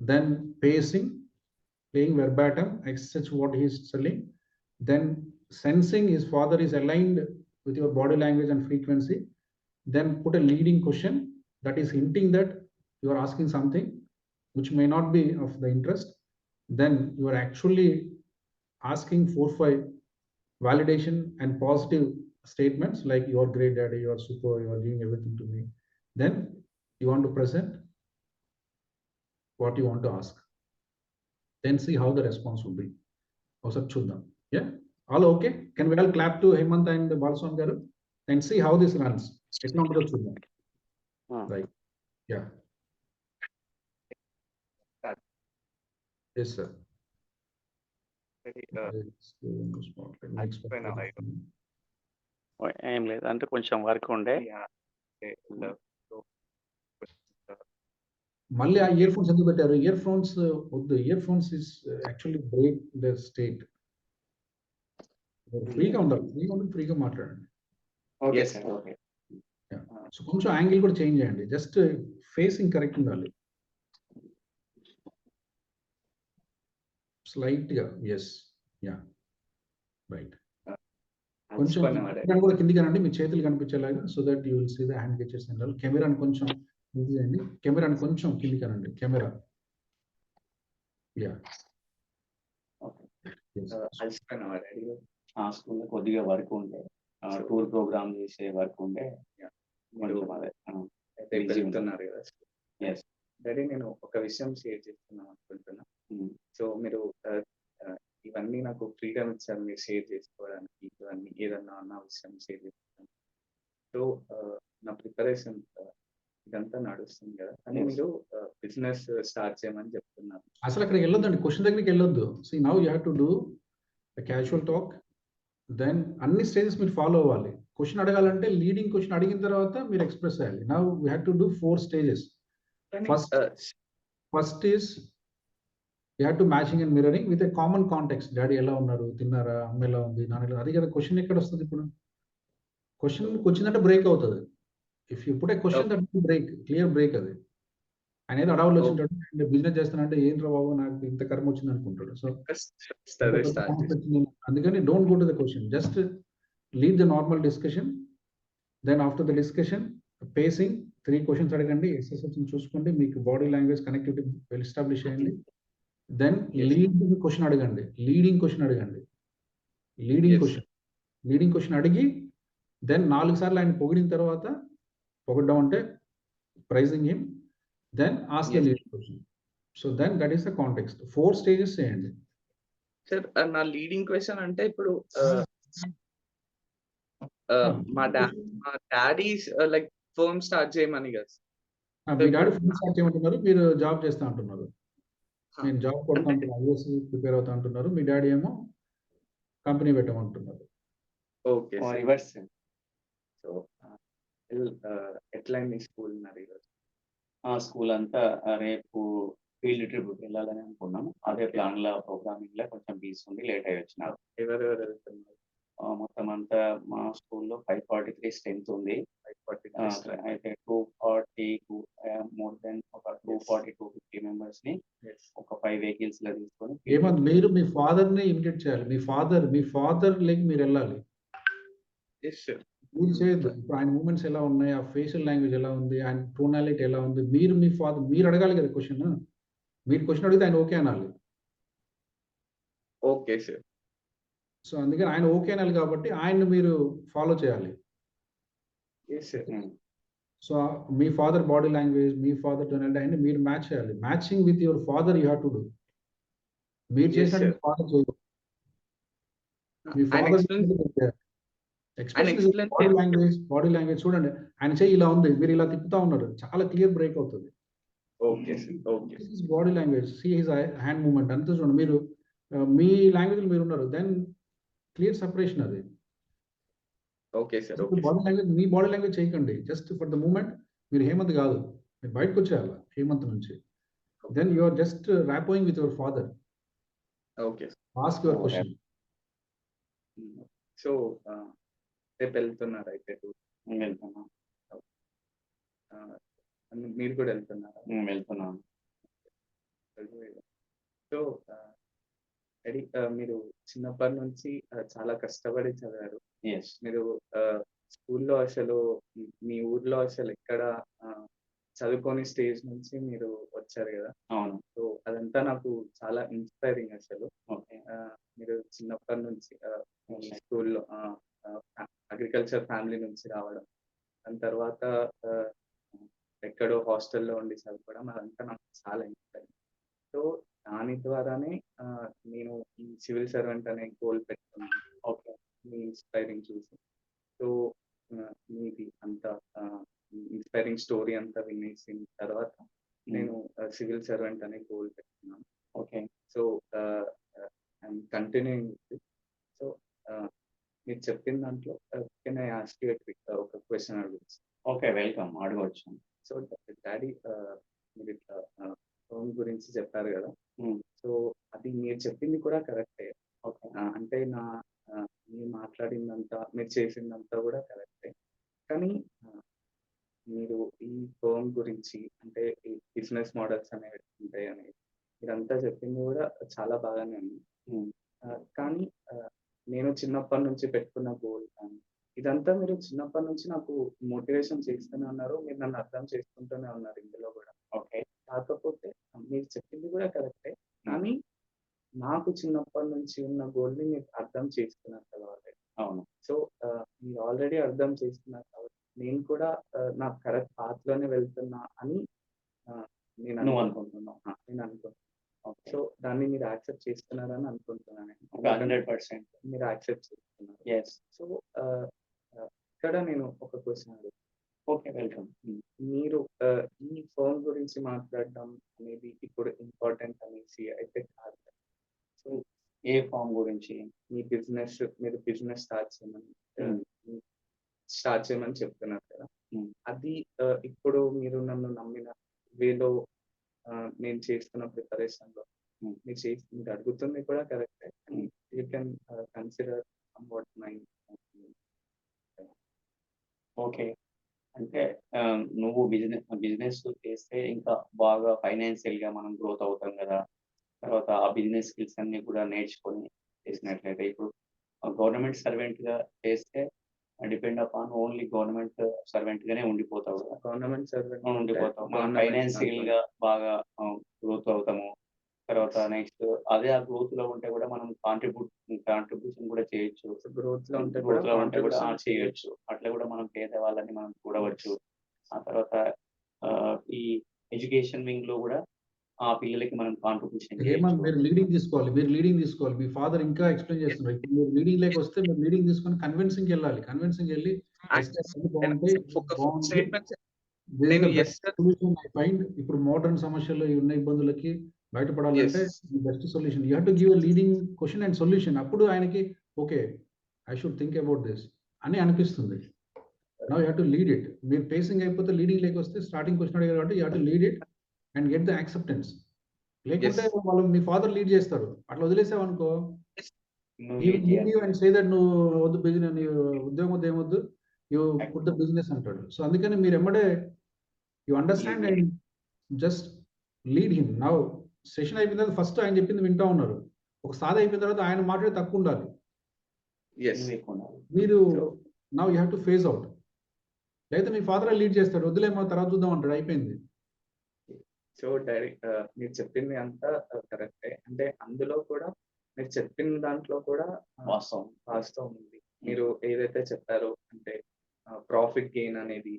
then pacing, playing verbatim, such what he is telling, then sensing his father is aligned with your body language and frequency, then put a leading question that is hinting that you are asking something which may not be of the interest. Then you are actually asking 4-5 validation and positive statements like you are great daddy, you are super, you are giving everything to me. Then you want to present what you want to ask. Then see how the response will be. Also chuddam. Yeah, all okay? Can we all clap to Hemant and Balaswami garu and see how this runs? It's not the chuddam. Right. Yeah. Yes, sir. ఏం లేదు అంటే కొంచెం work ఉండే. మళ్ళీ ఆ ear phones ఎందుకు పెట్టారు? Earphones వద్దు. Earphones is actually break the state. ఫ్రీగా ఉండాలి, ఫ్రీగా ఉండి ఫ్రీగా మాట్లాడండి. Okay sir, okay. సో కొంచెం యాంగిల్ కూడా చేంజ్ చేయండి, జస్ట్ ఫేసింగ్ కరెక్ట్ ఉండాలి. స్లైట్గా, ఎస్, యా, రైట్. కొంచెం కెమెరాని కూడా కిందికి రండి, మీ చేతులు కనిపించేలాగా, so that you will see the hand gestures and all. కెమెరాని కొంచెం ఇది చేయండి, కెమెరాని కొంచెం కిందికి రండి, కెమెరా, యా. స్కూల్లో కొద్దిగా వర్క్ ఉండే, టూర్ ప్రోగ్రామ్ చేసే వర్క్ ఉండే. వెళ్తున్నారు కదా. డాడీ, నేను ఒక విషయం షేర్ చేస్తున్నాం అనుకుంటున్నా. సో మీరు ఇవన్నీ నాకు ఫ్రీడమ్ ఇచ్చారు మీరు షేర్ చేసుకోవడానికి, ఇవన్నీ ఏదన్నా నా విషయం షేర్ చేస్తాను. సో నా ప్రిపరేషన్ ఇదంతా నడుస్తుంది కదా, కానీ మీరు బిజినెస్ స్టార్ట్ చేయమని చెప్తున్నారు. అసలు అక్కడికి వెళ్ళొద్దండి, క్వశ్చన్ దగ్గరికి వెళ్ళొద్దు. See now you have to do casual talk, then అన్ని స్టేజెస్ మీరు ఫాలో అవ్వాలి. క్వశ్చన్ అడగాలంటే లీడింగ్ క్వశ్చన్ అడిగిన తర్వాత మీరు ఎక్స్ప్రెస్ అయ్యాలి. Now you have to do 4 stages. First is you have to matching and mirroring with a common context. Daddy ఎలా ఉన్నారు, తిన్నారా, అమ్మ ఎలా ఉంది, నాన్న ఎలా, అది కదా క్వశ్చన్. ఎక్కడ వస్తుంది ఇప్పుడు? క్వశ్చన్ వచ్చిందంటే బ్రేక్ అవుతుంది. If you put a question that break, clear break అది. ఆయన ఏదో అడవులు వచ్చింటాడు, బిజినెస్ చేస్తానంటే ఏంట్రా బాబు నాకు ఇంత కర్మ వచ్చింది అనుకుంటాడు. సో అందుకని don't go to the question, just lead the normal discussion. Then after the discussion pacing 3 questions అడగండి, ఎక్సర్సైజ్ చూసుకోండి, మీకు body language connectivity well establish చేయండి. దెన్ లీడింగ్ క్వశ్చన్ అడగండి, లీడింగ్ క్వశ్చన్ అడిగి దెన్ 4 సార్లు ఆయన పొగిడిన తర్వాత, పొగడ్డం అంటే praising him, then ask the leading question. So then that is the context. 4 stages చేయండి. సార్, నా లీడింగ్ క్వశ్చన్ అంటే ఇప్పుడు మా డాడీ లైక్ ఫర్మ్ స్టార్ట్ చేయమని కదా. మీ డాడీ ఫర్మ్ స్టార్ట్ చేయమంటున్నారు, మీరు జాబ్ చేస్తా అంటున్నారు. నేను జాబ్ కొడతా అంటున్నా, ఐఏఎస్ ప్రిపేర్ అవుతా అంటున్నారు. మీ డాడీ ఏమో కంపెనీ పెట్టమంటున్నారు. Okay, reverse. సో ఎట్లా మీ స్కూల్ ఉన్నారు ఈరోజు? స్కూల్ అంతా రేపు ఫీల్డ్ ట్రిప్ వెళ్ళాలని అనుకున్నాము. అదే ప్లాన్ లో ప్రోగ్రామింగ్ లో కొంచెం బిజీ ఉంది, లేట్ అయ్యి వచ్చినారు. ఎవరెవరు వెళ్తున్నారు? మొత్తం అంతా మా స్కూల్లో 543 స్ట్రెంత్ ఉంది. అయితే 240 మోర్ దెన్ ఒక 240-250 మెంబర్స్ ని ఒక 5 vehicles లో తీసుకొని. ఏమంది, మీరు మీ ఫాదర్ ని ఇమిటేట్ చేయాలి. మీ ఫాదర్ లైక్ మీరు వెళ్ళాలి. మీరు చేయొద్దు. ఇప్పుడు ఆయన మూమెంట్స్ ఎలా ఉన్నాయి, ఆ ఫేషియల్ లాంగ్వేజ్ ఎలా ఉంది, ఆయన టోనాలిటీ ఎలా ఉంది, మీరు మీ ఫాదర్ మీరు అడగాలి కదా క్వశ్చన్. మీరు క్వశ్చన్ అడిగితే ఆయన ఓకే అనాలి. Okay sir. సో అందుకని ఆయన ఓకే అనాలి కాబట్టి ఆయన్ని మీరు ఫాలో చేయాలి. సో మీ ఫాదర్ బాడీ లాంగ్వేజ్, మీ ఫాదర్ టోనాలిటీ ఆయన మీరు మ్యాచ్ చేయాలి. Matching with your father you have to do. మీరు చేసినట్టు ఫాదర్ చేయదు. మీ ఫాదర్ బాడీ లాంగ్వేజ్ చూడండి. ఆయన చెయ్యి ఇలా ఉంది, మీరు ఇలా తిప్పుతా ఉన్నారు, చాలా క్లియర్ బ్రేక్ అవుతుంది. Body language, see his hand movement అంతా చూడండి. మీరు మీ లాంగ్వేజ్ మీరు ఉన్నారు, దెన్ క్లియర్ సెపరేషన్ అది. Okay sir. బాడీ లాంగ్వేజ్, మీ బాడీ లాంగ్వేజ్ చేయకండి. జస్ట్ ఫర్ ద మూమెంట్ మీరు హేమంత్ కాదు, మీరు బయటకు వచ్చేయాలి హేమంత్ నుంచి. Then you are just rapporting with your father. Okay. Ask your question. So రేపు వెళ్తున్నారు అయితే? వెళ్తున్నాం. మీరు కూడా వెళ్తున్నారా? వెళ్తున్నాను. సో డాడీ, మీరు చిన్నప్పటి నుంచి చాలా కష్టపడి చదివారు. మీరు స్కూల్లో అసలు మీ ఊర్లో అసలు ఎక్కడ చదువుకోని స్టేజ్ నుంచి మీరు వచ్చారు కదా. అవును. సో అదంతా నాకు చాలా ఇన్స్పైరింగ్ అసలు. మీరు చిన్నప్పటి నుంచి స్కూల్లో అగ్రికల్చర్ ఫ్యామిలీ నుంచి రావడం, దాని తర్వాత ఎక్కడో హాస్టల్లో ఉండి చదువుకోవడం, అదంతా నాకు చాలా ఇన్స్పైరింగ్. సో దాని ద్వారానే నేను ఈ సివిల్ సర్వెంట్ అనే గోల్ పెట్టుకున్నాను. ఓకే, మీ ఇన్స్పైరింగ్ చూసి. సో మీది అంతా ఇన్స్పైరింగ్ స్టోరీ అంతా వినేసిన తర్వాత నేను సివిల్ సర్వెంట్ అనే గోల్ పెట్టుకున్నాను. Okay. So I'm continuing. So మీరు చెప్పిన దాంట్లో కెన్ ఐ ఆస్క్ యు ఒక క్వశ్చన్ అడగచ్చు? ఓకే, వెల్కమ్, అడగవచ్చు. సో డాడీ, మీరు ఇట్లా హోమ్ గురించి చెప్పారు కదా. సో అది మీరు చెప్పింది కూడా కరెక్టే. అంటే మాట్లాడిందంతా, మీరు చేసిందంతా కూడా కరెక్టే. కానీ మీరు ఈ ఫర్మ్ గురించి అంటే ఈ బిజినెస్ మోడల్స్ అనేవి ఉంటాయని ఇదంతా చెప్పింది కూడా చాలా బాగానే ఉంది. కానీ నేను చిన్నప్పటి నుంచి పెట్టుకున్న గోల్ కానీ ఇదంతా మీరు చిన్నప్పటి నుంచి నాకు మోటివేషన్ చేస్తూనే ఉన్నారు. మీరు నన్ను అర్థం చేసుకుంటూనే ఉన్నారు ఇందులో కూడా. ఓకే. కాకపోతే మీరు చెప్పింది కూడా కరెక్టే. కానీ నాకు చిన్నప్పటి నుంచి ఉన్న గోల్ని మీరు అర్థం చేసుకున్నారు కదా ఆల్రెడీ. అవును. సో మీరు ఆల్రెడీ అర్థం చేసుకున్నారు కాబట్టి నేను కూడా నా కరెక్ట్ పాత్ లోనే వెళ్తున్నా అని నేను నువ్వు అనుకుంటున్నాను. నేను అనుకుంటున్నాను. సో దాన్ని మీరు యాక్సెప్ట్ చేస్తున్నారని అనుకుంటున్నాను. 100%. మీరు యాక్సెప్ట్ చేస్తున్నారు. Yes. సో ఇక్కడ నేను ఒక క్వశ్చన్ అడుగుతాను. ఓకే. వెల్కమ్. మీరు ఈ ఫర్మ్ గురించి మాట్లాడడం అనేది ఇప్పుడు ఇంపార్టెంట్ అనేసి అయితే కాదు. సో ఏ ఫామ్ గురించి? మీ మీరు బిజినెస్ స్టార్ట్ చేయమని చెప్తున్నారు కదా. అది ఇప్పుడు మీరు నన్ను నమ్మిన వేలో నేను చేస్తున్న ప్రిపరేషన్ లో మీరు అడుగుతుంది కూడా కరెక్టే. You can consider what my. Okay. అంటే నువ్వు బిజినెస్ చేస్తే ఇంకా బాగా ఫైనాన్షియల్ గా మనం గ్రోత్ అవుతాం కదా. తర్వాత ఆ బిజినెస్ స్కిల్స్ అన్ని కూడా నేర్చుకొని చేసినట్లయితే ఇప్పుడు గవర్నమెంట్ సర్వెంట్ గా చేస్తే depend upon only government servant గానే ఉండిపోతావు. Government servant ఉండిపోతావు. మనం ఫైనాన్షియల్ గా బాగా గ్రోత్ అవుతాము. తర్వాత నెక్స్ట్ అదే ఆ గ్రోత్ లో ఉంటే కూడా మనం కాంట్రిబ్యూషన్ కూడా చేయొచ్చు. గ్రోత్ లో ఉంటే కూడా చేయొచ్చు. అట్లా కూడా మనం పేదవాళ్ళని మనం చూడవచ్చు. ఆ తర్వాత ఈ ఎడ్యుకేషన్ వింగ్ లో కూడా ఆ పిల్లలకి మనం కాంట్రిబ్యూషన్ హేమంత్, మీరు లీడింగ్ తీసుకోవాలి. మీ ఫాదర్ ఇంకా ఎక్స్ప్లెయిన్ చేస్తున్నారు. ఇప్పుడు మీరు లీడింగ్ లేక వస్తే మీరు లీడింగ్ తీసుకొని కన్విన్సింగ్ వెళ్ళాలి. కన్విన్సింగ్ వెళ్ళి ఇప్పుడు మోడర్న్ సమస్యలు ఉన్న ఇబ్బందులకి బయటపడాలంటే best solution. You have to give leading question and solution. అప్పుడు ఆయనకి okay, I should think about this అని అనిపిస్తుంది. Now you have to lead it. మీరు పేసింగ్ అయిపోతే లీడింగ్ లేక వస్తే స్టార్టింగ్ క్వశ్చన్ అడిగారు కాబట్టి you have to lead it and get the acceptance. లేకుంటే వాళ్ళు మీ ఫాదర్ లీడ్ చేస్తారు. అట్లా వదిలేసావనుకో అండ్ సే దట్ నువ్వు వద్దు బిజినెస్, ఉద్యోగం వద్దు, ఏమొద్దు, యూ పుట్ ద బిజినెస్ అంటాడు. సో అందుకని మీరు ఎమ్మడే you understand and just lead him. Now session అయిపోయిన తర్వాత ఫస్ట్ ఆయన చెప్పింది వింటా ఉన్నారు. ఒక సాధ అయిపోయిన తర్వాత ఆయన మాట్లాడి తక్కువ ఉండాలి. మీరు now you have to phase out. లేకపోతే మీ ఫాదర్ లీడ్ చేస్తాడు, వద్దులేమో తర్వాత చూద్దాం అంటాడు, అయిపోయింది. సో డైరెక్ట్ మీరు చెప్పింది అంతా కరెక్టే. అంటే అందులో కూడా మీరు చెప్పిన దాంట్లో కూడా వాస్తవం ఉంది. మీరు ఏదైతే చెప్పారో అంటే ప్రాఫిట్ గెయిన్ అనేది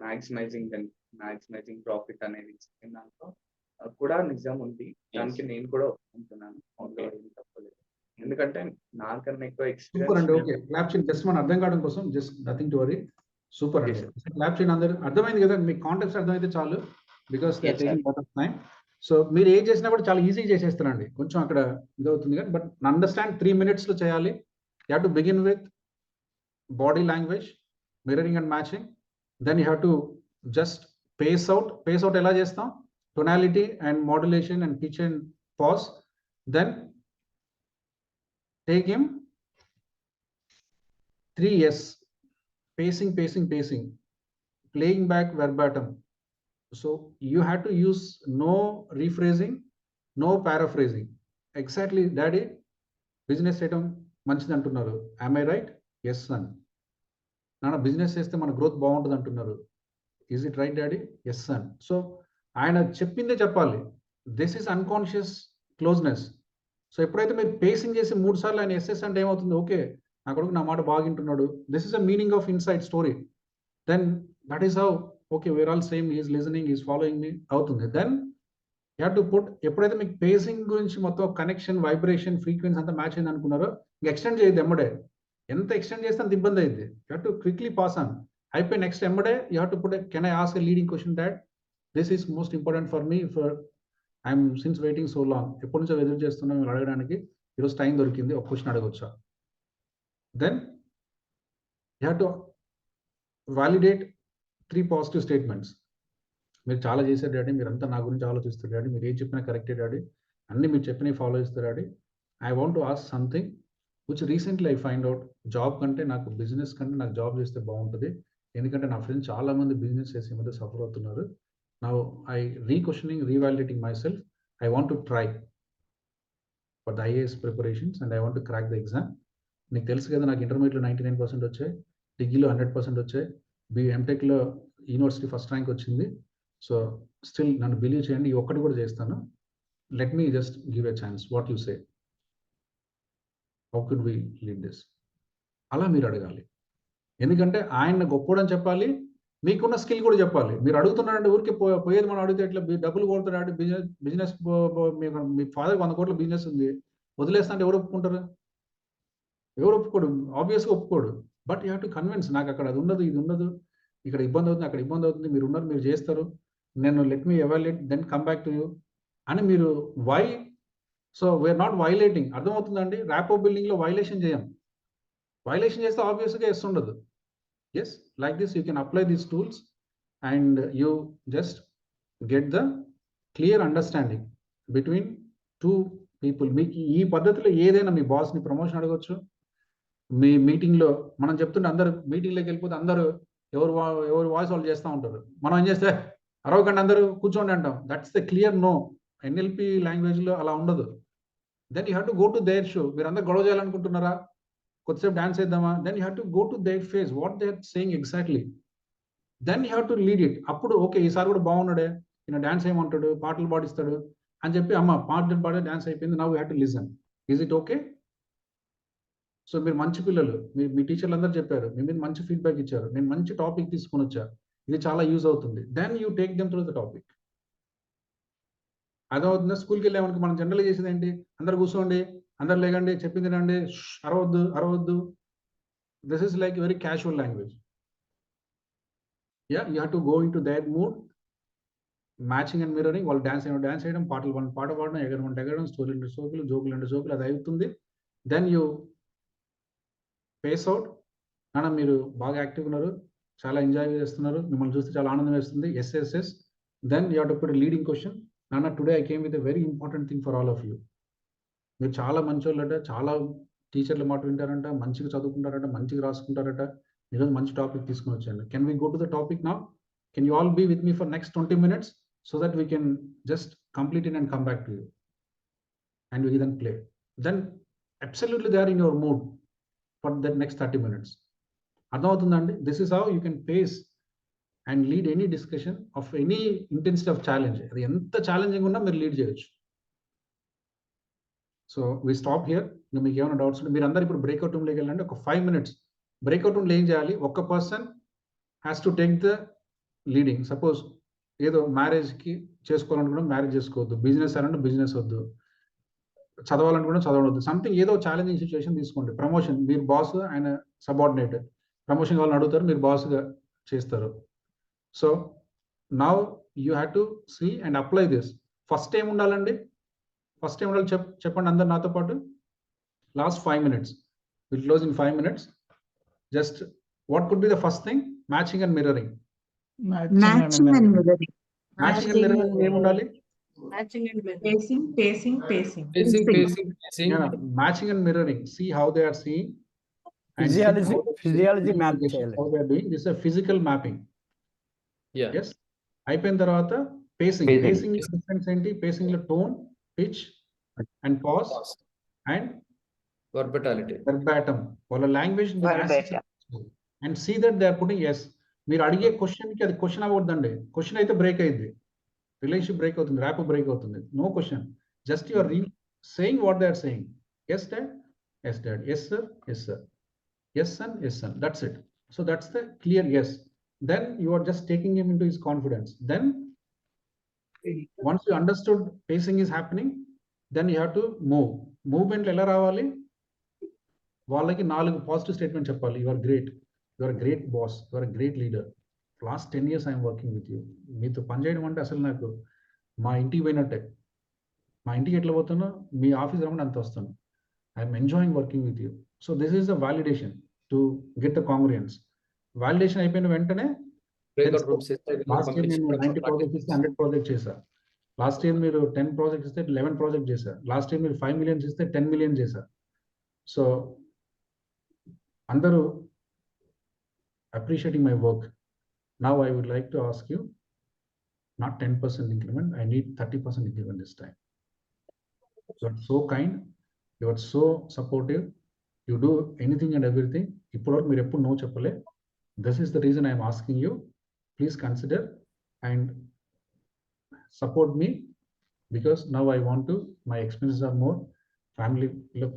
మ్యాక్సిమైజింగ్ ప్రాఫిట్ అనేది చెప్పిన దాంట్లో కూడా నిజం ఉంది. దానికి నేను కూడా ఒప్పుకుంటున్నాను. తప్పలేదు. ఎందుకంటే నాకన్నా ఎక్కువ సూపర్ అండి. ఓకే, క్లాప్ చేయండి. జస్ట్ మన అర్థం కావడం కోసం, just nothing to worry. Super అండి, క్లాప్ చేయండి అందరూ. అర్థమైంది కదా, మీకు కాంటెక్స్ట్ అర్థమైతే చాలు. Because they are taking lot of time. So మీరు ఏం చేసినా కూడా చాలా ఈజీగా చేసేస్తారండి. కొంచెం అక్కడ ఇదవుతుంది కానీ, బట్ అండర్స్టాండ్ 3 minutes లో చేయాలి. You have to begin with body language, mirroring and matching. Then you have to just pace out ఎలా చేస్తాం, tonality and modulation and pitch and pause. Then take him 3S, pacing, playing back verbatim. So you have to use no rephrasing, no paraphrasing. Exactly, daddy, business చేయడం మంచిది అంటున్నారు. Am I right? Yes son. నాన్న business చేస్తే మన growth బాగుంటుంది అంటున్నారు. Is it right daddy? Yes son. So ఆయన చెప్పిందే చెప్పాలి. This is unconscious closeness. So ఎప్పుడైతే మీరు పేసింగ్ చేసి 3 సార్లు ఆయన ఎస్ఎస్ అంటే ఏమవుతుంది, ఓకే నా కొడుకు నా మాట బాగా వింటున్నాడు, this is a meaning of inside story. Then that is how okay we are all same, is listening, is following me అవుతుంది. Then you have to put, ఎప్పుడైతే మీకు పేసింగ్ గురించి మొత్తం కనెక్షన్, వైబ్రేషన్, ఫ్రీక్వెన్సీ అంతా మ్యాచ్ అయింది అనుకున్నారో, ఇంకా ఎక్స్టెండ్ చేయదు ఎమ్మడే. ఎంత ఎక్స్టెండ్ చేస్తే అంత ఇబ్బంది అయింది. You have to quickly pass on. అయిపోయి నెక్స్ట్ ఎమ్మడే you have to put, can I ask a leading question dad, this is most important for me, for I'm since waiting so long, ఎప్పటి నుంచో ఎదురు చేస్తున్నాం మీరు అడగడానికి, ఈరోజు టైం దొరికింది, ఒక క్వశ్చన్ అడగొచ్చా. Then you have to validate 3 positive statements. మీరు చాలా చేశారు డాడీ, మీరంతా నా గురించి ఆలోచిస్తారు డాడీ, మీరు ఏం చెప్పినా కరెక్టే డాడీ, అన్నీ మీరు చెప్పినవి ఫాలో చేస్తారు daddy. I want to ask something, which recently I find out job కంటే నాకు బిజినెస్ కంటే నాకు జాబ్ చేస్తే బాగుంటుంది. ఎందుకంటే నా ఫ్రెండ్స్ చాలా మంది బిజినెస్ చేసే మధ్య సఫర్ అవుతున్నారు. Now I requestioning, revalidating myself. I want to try for the IAS preparations and I want to crack the exam. నీకు తెలుసు కదా, నాకు ఇంటర్మీడియట్లో 99% వచ్చాయి, డిగ్రీలో 100% వచ్చాయి, ఎంటెక్లో యూనివర్సిటీ ఫస్ట్ ర్యాంక్ వచ్చింది. సో స్టిల్ నన్ను బిలీవ్ చేయండి, ఈ ఒక్కటి కూడా చేస్తాను. Let me just give a chance. What you say? How could we lead this? అలా మీరు అడగాలి. ఎందుకంటే ఆయన గొప్పోడని చెప్పాలి, మీకున్న స్కిల్ కూడా చెప్పాలి. మీరు అడుగుతున్నారంటే ఊరికి పోయేది మనం అడిగితే ఎట్లా? డబ్బులు కొడుతున్నాడు, బిజినెస్ మీ ఫాదర్ 100 కోట్ల బిజినెస్ ఉంది, వదిలేస్తా అంటే ఎవరు ఒప్పుకుంటారు? ఎవరు ఒప్పుకోడు, ఆబ్వియస్గా ఒప్పుకోడు. But you have to convince, నాకు అక్కడ అది ఉండదు, ఇది ఉండదు, ఇక్కడ ఇబ్బంది అవుతుంది, అక్కడ ఇబ్బంది అవుతుంది, మీరు ఉన్నారు, మీరు చేస్తారు, నేను let me evaluate then come back to you అని మీరు why. So we're not violating. అర్థమవుతుందండి? ర్యాపో బిల్డింగ్లో వైలేషన్ చేయం. వైలేషన్ చేస్తే ఆబ్వియస్గా ఎస్ ఉండదు. Yes, like this you can apply these tools and you just get the clear understanding between two people. మీకు ఈ పద్ధతిలో ఏదైనా మీ బాస్ని ప్రమోషన్ అడగవచ్చు. మీ మీటింగ్లో మనం చెప్తుంటే అందరు మీటింగ్లోకి వెళ్ళిపోతే అందరూ ఎవరు వాయిస్ వాళ్ళు చేస్తూ ఉంటారు. మనం ఏం చేస్తే అరవకండి, అందరూ కూర్చోండి అంటాం. That's the clear no. NLP లాంగ్వేజ్లో అలా ఉండదు. Then you have to go to their show. మీరు అందరు గొడవ చేయాలనుకుంటున్నారా? కొద్దిసేపు డాన్స్ చేద్దామా? Then you have to go to their face, what they are saying exactly. Then you have to lead it. అప్పుడు ఓకే, ఈసారి కూడా బాగున్నాడే, ఈయన డాన్స్ ఏమంటాడు, పాటలు పాడిస్తాడు అని చెప్పి, అమ్మ పాటలు పాడే డాన్స్ అయిపోయింది, now you have to listen. Is it okay? So మీరు మంచి పిల్లలు, మీ టీచర్లు అందరూ చెప్పారు, మీ మీద మంచి ఫీడ్బ్యాక్ ఇచ్చారు, నేను మంచి టాపిక్ తీసుకొని వచ్చా, ఇది చాలా యూజ్ అవుతుంది. Then you take them through the topic. అదవుతుందా? స్కూల్కి వెళ్ళామనుకో మనం జనరల్గా చేసేది ఏంటి? అందరు కూర్చోండి, అందరు లేకండి, చెప్పింది రండి, అరవద్దు. This is like very casual language. Yeah, you have to go into that mood. Matching and mirroring. వాళ్ళు డాన్స్ చేయడం, పాట పాడడం, ఎగరడం, స్టోరీలు జోకులు అది అవుతుంది. Then you pace out. నాన్న మీరు బాగా యాక్టివ్ ఉన్నారు, చాలా ఎంజాయ్ చేస్తున్నారు, మిమ్మల్ని చూస్తే చాలా ఆనందం వేస్తుంది. Yes. Then you have to put leading question. నాన్న today I came with a very important thing for all of you. మీరు చాలా మంచోళ్ళట, చాలా టీచర్ల మాట వింటారంట, మంచిగా చదువుకుంటారట, మంచిగా రాసుకుంటారట, ఈరోజు మంచి టాపిక్ తీసుకుని వచ్చాను. Can we go to the topic now? Can you all be with me for next 20 minutes so that we can just complete it and come back to you and we then play. Then absolutely they are in your mood for the next 30 minutes. అర్థమవుతుందండి? This is how you can face and lead any discussion of any intensity of challenge. అది ఎంత challenging ఉన్నా మీరు lead చేయొచ్చు. So we stop here. ఇంకా మీకు ఏమైనా doubts ఉంటే మీరు అందరు ఇప్పుడు బ్రేక్అవుట్ రూమ్లోకి వెళ్ళండి. ఒక 5 minutes బ్రేక్అవుట్ రూమ్లో ఏం చేయాలి? ఒక్క person has to take the leading. Suppose ఏదో మ్యారేజ్కి చేసుకోవాలనుకున్నా మ్యారేజ్ చేసుకోవద్దు, బిజినెస్ అంటే బిజినెస్ వద్దు, చదవాలనుకున్నా చదవద్దు, సంథింగ్ ఏదో ఛాలెంజింగ్ సిచ్యువేషన్ తీసుకోండి. ప్రమోషన్, మీరు బాస్, ఆయన సబార్డినేట్, ప్రమోషన్ కావాలని అడుగుతారు, మీరు బాస్గా చేస్తారు. So now you have to see and apply this. First ఏం ఉండాలండి? ఫస్ట్ ఏం ఉండాలి చెప్పండి అందరు నాతో పాటు. Last 5 minutes, will close in 5 minutes. Just what could be the first thing? Matching and mirroring. Matching and mirroring. ఏం ఉండాలి? Matching and mirroring. Pacing. Matching and mirroring. See how they are seeing. And Physiology map చేయాలి. How they are doing. This is a physical mapping. Yeah. Yes. అయిపోయిన తర్వాత pacing. Pacing difference ఏంటి? Pacing లో tone, pitch and pause and verbatim. వాళ్ళ language and see that they are putting yes. మీరు అడిగే క్వశ్చన్కి అది క్వశ్చన్ అవ్వద్దండి. క్వశ్చన్ అయితే బ్రేక్ అయ్యింది, రిలేషన్షిప్ బ్రేక్ అవుతుంది, ర్యాప్ బ్రేక్ అవుతుంది. No question, just you are saying what they are saying. Yes dad, yes dad, yes sir, yes sir, yes son, yes son. That's it. So that's the clear yes. Then you are just taking him into his confidence. Then once you understood pacing is happening, then you have to move. Movement ఎలా రావాలి? వాళ్ళకి 4 positive statement చెప్పాలి. You are great, you are great boss, you are great leader, last 10 years I'm working with you. మీతో పనిచేయడం అంటే అసలు నాకు మా ఇంటికి పోయినట్టే. మా ఇంటికి ఎట్లా పోతానో మీ ఆఫీస్ రమ్మని అంత వస్తాను. I'm enjoying working with you. So this is the validation to get the congruence. Validation అయిపోయిన వెంటనే లాస్ట్ ఇయర్ నేను 90 ప్రాజెక్ట్స్ ఇస్తే 100 ప్రాజెక్ట్ చేశాను. లాస్ట్ ఇయర్ మీరు 10 ప్రాజెక్ట్స్ ఇస్తే 11 ప్రాజెక్ట్ చేశారు. లాస్ట్ ఇయర్ మీరు 5 million ఇస్తే 10 million చేశారు. సో అందరూ appreciating my work. Now I would like to ask you, not 10% increment, I need 30% increment this time. You are so kind, you are so supportive, you do anything and everything. Ippudu meer eppudu no cheppale. This is the reason I am asking you. Please consider and support me, because now I want to, my expenses are more, family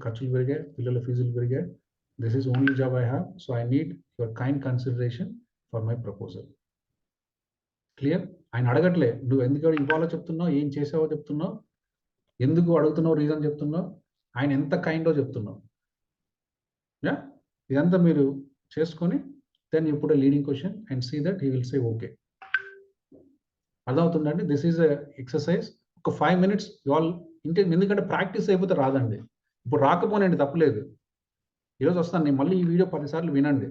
ఖర్చులు పెరిగాయి, పిల్లల ఫీజులు పెరిగాయి. This is only job I have, so I need your kind consideration for my proposal. Clear? ఆయన అడగట్లే నువ్వు ఎందుకు ఇవాళ చెప్తున్నావు, ఏం చేసావో చెప్తున్నావు, ఎందుకు అడుగుతున్నావు, రీజన్ చెప్తున్నావు, ఆయన ఎంత కైండో చెప్తున్నావు. యా, ఇదంతా మీరు చేసుకొని then you put a leading question and see that he will say okay. అర్థమవుతుందండి? This is a exercise. ఒక 5 minutes ఆల్ ఎందుకంటే ప్రాక్టీస్ అయిపోతే రాదండి. ఇప్పుడు రాకపోనండి తప్పలేదు, ఈరోజు వస్తాను నేను మళ్ళీ ఈ వీడియో 10 సార్లు వినండి,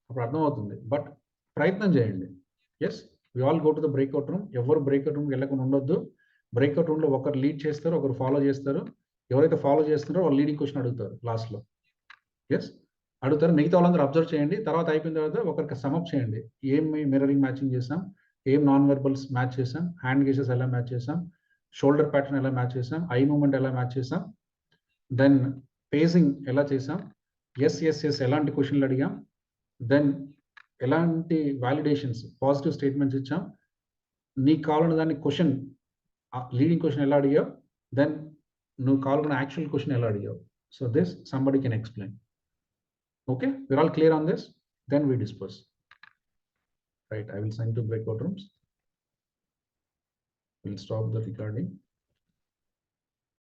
అప్పుడు అర్థమవుతుంది. బట్ ప్రయత్నం చేయండి. Yes, we all go to the breakout room. ఎవరు బ్రేక్అవుట్ రూమ్కి వెళ్ళకుండా ఉండొద్దు. బ్రేక్అవుట్ రూమ్లో ఒకరు లీడ్ చేస్తారు, ఒకరు ఫాలో చేస్తారు. ఎవరైతే ఫాలో చేస్తున్నారో వాళ్ళు లీడింగ్ క్వశ్చన్ అడుగుతారు లాస్ట్లో. ఎస్, అడుగుతారు. మిగతా వాళ్ళందరూ అబ్జర్వ్ చేయండి. తర్వాత అయిపోయిన తర్వాత ఒకరికి సమప్ చేయండి. ఏం మిర్రరింగ్ మ్యాచింగ్ చేసాం, ఏం నాన్ వెర్బల్స్ మ్యాచ్ చేసాం, హ్యాండ్ గేజెస్ ఎలా మ్యాచ్ చేసాం, షోల్డర్ ప్యాటర్న్ ఎలా మ్యాచ్ చేసాం, ఐ మూమెంట్ ఎలా మ్యాచ్ చేసాం, దెన్ పేసింగ్ ఎలా చేసాం, ఎస్ ఎస్ ఎస్ ఎలాంటి క్వశ్చన్లు అడిగాం, దెన్ ఎలాంటి వాలిడేషన్స్ పాజిటివ్ స్టేట్మెంట్స్ ఇచ్చాం, నీకు కావాలన్న దాన్ని క్వశ్చన్ లీడింగ్ క్వశ్చన్ ఎలా అడిగావు, దెన్ నువ్వు కావాలన్న యాక్చువల్ క్వశ్చన్ ఎలా అడిగావు. So this somebody can explain. Okay, we're all clear on this, then we disperse. Right, I will send to breakout rooms. We'll stop the recording.